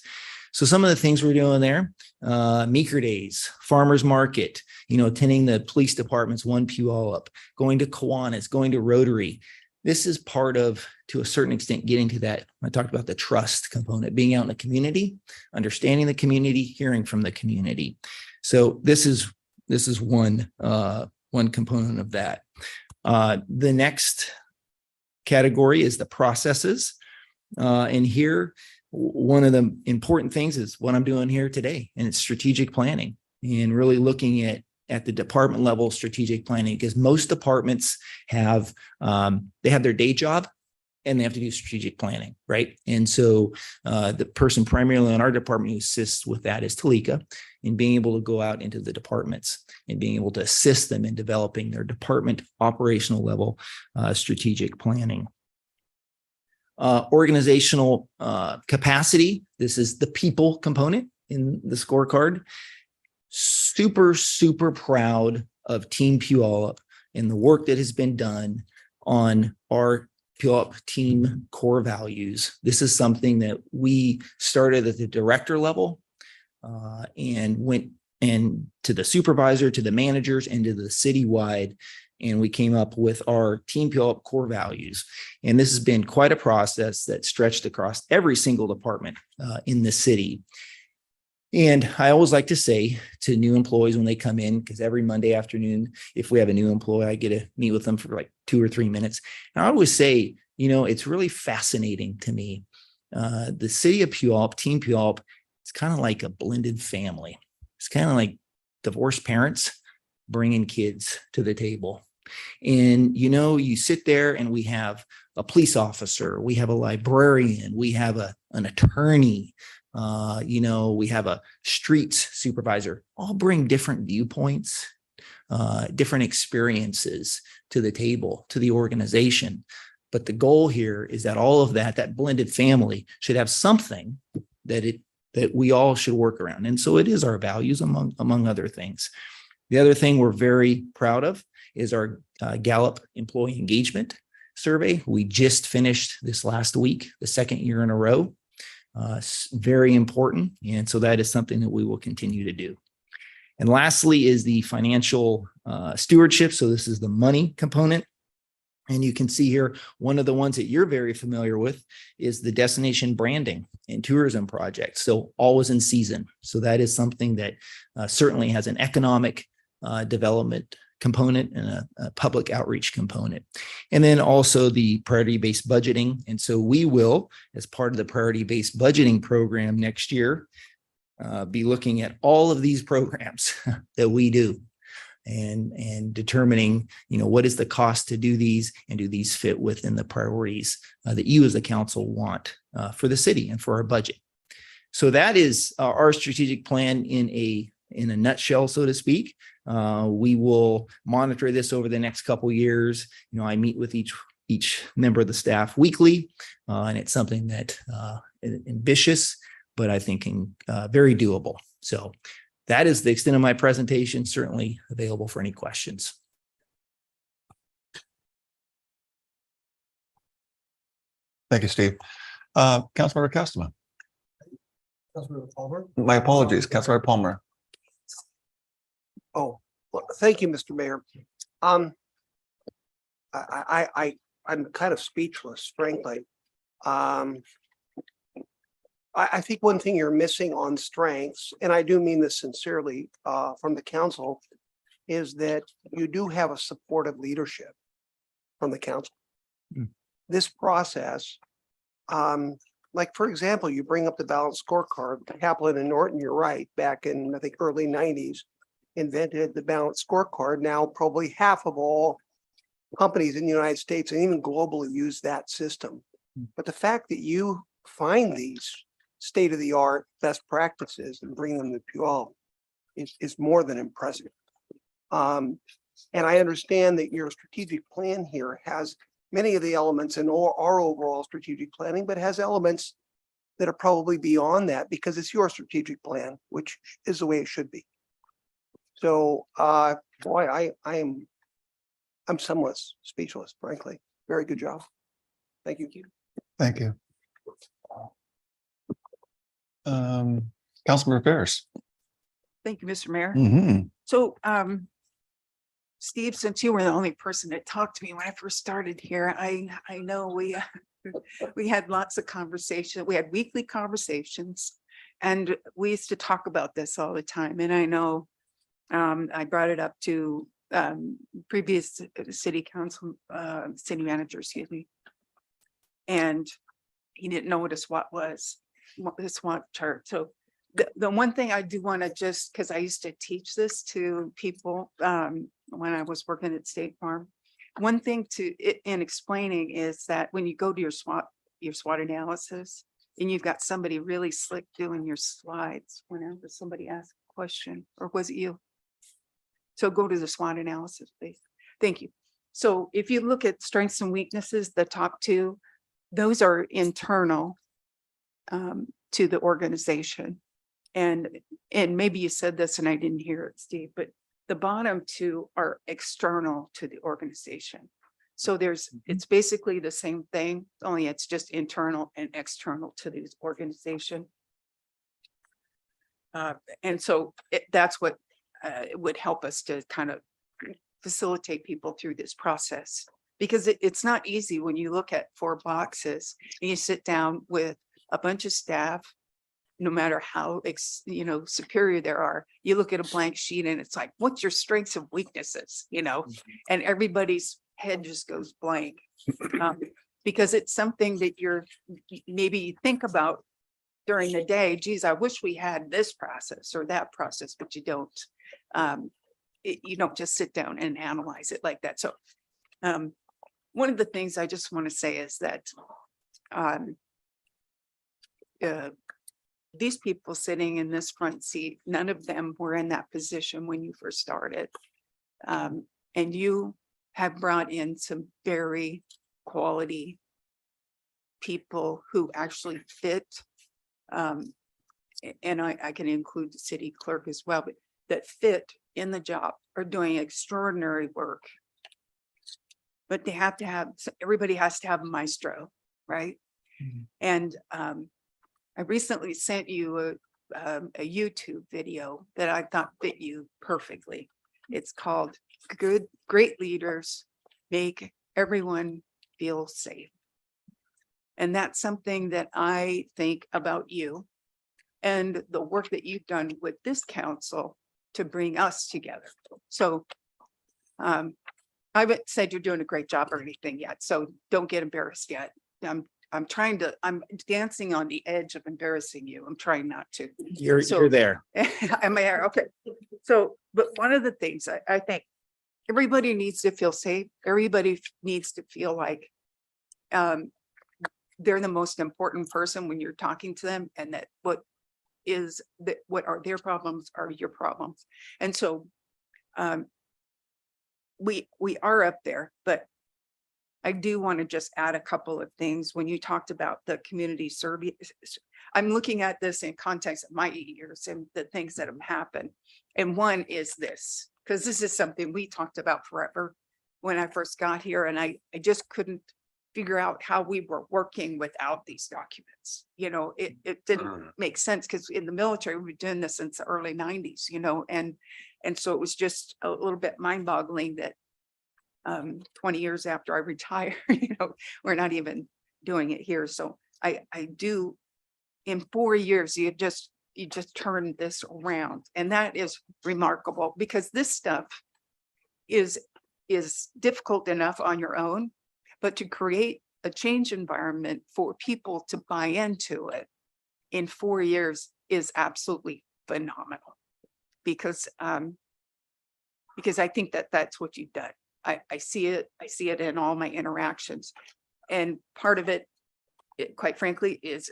So some of the things we're doing there, Meeker Days, Farmers Market, attending the police department's One Puyallup, going to Kiwanis, going to Rotary. This is part of, to a certain extent, getting to that. I talked about the trust component, being out in the community, understanding the community, hearing from the community. So this is one component of that. The next category is the processes. And here, one of the important things is what I'm doing here today, and it's strategic planning and really looking at the department level strategic planning, because most departments have their day job and they have to do strategic planning, right? And so the person primarily in our department who assists with that is Talika, in being able to go out into the departments and being able to assist them in developing their department operational level strategic planning. Organizational capacity. This is the people component in the scorecard. Super, super proud of Team Puyallup and the work that has been done on our Puyallup team core values. This is something that we started at the director level and went to the supervisor, to the managers, and to the citywide. And we came up with our Team Puyallup core values. And this has been quite a process that stretched across every single department in the city. And I always like to say to new employees when they come in, because every Monday afternoon, if we have a new employee, I get to meet with them for like 2 or 3 minutes. And I always say, it's really fascinating to me. The city of Puyallup, Team Puyallup, it's kind of like a blended family. It's kind of like divorced parents bringing kids to the table. And, you sit there and we have a police officer, we have a librarian, we have an attorney, we have a streets supervisor, all bring different viewpoints, different experiences to the table, to the organization. But the goal here is that all of that blended family should have something that we all should work around. And so it is our values among other things. The other thing we're very proud of is our Gallup employee engagement survey. We just finished this last week, the second year in a row. Very important. And so that is something that we will continue to do. And lastly is the financial stewardship. So this is the money component. And you can see here, one of the ones that you're very familiar with is the destination branding and tourism project. So always in season. So that is something that certainly has an economic development component and a public outreach component. And then also the priority-based budgeting. And so we will, as part of the priority-based budgeting program next year, be looking at all of these programs that we do and determining, what is the cost to do these, and do these fit within the priorities that you as a council want for the city and for our budget. So that is our strategic plan in a nutshell, so to speak. We will monitor this over the next couple of years. I meet with each member of the staff weekly, and it's something that ambitious, but I think very doable. So that is the extent of my presentation. Certainly available for any questions. Thank you, Steve. Councilmember Castleman. My apologies, Councilmember Palmer. Oh, well, thank you, Mr. Mayor. I'm kind of speechless, frankly. I think one thing you're missing on strengths, and I do mean this sincerely from the council, is that you do have a supportive leadership from the council. This process, like, for example, you bring up the balanced scorecard. Kaplan and Norton, you're right, back in, I think, early 90s, invented the balanced scorecard. Now, probably half of all companies in the United States and even globally use that system. But the fact that you find these state-of-the-art best practices and bring them to Puyallup is more than impressive. And I understand that your strategic plan here has many of the elements in our overall strategic planning, but has elements that are probably beyond that because it's your strategic plan, which is the way it should be. So, boy, I'm somewhat speechless, frankly. Very good job. Thank you. Thank you. Councilmember Ferris. Thank you, Mr. Mayor. Mhm. So, Steve, since you were the only person that talked to me when I first started here, I know we had lots of conversation. We had weekly conversations, and we used to talk about this all the time. And I know I brought it up to previous city council, city manager, excuse me, and he didn't know what a SWAT was, what the SWAT chart. So the one thing I do want to just, because I used to teach this to people when I was working at State Farm, one thing in explaining is that when you go to your SWOT analysis and you've got somebody really slick doing your slides, whenever somebody asks a question, or was it you? So go to the SWOT analysis, please. Thank you. So if you look at strengths and weaknesses, the top two, those are internal to the organization. And maybe you said this and I didn't hear it, Steve, but the bottom two are external to the organization. So it's basically the same thing, only it's just internal and external to the organization. And so that's what it would help us to kind of facilitate people through this process, because it's not easy when you look at 4 boxes and you sit down with a bunch of staff, no matter how superior there are. You look at a blank sheet and it's like, what's your strengths and weaknesses, and everybody's head just goes blank because it's something that maybe think about during the day. Geez, I wish we had this process or that process, but you don't. You don't just sit down and analyze it like that. So one of the things I just want to say is that these people sitting in this front seat, none of them were in that position when you first started. And you have brought in some very quality people who actually fit. And I can include the city clerk as well, but that fit in the job are doing extraordinary work. But everybody has to have a maestro, right? Mm-hmm. And I recently sent you a YouTube video that I thought fit you perfectly. It's called Great Leaders Make Everyone Feel Safe. And that's something that I think about you and the work that you've done with this council to bring us together. So I haven't said you're doing a great job or anything yet, so don't get embarrassed yet. I'm dancing on the edge of embarrassing you. I'm trying not to. You're there. Am I there? Okay. So but one of the things I think everybody needs to feel safe. Everybody needs to feel like they're the most important person when you're talking to them, and that what are their problems are your problems. And so we are up there, but I do want to just add a couple of things. When you talked about the community survey, I'm looking at this in context of my 8 years and the things that have happened. And one is this, because this is something we talked about forever when I first got here, and I just couldn't figure out how we were working without these documents. You know, it didn't make sense, because in the military, we've been doing this since the early 90s, you know, and so it was just a little bit mind-boggling that 20 years after I retire, you know, we're not even doing it here. So I do, in 4 years, you just turned this around, and that is remarkable, because this stuff is difficult enough on your own, but to create a change environment for people to buy into it in 4 years is absolutely phenomenal, because I think that that's what you've done. I see it in all my interactions, and part of it, quite frankly, is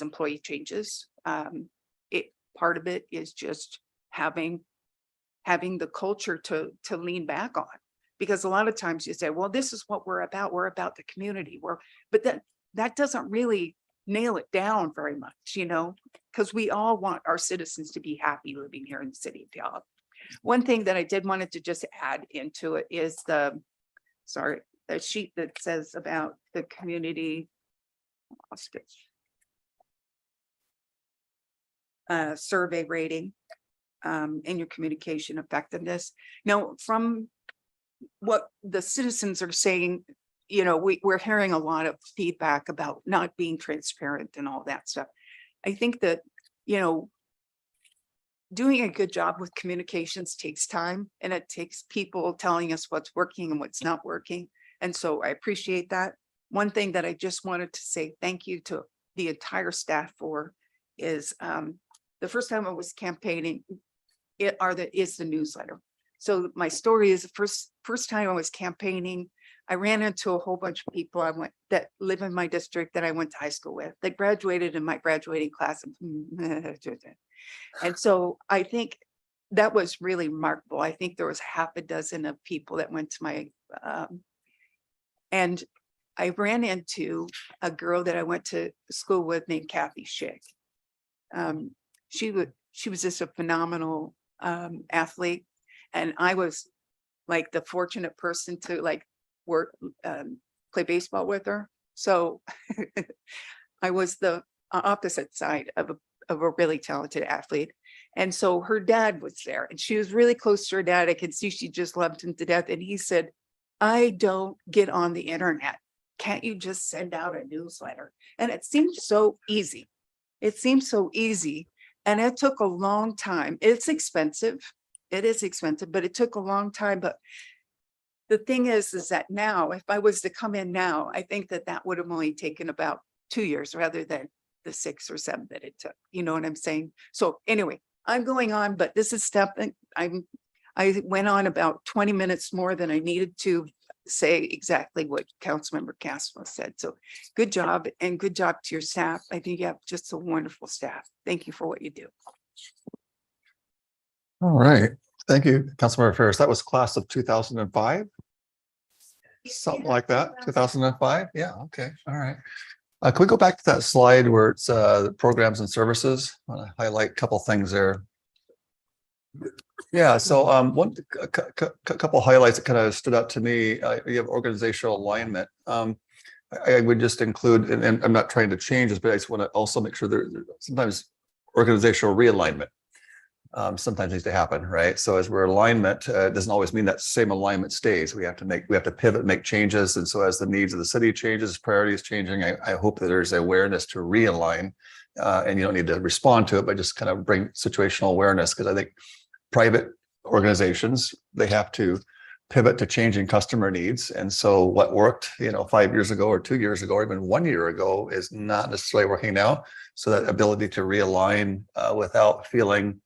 employee changes. Part of it is just having the culture to lean back on, because a lot of times you say, well, this is what we're about the community, but that doesn't really nail it down very much, you know, because we all want our citizens to be happy living here in the city of Puyallup. One thing that I did wanted to just add into it is the sheet that says about the community survey rating and your communication effectiveness. Now, from what the citizens are saying, you know, we're hearing a lot of feedback about not being transparent and all that stuff. I think that, you know, doing a good job with communications takes time, and it takes people telling us what's working and what's not working. And so I appreciate that. One thing that I just wanted to say thank you to the entire staff for is the first time I was campaigning, is the newsletter. So my story is the first time I was campaigning, I ran into a whole bunch of people that live in my district that I went to high school with, that graduated in my graduating class. And so I think that was really remarkable. I think there was half a dozen of people that went to my, and I ran into a girl that I went to school with named Kathy Schick. She was just a phenomenal athlete. And I was like the fortunate person to like play baseball with her. So I was the opposite side of a really talented athlete. And so her dad was there, and she was really close to her dad. I could see she just loved him to death. And he said, I don't get on the internet. Can't you just send out a newsletter? And it seemed so easy. It seemed so easy. And it took a long time. It's expensive. It is expensive, but it took a long time. But the thing is that now, if I was to come in now, I think that would have only taken about 2 years rather than the 6 or 7 that it took. You know what I'm saying? So anyway, I'm going on, but this is stuff that I went on about 20 minutes more than I needed to say exactly what Councilmember Castro said. So good job, and good job to your staff. I think you have just a wonderful staff. Thank you for what you do. All right. Thank you, Councilmember Ferris. That was class of 2005. Something like that, 2005. Yeah, okay. All right. Can we go back to that slide where it's programs and services? I want to highlight a couple things there. Yeah, so a couple highlights that kind of stood out to me. You have organizational alignment. I would just include, and I'm not trying to change this, but I just want to also make sure there's sometimes organizational realignment. Sometimes needs to happen, right? So as we're alignment, it doesn't always mean that same alignment stays. We have to pivot, make changes. And so as the needs of the city changes, priorities changing, I hope that there's awareness to realign, and you don't need to respond to it, but just kind of bring situational awareness. Because I think private organizations, they have to pivot to changing customer needs. And so what worked, 5 years ago or 2 years ago, or even 1 year ago is not necessarily working now. So that ability to realign without feeling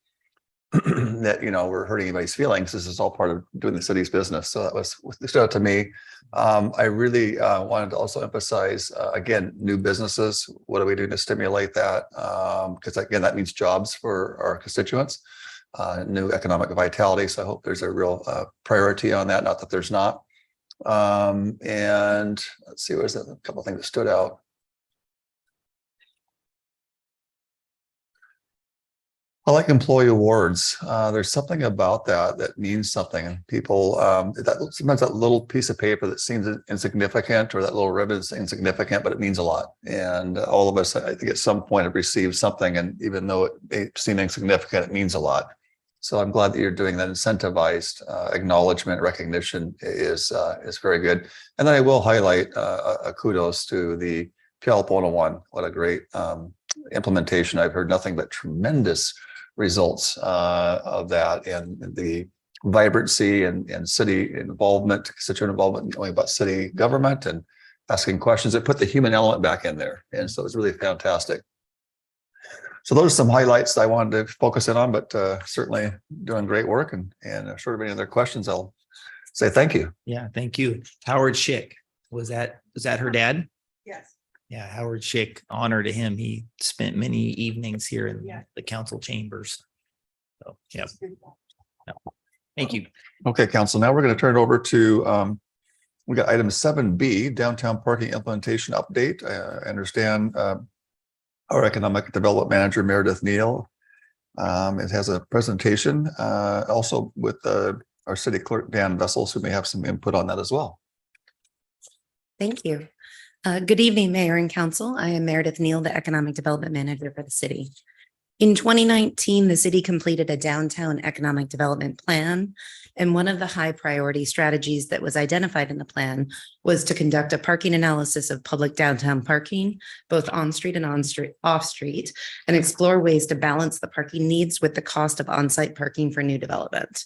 that, we're hurting anybody's feelings. This is all part of doing the city's business. So that was stood out to me. I really wanted to also emphasize, again, new businesses. What are we doing to stimulate that? Because again, that means jobs for our constituents, new economic vitality. So I hope there's a real priority on that. Not that there's not. And let's see, there's a couple of things that stood out. I like employee awards. There's something about that means something. People, sometimes that little piece of paper that seems insignificant, or that little ribbon is insignificant, but it means a lot. And all of us, I think, at some point have received something, and even though it may seem insignificant, it means a lot. So I'm glad that you're doing that. Incentivized acknowledgement, recognition is very good. And then I will highlight a kudos to the Puyallup 101. What a great implementation. I've heard nothing but tremendous results of that, and the vibrancy and city involvement, constituent involvement, knowing about city government and asking questions. It put the human element back in there. And so it was really fantastic. So those are some highlights that I wanted to focus in on, but certainly doing great work. And short of any other questions, I'll say thank you. Yeah, thank you. Howard Schick, was that her dad? Yes. Yeah, Howard Schick, honor to him. He spent many evenings here in the council chambers. So, yeah. Thank you. Okay, council. Now we're going to turn it over to, we got item 7B, downtown parking implementation update. I understand our economic development manager, Meredith Neal, it has a presentation also with our city clerk, Dan Vessels, who may have some input on that as well. Thank you. Good evening, Mayor and Council. I am Meredith Neal, the Economic Development Manager for the city. In 2019, the city completed a downtown economic development plan, and one of the high priority strategies that was identified in the plan was to conduct a parking analysis of public downtown parking, both on-street and off-street, and explore ways to balance the parking needs with the cost of on-site parking for new development.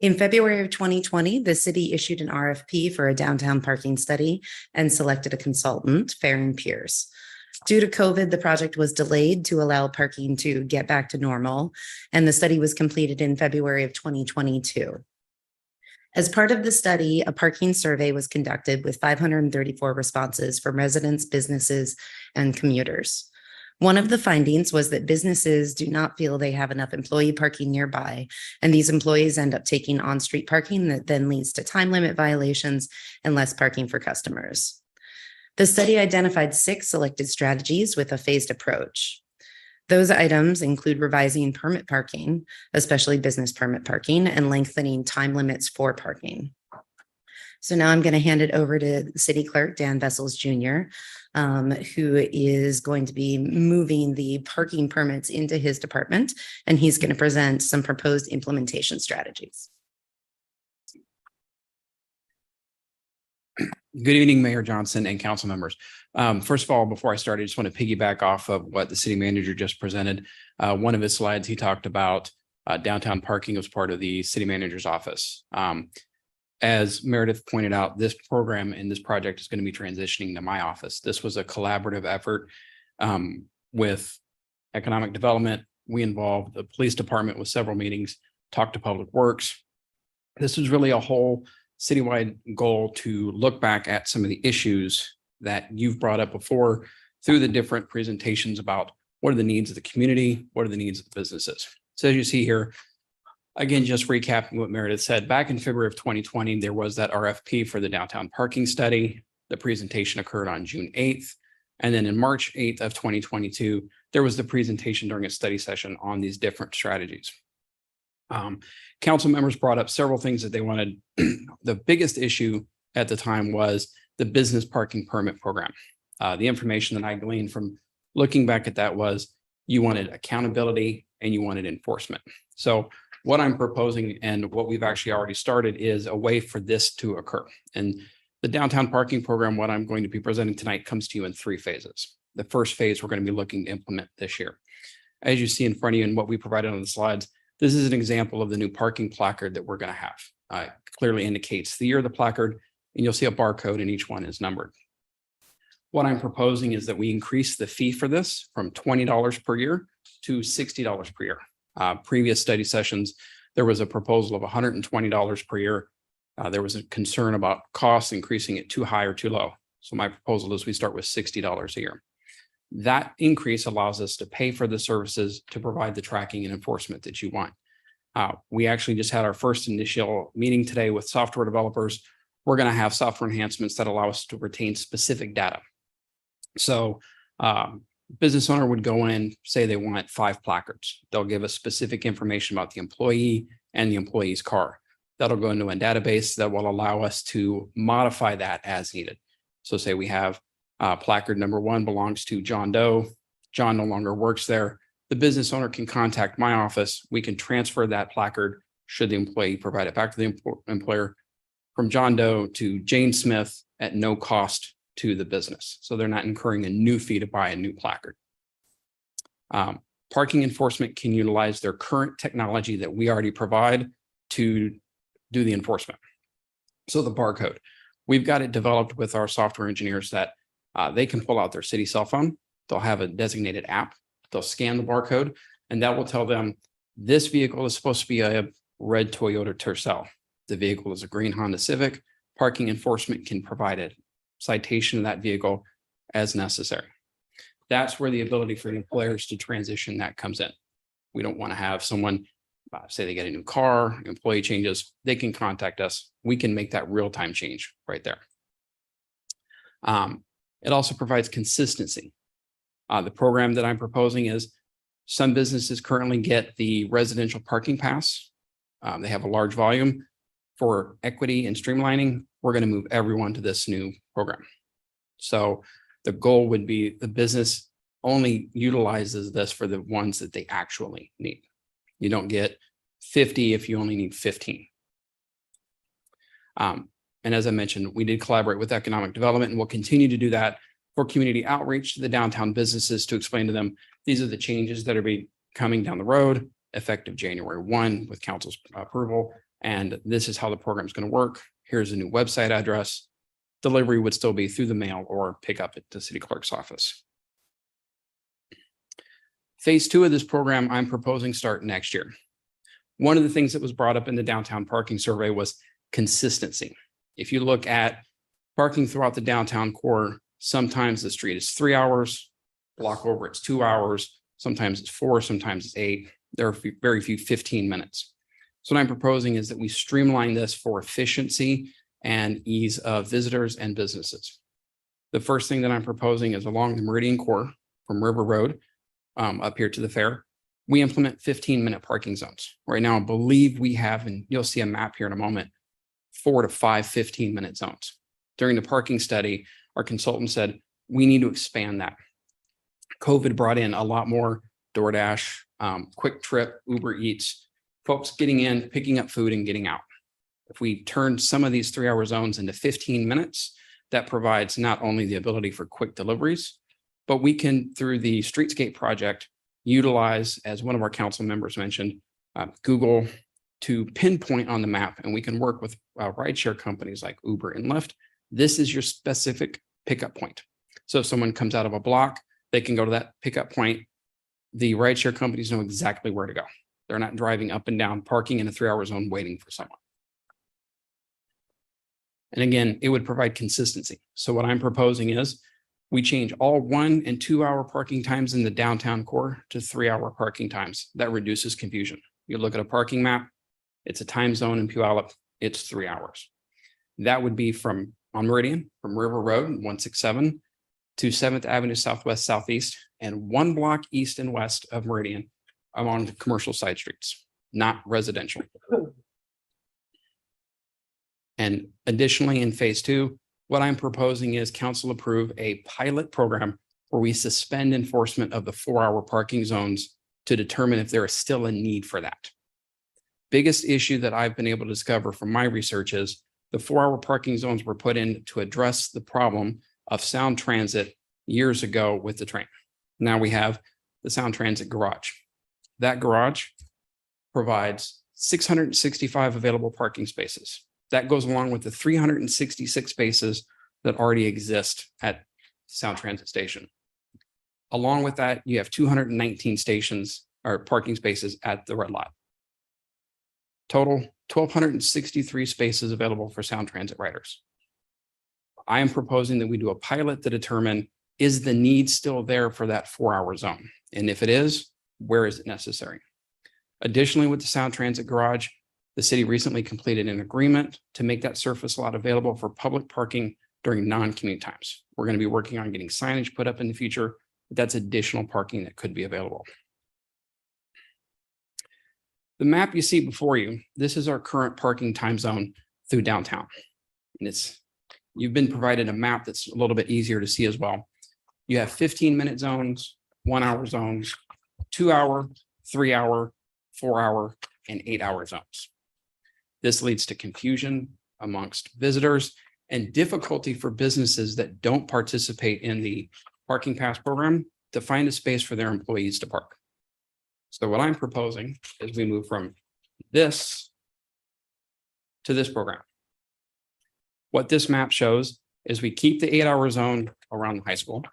In February of 2020, the city issued an RFP for a downtown parking study and selected a consultant, Fair & Pierce. Due to COVID, the project was delayed to allow parking to get back to normal, and the study was completed in February of 2022. As part of the study, a parking survey was conducted with 534 responses from residents, businesses, and commuters. One of the findings was that businesses do not feel they have enough employee parking nearby, and these employees end up taking on-street parking that then leads to time limit violations and less parking for customers. The study identified 6 selected strategies with a phased approach. Those items include revising permit parking, especially business permit parking, and lengthening time limits for parking. So now I'm going to hand it over to City Clerk Dan Vessels Jr., who is going to be moving the parking permits into his department, and he's going to present some proposed implementation strategies. Good evening, Mayor Johnson and council members. First of all, before I start, I just want to piggyback off of what the city manager just presented. One of his slides, he talked about downtown parking as part of the city manager's office. As Meredith pointed out, this program and this project is going to be transitioning to my office. This was a collaborative effort with economic development. We involved the police department with several meetings, talked to public works. This was really a whole citywide goal to look back at some of the issues that you've brought up before through the different presentations about what are the needs of the community, what are the needs of the businesses. So as you see here, again, just recapping what Meredith said, back in February of 2020, there was that RFP for the downtown parking study. The presentation occurred on June 8th. And then in March 8th of 2022, there was the presentation during a study session on these different strategies. Council members brought up several things that they wanted. The biggest issue at the time was the business parking permit program. The information that I gleaned from looking back at that was you wanted accountability and you wanted enforcement. So what I'm proposing and what we've actually already started is a way for this to occur. And the downtown parking program, what I'm going to be presenting tonight, comes to you in 3 phases. The first phase we're going to be looking to implement this year. As you see in front of you and what we provided on the slides, this is an example of the new parking placard that we're going to have. Clearly indicates the year of the placard, and you'll see a barcode and each one is numbered. What I'm proposing is that we increase the fee for this from $20 per year to $60 per year. Previous study sessions, there was a proposal of $120 per year. There was a concern about costs increasing it too high or too low. So my proposal is we start with $60 a year. That increase allows us to pay for the services to provide the tracking and enforcement that you want. We actually just had our first initial meeting today with software developers. We're going to have software enhancements that allow us to retain specific data. So business owner would go in, say they want 5 placards. They'll give us specific information about the employee and the employee's car. That'll go into a database that will allow us to modify that as needed. So say we have placard number 1 belongs to John Doe. John no longer works there. The business owner can contact my office. We can transfer that placard, should the employee provide it back to the employer, from John Doe to Jane Smith at no cost to the business. So they're not incurring a new fee to buy a new placard. Parking enforcement can utilize their current technology that we already provide to do the enforcement. So the barcode, we've got it developed with our software engineers that they can pull out their city cell phone. They'll have a designated app. They'll scan the barcode, and that will tell them this vehicle is supposed to be a red Toyota Tercel. The vehicle is a green Honda Civic. Parking enforcement can provide a citation of that vehicle as necessary. That's where the ability for the employers to transition that comes in. We don't want to have someone say they get a new car, employee changes, they can contact us. We can make that real-time change right there. It also provides consistency. The program that I'm proposing is some businesses currently get the residential parking pass. They have a large volume. For equity and streamlining, we're going to move everyone to this new program. So the goal would be the business only utilizes this for the ones that they actually need. You don't get 50 if you only need 15. And as I mentioned, we did collaborate with economic development, and we'll continue to do that for community outreach to the downtown businesses to explain to them, these are the changes that are coming down the road effective January 1 with council's approval. And this is how the program is going to work. Here's a new website address. Delivery would still be through the mail or pick up at the city clerk's office. Phase 2 of this program, I'm proposing start next year. One of the things that was brought up in the downtown parking survey was consistency. If you look at parking throughout the downtown core, sometimes the street is 3 hours, block over it's 2 hours, sometimes it's 4, sometimes it's 8. There are very few 15 minutes. So what I'm proposing is that we streamline this for efficiency and ease of visitors and businesses. The first thing that I'm proposing is along the Meridian Core from River Road up here to the fair, we implement 15-minute parking zones. Right now, I believe we have, and you'll see a map here in a moment, 4 to 5 15-minute zones. During the parking study, our consultant said, we need to expand that. COVID brought in a lot more DoorDash, Quick Trip, Uber Eats, folks getting in, picking up food and getting out. If we turn some of these 3-hour zones into 15 minutes, that provides not only the ability for quick deliveries, but we can, through the Streetscape project, utilize, as one of our council members mentioned, Google to pinpoint on the map, and we can work with rideshare companies like Uber and Lyft. This is your specific pickup point. So if someone comes out of a block, they can go to that pickup point. The rideshare companies know exactly where to go. They're not driving up and down, parking in a 3-hour zone, waiting for someone. And again, it would provide consistency. So what I'm proposing is we change all 1 and 2 hour parking times in the downtown core to 3-hour parking times. That reduces confusion. You look at a parking map, it's a time zone in Puyallup, it's 3 hours. That would be from on Meridian, from River Road 167 to 7th Avenue Southwest Southeast, and 1 block east and west of Meridian along the commercial side streets, not residential. And additionally, in phase 2, what I'm proposing is council approve a pilot program where we suspend enforcement of the 4-hour parking zones to determine if there is still a need for that. Biggest issue that I've been able to discover from my research is the 4-hour parking zones were put in to address the problem of sound transit years ago with the train. Now we have the sound transit garage. That garage provides 665 available parking spaces. That goes along with the 366 spaces that already exist at Sound Transit Station. Along with that, you have 219 stations or parking spaces at the red lot. Total 1,263 spaces available for Sound Transit riders. I am proposing that we do a pilot to determine, is the need still there for that 4-hour zone? And if it is, where is it necessary? Additionally, with the Sound Transit Garage, the city recently completed an agreement to make that surface lot available for public parking during non-commute times. We're going to be working on getting signage put up in the future, but that's additional parking that could be available. The map you see before you, this is our current parking time zone through downtown. And you've been provided a map that's a little bit easier to see as well. You have 15-minute zones, 1-hour zones, 2-hour, 3-hour, 4-hour, and 8-hour zones. This leads to confusion amongst visitors and difficulty for businesses that don't participate in the parking pass program to find a space for their employees to park. So what I'm proposing is we move from this to this program. What this map shows is we keep the 8-hour zone around the high school.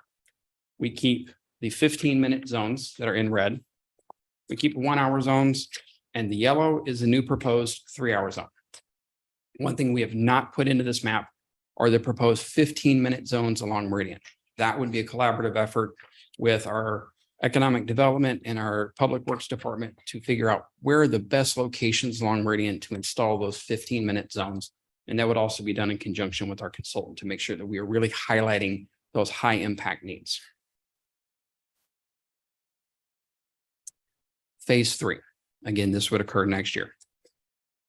We keep the 15-minute zones that are in red. We keep 1-hour zones, and the yellow is the new proposed 3-hour zone. One thing we have not put into this map are the proposed 15-minute zones along Meridian. That would be a collaborative effort with our economic development and our public works department to figure out where are the best locations along Meridian to install those 15-minute zones. And that would also be done in conjunction with our consultant to make sure that we are really highlighting those high impact needs. Phase 3. Again, this would occur next year.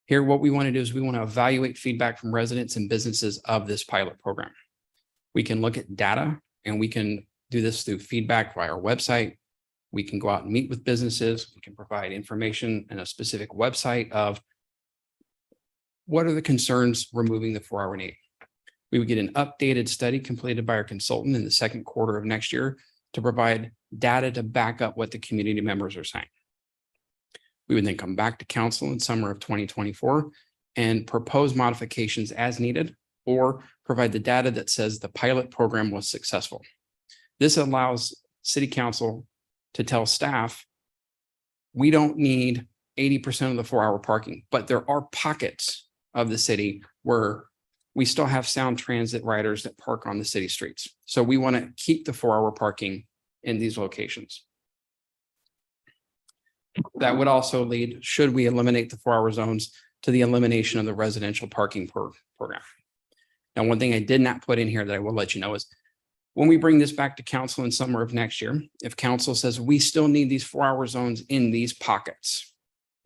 Here, what we want to do is we want to evaluate feedback from residents and businesses of this pilot program. We can look at data, and we can do this through feedback via our website. We can go out and meet with businesses. We can provide information and a specific website of what are the concerns removing the 4-hour need. We would get an updated study completed by our consultant in the second quarter of next year to provide data to back up what the community members are saying. We would then come back to council in summer of 2024 and propose modifications as needed or provide the data that says the pilot program was successful. This allows city council to tell staff, we don't need 80% of the 4-hour parking, but there are pockets of the city where we still have Sound Transit riders that park on the city streets. So we want to keep the 4-hour parking in these locations. That would also lead, should we eliminate the 4-hour zones, to the elimination of the residential parking program. Now, one thing I did not put in here that I will let you know is when we bring this back to council in summer of next year, if council says we still need these 4-hour zones in these pockets,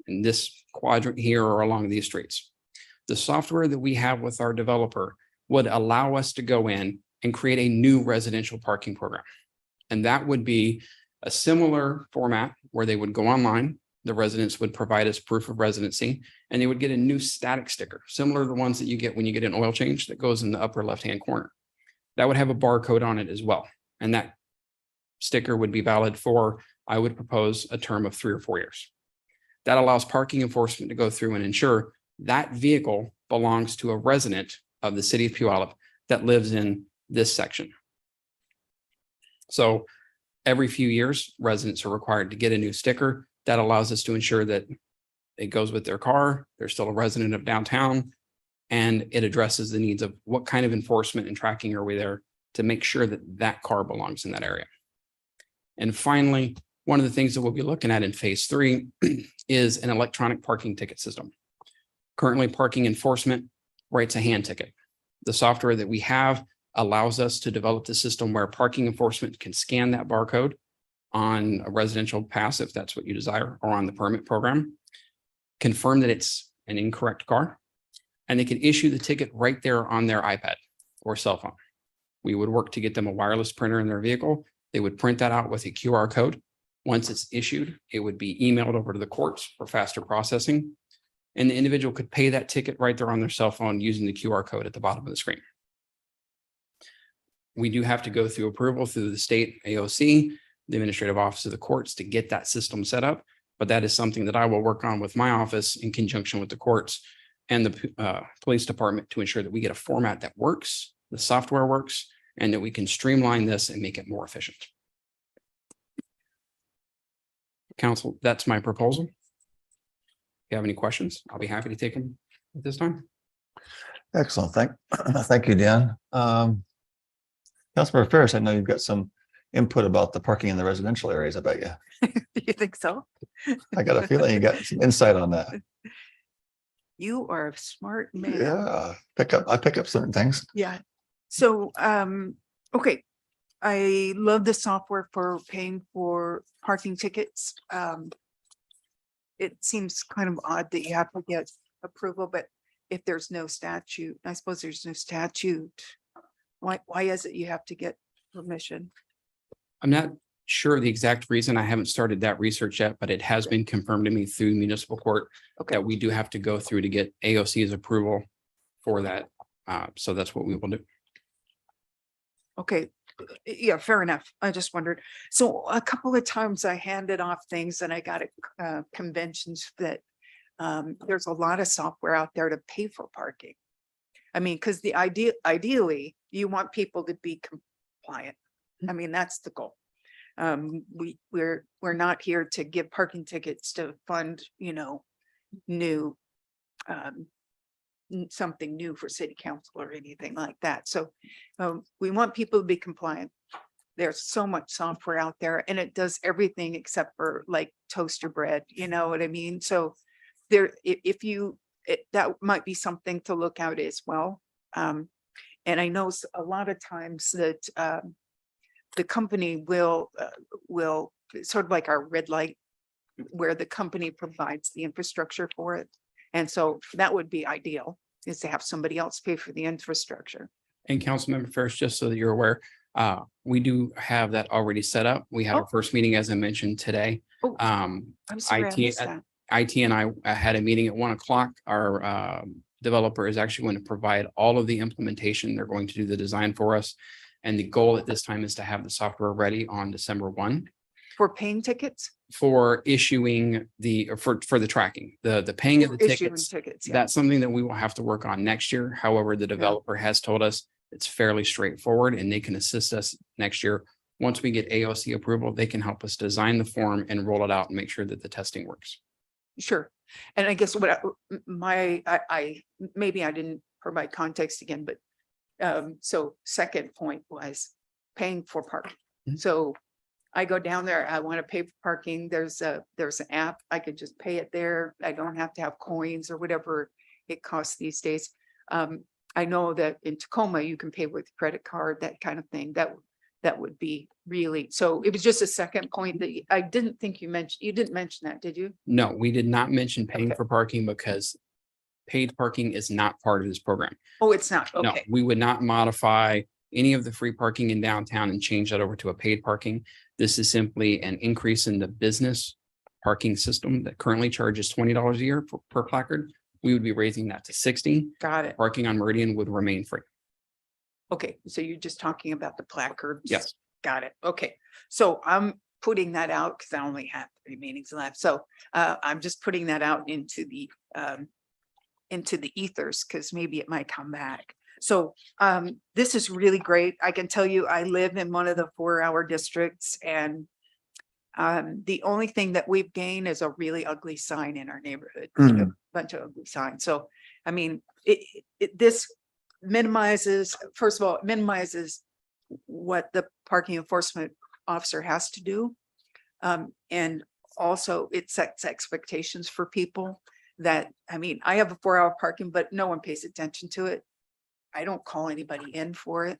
in this quadrant here or along these streets, the software that we have with our developer would allow us to go in and create a new residential parking program. And that would be a similar format where they would go online, the residents would provide us proof of residency, and they would get a new static sticker, similar to the ones that you get when you get an oil change that goes in the upper left-hand corner. That would have a barcode on it as well. And that sticker would be valid for, I would propose, a term of 3 or 4 years. That allows parking enforcement to go through and ensure that vehicle belongs to a resident of the city of Puyallup that lives in this section. So every few years, residents are required to get a new sticker. That allows us to ensure that it goes with their car, they're still a resident of downtown, and it addresses the needs of what kind of enforcement and tracking are we there to make sure that that car belongs in that area. And finally, one of the things that we'll be looking at in phase 3 is an electronic parking ticket system. Currently, parking enforcement writes a hand ticket. The software that we have allows us to develop the system where parking enforcement can scan that barcode on a residential pass, if that's what you desire, or on the permit program, confirm that it's an incorrect car, and they can issue the ticket right there on their iPad or cell phone. We would work to get them a wireless printer in their vehicle. They would print that out with a QR code. Once it's issued, it would be emailed over to the courts for faster processing, and the individual could pay that ticket right there on their cell phone using the QR code at the bottom of the screen. We do have to go through approval through the state AOC, the Administrative Office of the Courts, to get that system set up. But that is something that I will work on with my office in conjunction with the courts and the police department to ensure that we get a format that works, the software works, and that we can streamline this and make it more efficient. Council, that's my proposal. If you have any questions, I'll be happy to take them at this time. Excellent. Thank you, Dan. Councilmember Ferris, I know you've got some input about the parking in the residential areas. I bet you. Do you think so? I got a feeling you got some insight on that. You are a smart man. Yeah, I pick up certain things. Yeah. So, okay. I love the software for paying for parking tickets. It seems kind of odd that you have to get approval, but if there's no statute, I suppose there's no statute. Why is it you have to get permission? I'm not sure the exact reason. I haven't started that research yet, but it has been confirmed to me through municipal court that we do have to go through to get AOC's approval for that. So that's what we will do. Okay, yeah, fair enough. I just wondered. So a couple of times I handed off things and I got at conventions that there's a lot of software out there to pay for parking. I mean, because the ideally, you want people to be compliant. I mean, that's the goal. We're not here to give parking tickets to fund, new something new for city council or anything like that. So we want people to be compliant. There's so much software out there and it does everything except for like toaster bread, you know what I mean? So there, that might be something to look out as well. And I know a lot of times that the company will sort of like our red light, where the company provides the infrastructure for it. And so that would be ideal, is to have somebody else pay for the infrastructure. And Councilmember Ferris, just so that you're aware, we do have that already set up. We had our first meeting, as I mentioned today. I'm sorry, I missed that. IT and I had a meeting at 1 o'clock. Our developer is actually going to provide all of the implementation. They're going to do the design for us. And the goal at this time is to have the software ready on December 1. For paying tickets? For issuing for the tracking, the paying of the tickets. Yeah. That's something that we will have to work on next year. However, the developer has told us it's fairly straightforward and they can assist us next year. Once we get AOC approval, they can help us design the form and roll it out and make sure that the testing works. Sure. And I guess what I maybe I didn't provide context again, but so second point was paying for parking. So I go down there, I want to pay for parking. There's an app. I could just pay it there. I don't have to have coins or whatever it costs these days. I know that in Tacoma, you can pay with credit card, that kind of thing. That would be really, so it was just a second point that I didn't think you mentioned. You didn't mention that, did you? No, we did not mention paying for parking because paid parking is not part of this program. Oh, it's not. No, Okay. we would not modify any of the free parking in downtown and change that over to a paid parking. This is simply an increase in the business parking system that currently charges $20 a year per placard. We would be raising that to $60. Got it. Parking on Meridian would remain free. Okay, so you're just talking about the placards? Yes. Got it. Okay, so I'm putting that out because I only have 3 meetings left. So I'm just putting that out into the ethers because maybe it might come back. So this is really great. I can tell you, I live in one of the 4-hour districts, and the only thing that we've gained is a really ugly sign in our neighborhood, a bunch of ugly signs. So, I mean, this minimizes, first of all, it minimizes what the parking enforcement officer has to do. And also it sets expectations for people that, I mean, I have a 4-hour parking, but no one pays attention to it. I don't call anybody in for it.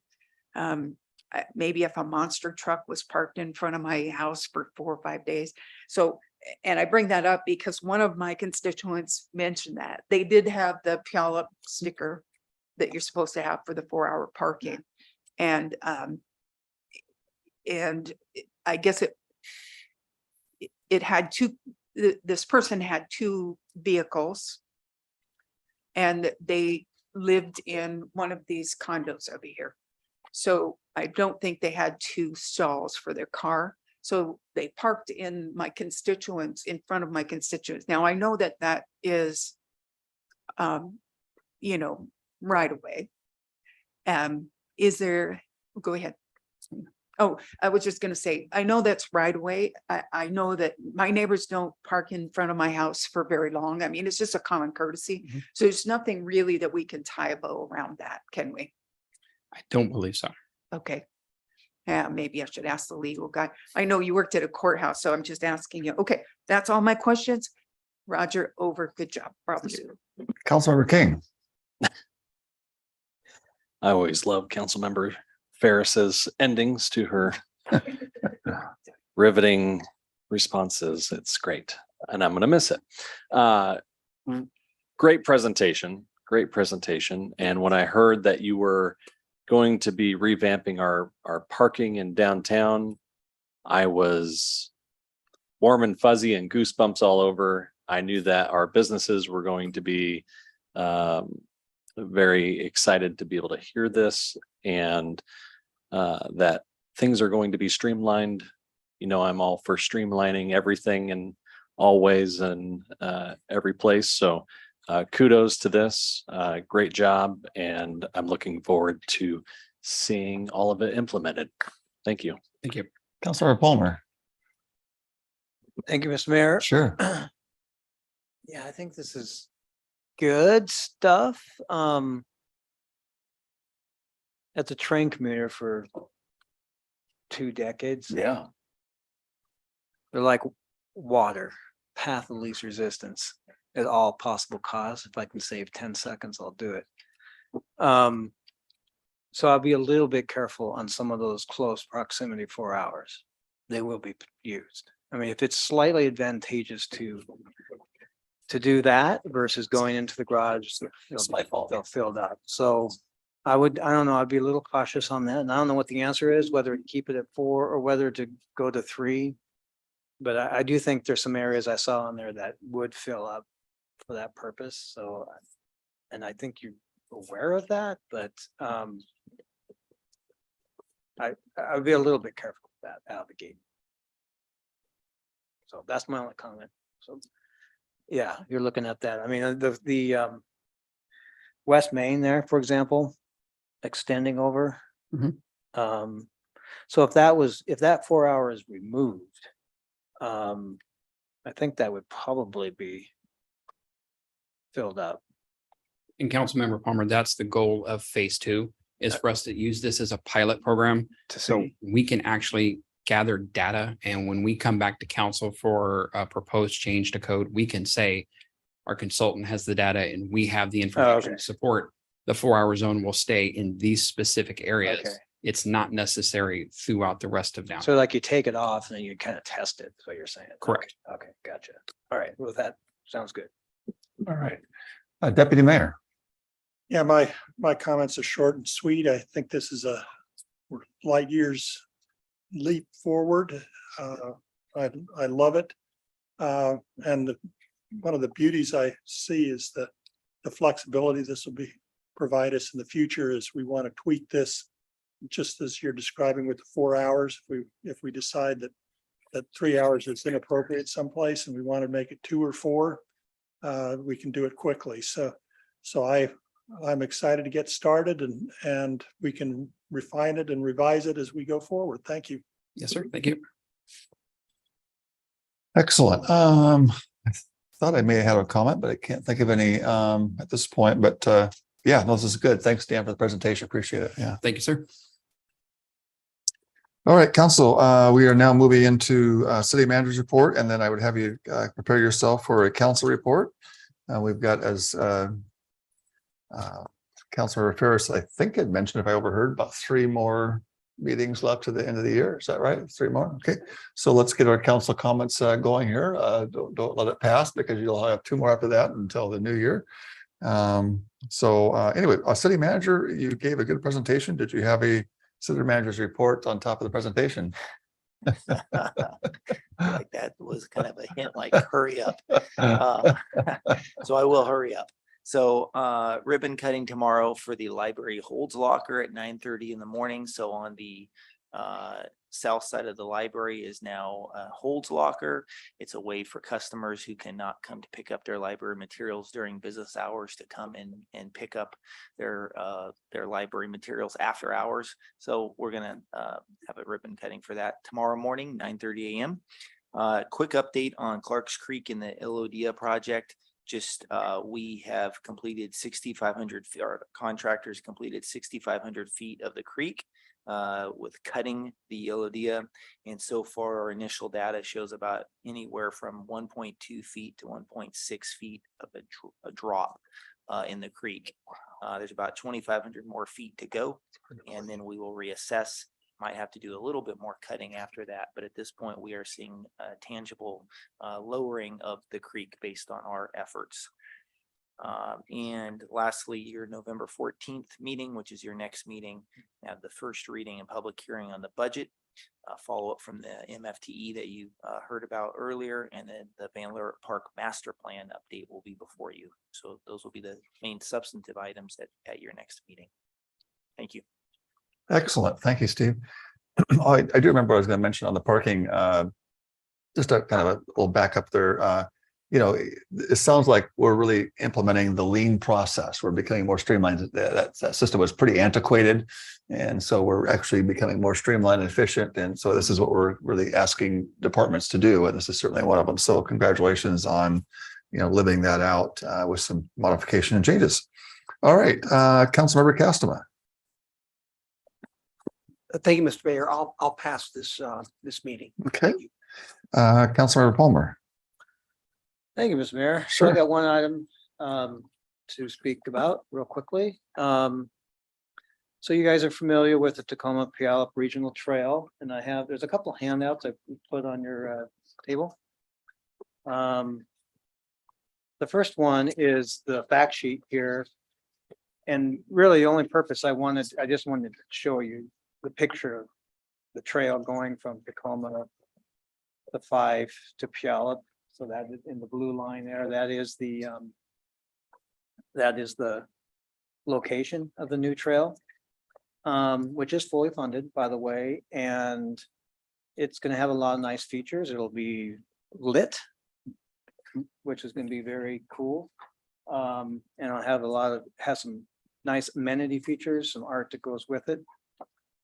Maybe if a monster truck was parked in front of my house for 4 or 5 days. So, and I bring that up because one of my constituents mentioned that they did have the Puyallup sticker that you're supposed to have for the 4-hour parking. And I guess it had this person had 2 vehicles and they lived in one of these condos over here. So I don't think they had 2 stalls for their car. So they parked in my constituents, in front of my constituents. Now I know that that is, right away. Is there, go ahead. Oh, I was just gonna say, I know that's right away. I know that my neighbors don't park in front of my house for very long. I mean, it's just a common courtesy. Mhm. So there's nothing really that we can tie a bow around that, can we? I don't believe so. Okay. Yeah, maybe I should ask the legal guy. I know you worked at a courthouse, so I'm just asking you. Okay, that's all my questions. Roger, over. Good job. Bravo. Sue. Councilmember King. I always love Councilmember Ferris's endings to her riveting responses. It's great, and I'm gonna miss it. Great presentation, great presentation. And when I heard that you were going to be revamping our parking in downtown, I was warm and fuzzy and goosebumps all over. I knew that our businesses were going to be very excited to be able to hear this, and that things are going to be streamlined. You know, I'm all for streamlining everything and always and every place. So kudos to this. Great job. And I'm looking forward to seeing all of it implemented. Thank you. Thank you. Councilmember Palmer. Thank you, Mr. Mayor. Sure. Yeah, I think this is good stuff. As a train commuter for 2 decades. Yeah. They're like water, path of least resistance at all possible costs. If I can save 10 seconds, I'll do it. So I'll be a little bit careful on some of those close proximity 4 hours. They will be used. I mean, if it's slightly advantageous to do that versus going into the garage, they'll fill up. So I don't know, I'd be a little cautious on that. And I don't know what the answer is, whether to keep it at 4 or whether to go to 3. But I do think there's some areas I saw on there that would fill up for that purpose. So, and I think you're aware of that, but I'd be a little bit careful with that out of the gate. So that's my only comment. So, yeah, you're looking at that. I mean, the West Main there, for example, extending over. So if that 4 hours removed, I think that would probably be filled up. And Councilmember Palmer, that's the goal of phase 2, is for us to use this as a pilot program. So we can actually gather data. And when we come back to council for a proposed change to code, we can say our consultant has the data and we have the information to support. The 4-hour zone will stay in these specific areas. Okay. It's not necessary throughout the rest of downtown. So like you take it off and then you kind of test it, is what you're saying. Correct. Okay, gotcha. All right, well, that sounds good. All right. Deputy Mayor. Yeah, my comments are short and sweet. I think this is we're light years leap forward. I love it. And one of the beauties I see is the flexibility this will provide us in the future as we want to tweak this, just as you're describing with the 4 hours. If we decide that 3 hours is inappropriate someplace and we want to make it 2 or 4, we can do it quickly. So I'm excited to get started and we can refine it and revise it as we go forward. Thank you. Yes, sir. Thank you. Excellent. I thought I may have had a comment, but I can't think of any at this point. But yeah, no, this is good. Thanks, Dan, for the presentation. Appreciate it. Yeah. Thank you, sir. All right, Council, we are now moving into City Manager's report, and then I would have you prepare yourself for a council report. We've got, as Councilor Ferris, I think had mentioned, if I overheard, about 3 more meetings left to the end of the year. Is that right? 3 more? Okay. So let's get our council comments going here. Don't let it pass, because you'll have 2 more after that until the new year. Anyway, City Manager, you gave a good presentation. Did you have a City Manager's report on top of the presentation? Like that was kind of a hint, like hurry up. So I will hurry up. So ribbon cutting tomorrow for the library holds locker at 9:30 in the morning. So on the south side of the library is now a holds locker. It's a way for customers who cannot come to pick up their library materials during business hours to come in and pick up their library materials after hours. So we're gonna have a ribbon cutting for that tomorrow morning, 9:30 a.m. Quick update on Clark's Creek in the Elodia project. Just we have completed 6,500 feet, our contractors completed 6,500 feet of the creek with cutting the Elodia. And so far our initial data shows about anywhere from 1.2 feet to 1.6 feet of a drop in the creek. There's about 2,500 more feet to go, and then we will reassess. Might have to do a little bit more cutting after that, but at this point we are seeing a tangible lowering of the creek based on our efforts. And lastly, your November 14th meeting, which is your next meeting, have the first reading and public hearing on the budget, follow up from the MFTE that you heard about earlier, and then the Van Lierop Park Master Plan update will be before you. So those will be the main substantive items at your next meeting. Thank you. Excellent. Thank you, Steve. I do remember I was going to mention on the parking, just a kind of a little backup there. You know, it sounds like we're really implementing the lean process. We're becoming more streamlined. That system was pretty antiquated. And so we're actually becoming more streamlined and efficient. And so this is what we're really asking departments to do. And this is certainly one of them. So congratulations on, you know, living that out with some modification and changes. All right, Councilmember Castema. Thank you, Mr. Mayor. I'll pass this meeting. Okay. Councilmember Palmer. Thank you, Mr. Mayor. Sure. So I got one item to speak about real quickly. So you guys are familiar with the Tacoma Puyallup Regional Trail, and there's a couple handouts I put on your table. The first one is the fact sheet here. And really the only purpose I just wanted to show you the picture of the trail going from Tacoma, the 5 to Puyallup. So that in the blue line there, that is the location of the new trail, which is fully funded, by the way, and it's going to have a lot of nice features. It'll be lit, which is going to be very cool, and it'll have some nice amenity features, some art that goes with it.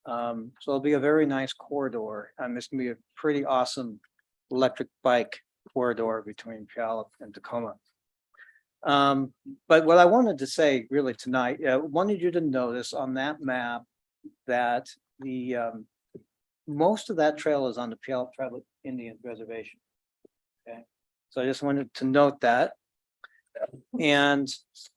So it'll be a very nice corridor. It's gonna be a pretty awesome electric bike corridor between Puyallup and Tacoma. But what I wanted to say really tonight, I wanted you to notice on that map that the most of that trail is on the Puyallup Tribal Indian Reservation. Okay, so I just wanted to note that. And so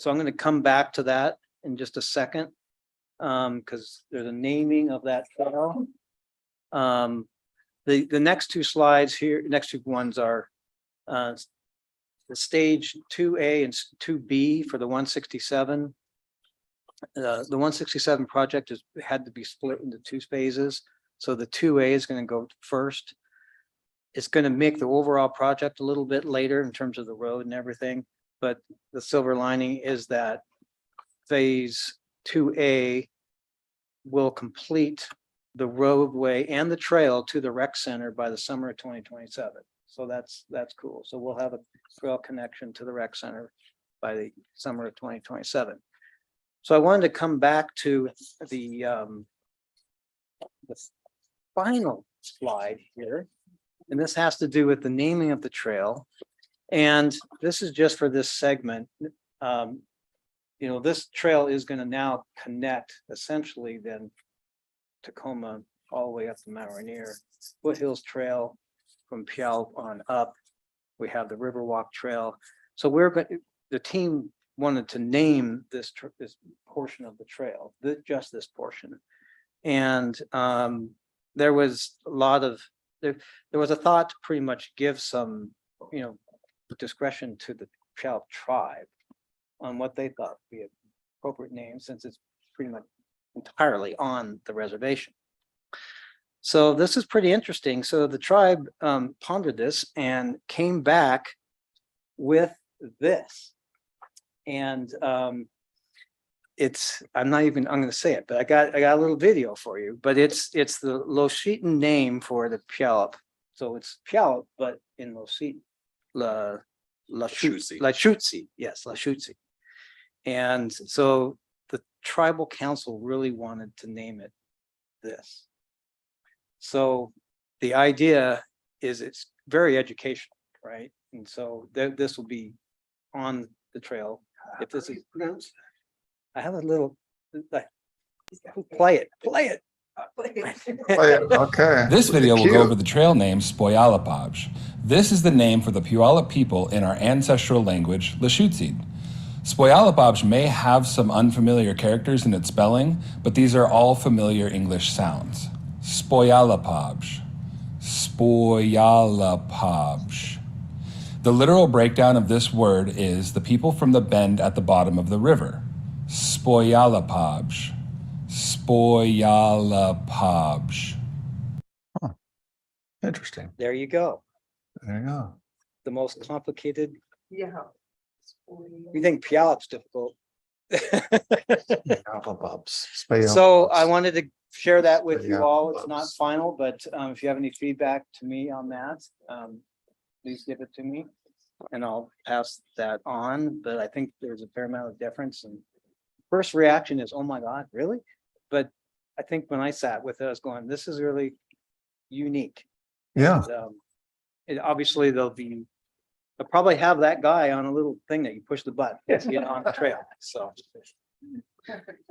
I'm going to come back to that in just a second, because there's a naming of that trail. The next two slides here, next two ones are the stage 2A and 2B for the 167. The 167 project had to be split into 2 phases. So the 2A is going to go first. It's going to make the overall project a little bit later in terms of the road and everything. But the silver lining is that phase 2A will complete the roadway and the trail to the rec center by the summer of 2027. So that's cool. So we'll have a trail connection to the rec center by the summer of 2027. So I wanted to come back to the final slide here. And this has to do with the naming of the trail. And this is just for this segment. You know, this trail is going to now connect essentially then Tacoma all the way up to Mount Rainier, Foothills Trail from Puyallup on up. We have the Riverwalk Trail. So the team wanted to name this portion of the trail, just this portion. And there was a lot of, there was a thought to pretty much give some, you know, discretion to the Puyallup tribe on what they thought would be an appropriate name, since it's pretty much entirely on the reservation. So this is pretty interesting. So the tribe pondered this and came back with this. And I'm gonna say it, but I got a little video for you, but it's the Loshitan name for the Puyallup. So it's Puyallup, but in Loshitan. Lashutsi, yes, Lashutsi. And so the tribal council really wanted to name it this. So the idea is it's very educational, right? And so this will be on the trail. If this is pronounced, I have a little, play it. Okay. This video will go over the trail name Puyallup. This is the name for the Puyallup people in our ancestral language, Lashutsi. Puyallup may have some unfamiliar characters in its spelling, but these are all familiar English sounds. Puyallup. Puyallup. The literal breakdown of this word is the people from the bend at the bottom of the river. Puyallup. Puyallup. Huh. Interesting. There you go. There you go. The most complicated. Yeah. You think Puyallup's difficult? Spay So up. I wanted to share that with you Yeah. all. It's not final, but if you have any feedback to me on that, please give it to me and I'll pass that on. But I think there's a fair amount of difference, and first reaction is, oh my God, really? But I think when I sat with it, I was going, this is really unique. Yeah. And, obviously they'll probably have that guy on a little thing that you push the button, to get on the trail. So,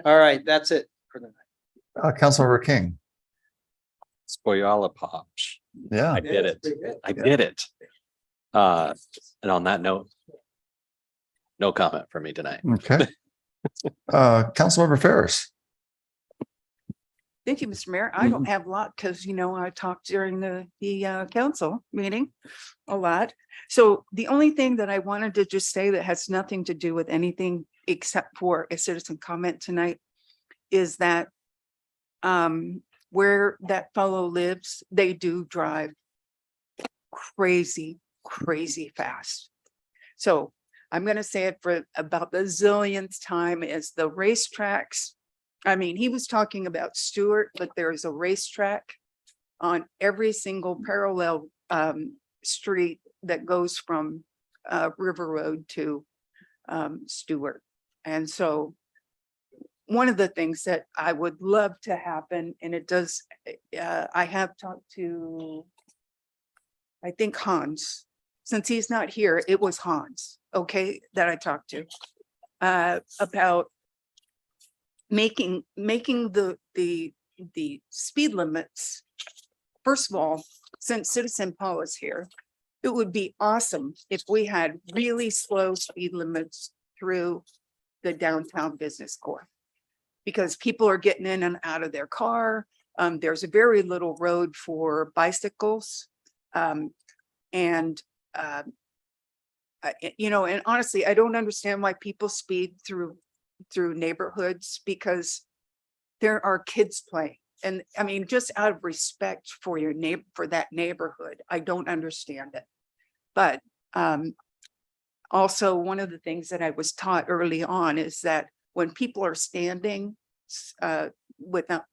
all right, that's it for the night. Councilmember King. Puyallup. Yeah. I did it. I did it. And on that note, no comment for me tonight. Okay. Councilmember Ferris. Thank you, Mr. Mayor. I don't have a lot because, I talked during the council meeting a lot. So the only thing that I wanted to just say that has nothing to do with anything except for a citizen comment tonight is that where that fellow lives, they do drive crazy fast. So I'm going to say it for about the zillionth time is the racetracks. I mean, he was talking about Stewart, but there's a racetrack on every single parallel street that goes from River Road to Stewart. And so one of the things that I would love to happen, and it does, I have talked to, I think Hans, since he's not here, it was Hans, okay, that I talked to about making the speed limits. First of all, since Citizen Paul is here, it would be awesome if we had really slow speed limits through the downtown business core, because people are getting in and out of their car. There's a very little road for bicycles. And honestly, I don't understand why people speed through neighborhoods, because there are kids playing. And I mean, just out of respect for your neighbor, for that neighborhood, I don't understand it. But also one of the things that I was taught early on is that when people are standing without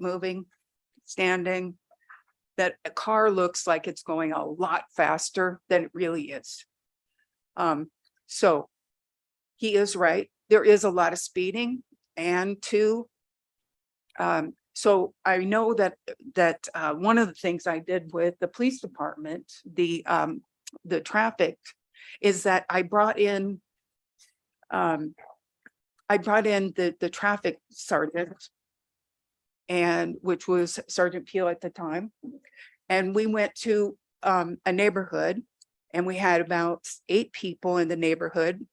moving, standing, that a car looks like it's going a lot faster than it really is. So he is right. There is a lot of speeding, and so I know that one of the things I did with the police department, the traffic, is that I brought in the traffic sergeant, and which was Sergeant Peel at the time, and we went to a neighborhood, and we had about 8 people in the neighborhood.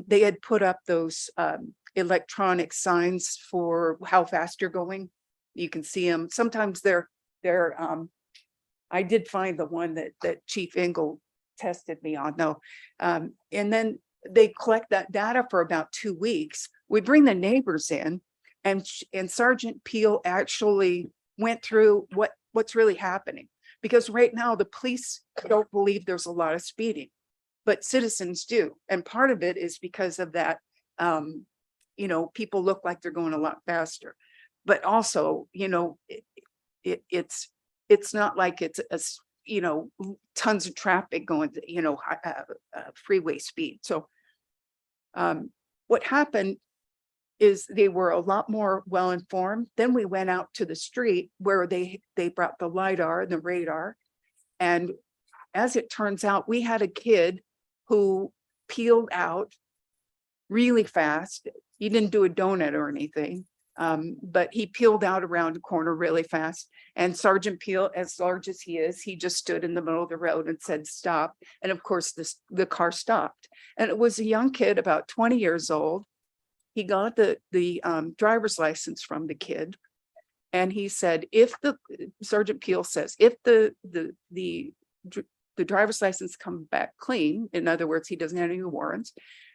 They had put up those electronic signs for how fast you're going. You can see them. Sometimes they're I did find the one that Chief Engel tested me on though. And then they collect that data for about 2 weeks. We bring the neighbors in, and Sergeant Peel actually went through what's really happening, because right now the police don't believe there's a lot of speeding, but citizens do. And part of it is because of that, you know, people look like they're going a lot faster. But also, you know, it's not like it's you know, tons of traffic going, you know, freeway speed. So what happened is they were a lot more well-informed. Then we went out to the street where they brought the LiDAR and the radar. And as it turns out, we had a kid who peeled out really fast. He didn't do a donut or anything, but he peeled out around a corner really fast. And Sergeant Peel, as large as he is, he just stood in the middle of the road and said, stop. And of course, the car stopped. And it was a young kid, about 20 years old. He got the driver's license from the kid. And he said, if Sergeant Peel says, if the driver's license comes back clean, in other words, he doesn't have any warrants,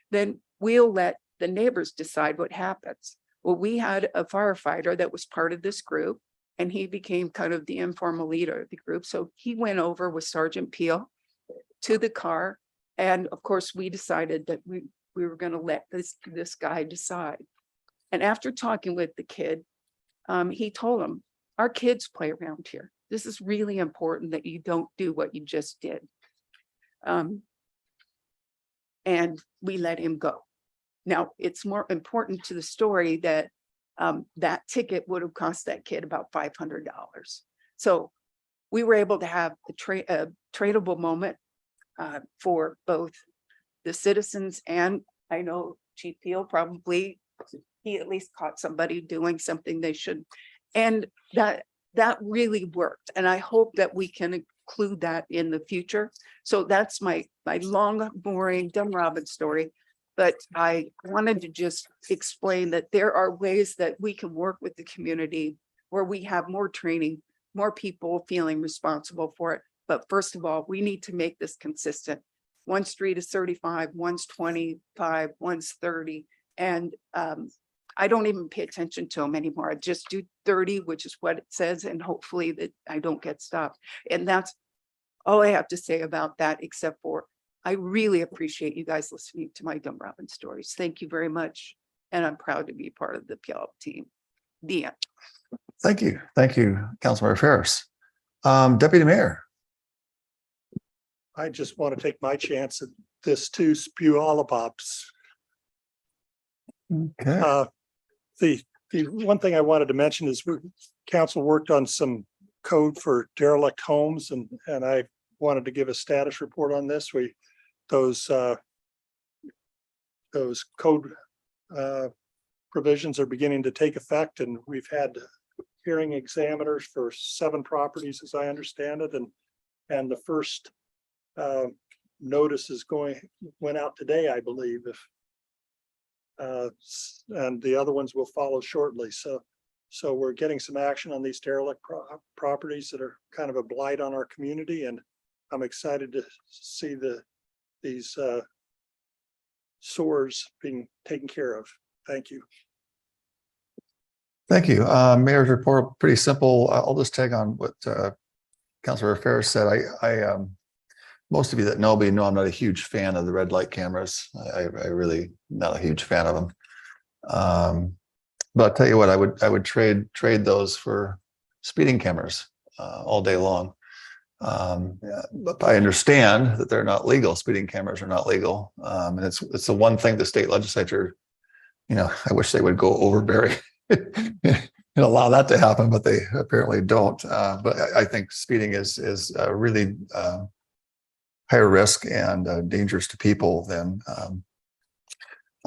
then we'll let the neighbors decide what happens. Well, we had a firefighter that was part of this group, and he became kind of the informal leader of the group. So he went over with Sergeant Peel to the car. And of course, we decided that we were going to let this guy decide. And after talking with the kid, he told him, our kids play around here. This is really important that you don't do what you just did. And we let him go. Now, it's more important to the story that that ticket would have cost that kid about $500. So we were able to have a tradable moment for both the citizens, and I know Chief Peel probably, he at least caught somebody doing something they shouldn't. And that really worked. And I hope that we can include that in the future. So that's my long, boring, dumb Robin story. But I wanted to just explain that there are ways that we can work with the community where we have more training, more people feeling responsible for it. But first of all, we need to make this consistent. One street is 35, one's 25, one's 30. And I don't even pay attention to them anymore. I just do 30, which is what it says. And hopefully that I don't get stopped. And that's all I have to say about that, except for I really appreciate you guys listening to my dumb Robin stories. Thank you very much. And I'm proud to be part of the Puyallup team. The end. Thank you. Thank you, Councilmember Ferris. Deputy Mayor. I just want to take my chance at this too, Puyallup. Okay. The one thing I wanted to mention is council worked on some code for derelict homes, and I wanted to give a status report on this. Those code provisions are beginning to take effect, and we've had hearing examiners for 7 properties, as I understand it, and the first notice went out today, I believe, and the other ones will follow shortly. So we're getting some action on these derelict properties that are kind of a blight on our community, and I'm excited to see these sores being taken care of. Thank you. Thank you. Mayor's report, pretty simple. I'll just tag on what Councilor Ferris said. I most of you that know me know I'm not a huge fan of the red light cameras. I really not a huge fan of them. But I'll tell you what, I would trade those for speeding cameras all day long. But I understand that they're not legal. Speeding cameras are not legal. And it's the one thing the state legislature, I wish they would go overbearing and allow that to happen, but they apparently don't. But I think speeding is really higher risk and dangerous to people than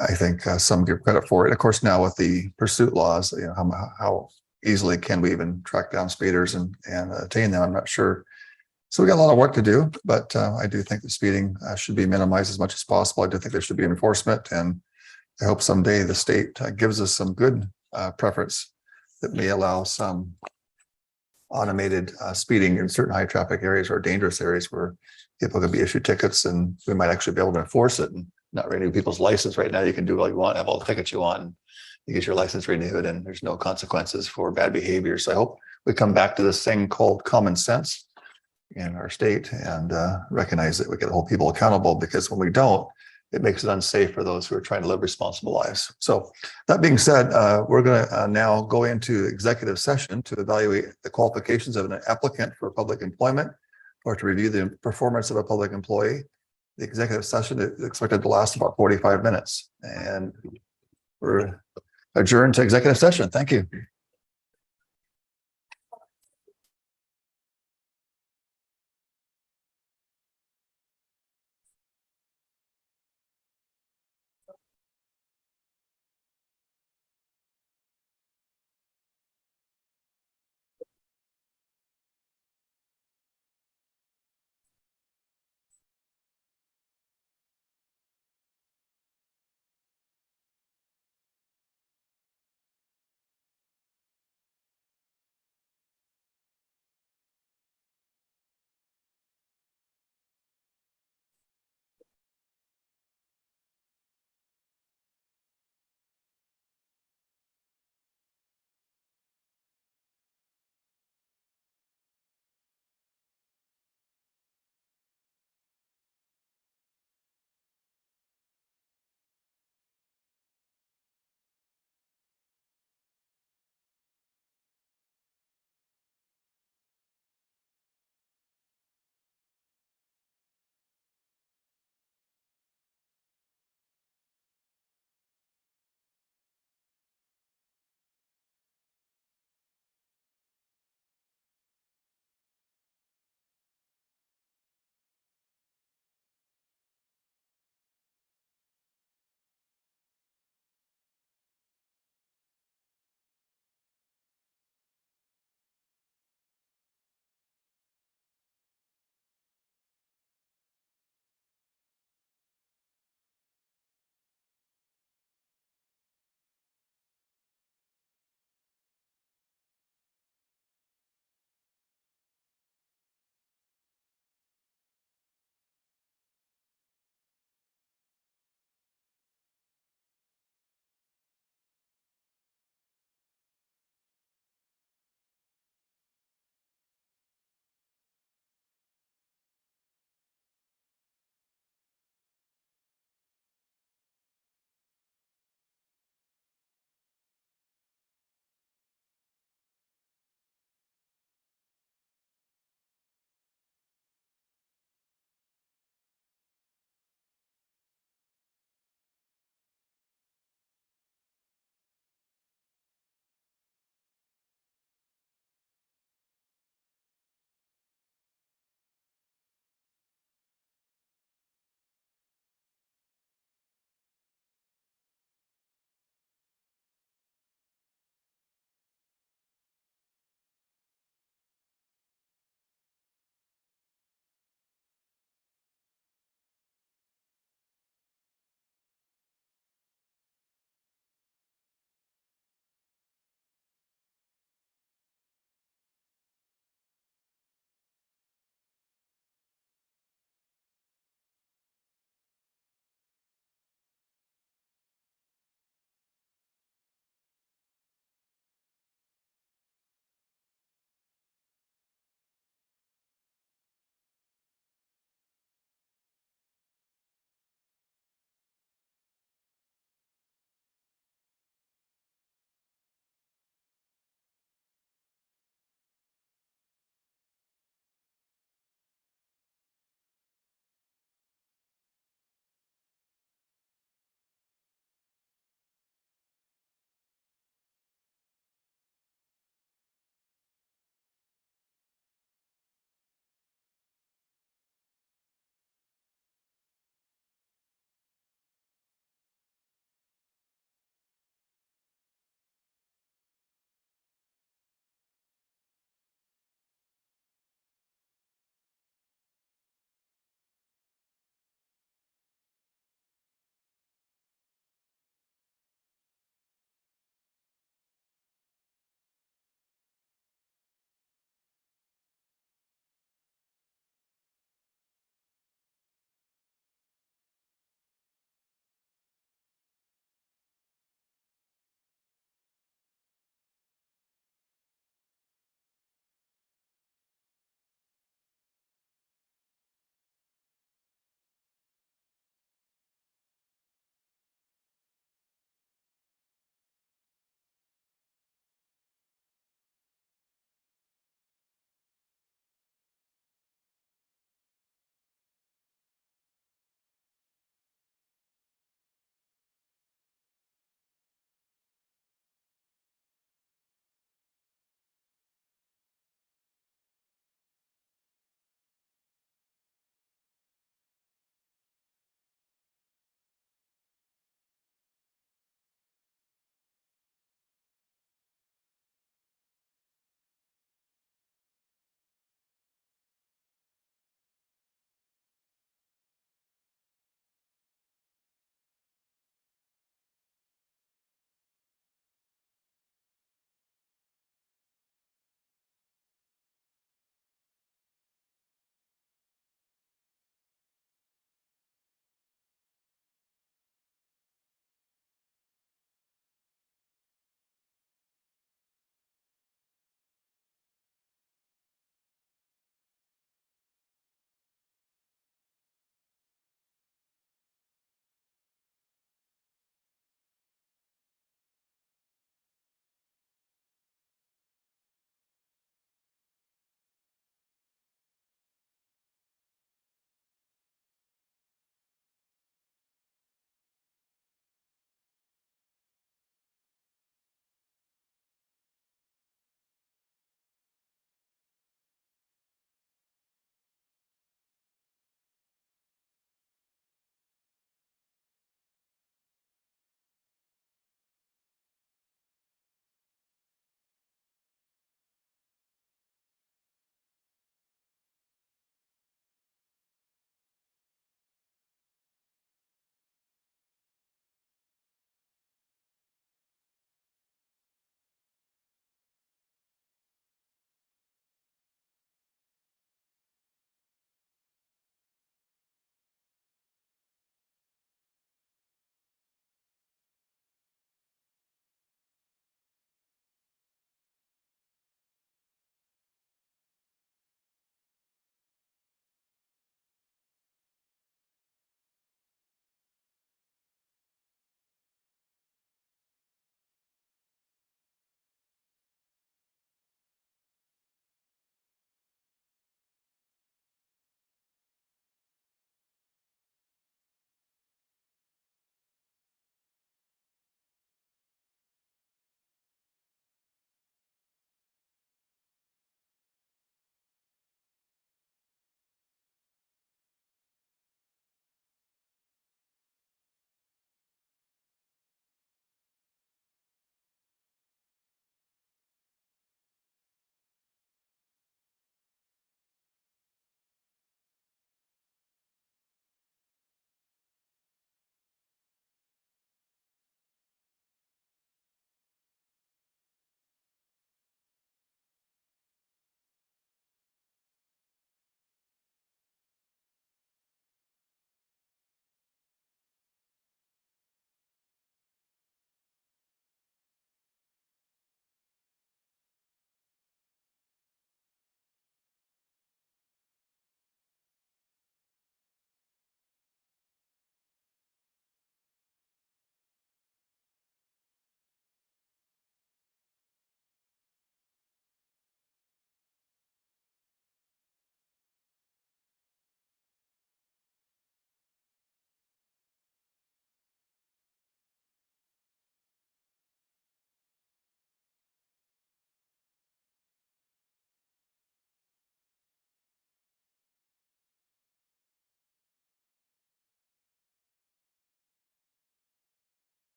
I think some give credit for it. Of course, now with the pursuit laws, how easily can we even track down speeders and attain them? I'm not sure. So we got a lot of work to do, but I do think that speeding should be minimized as much as possible. I do think there should be enforcement, and I hope someday the state gives us some good preference that may allow some automated speeding in certain high traffic areas or dangerous areas where people could be issued tickets, and we might actually be able to enforce it and not renew people's license. Right now, you can do what you want, have all the tickets you want, and you get your license renewed, and there's no consequences for bad behavior. So I hope we come back to this thing called common sense in our state and recognize that we got to hold people accountable, because when we don't, it makes it unsafe for those who are trying to live responsible lives. So that being said, we're going to now go into executive session to evaluate the qualifications of an applicant for public employment or to review the performance of a public employee. The executive session is expected to last about 45 minutes, and we're adjourned to executive session. Thank you.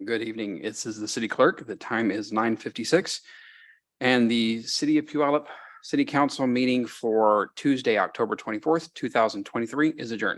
Good evening. This is the city clerk. The time is 9:56. And the City of Puyallup City Council meeting for Tuesday, October 24th, 2023 is adjourned.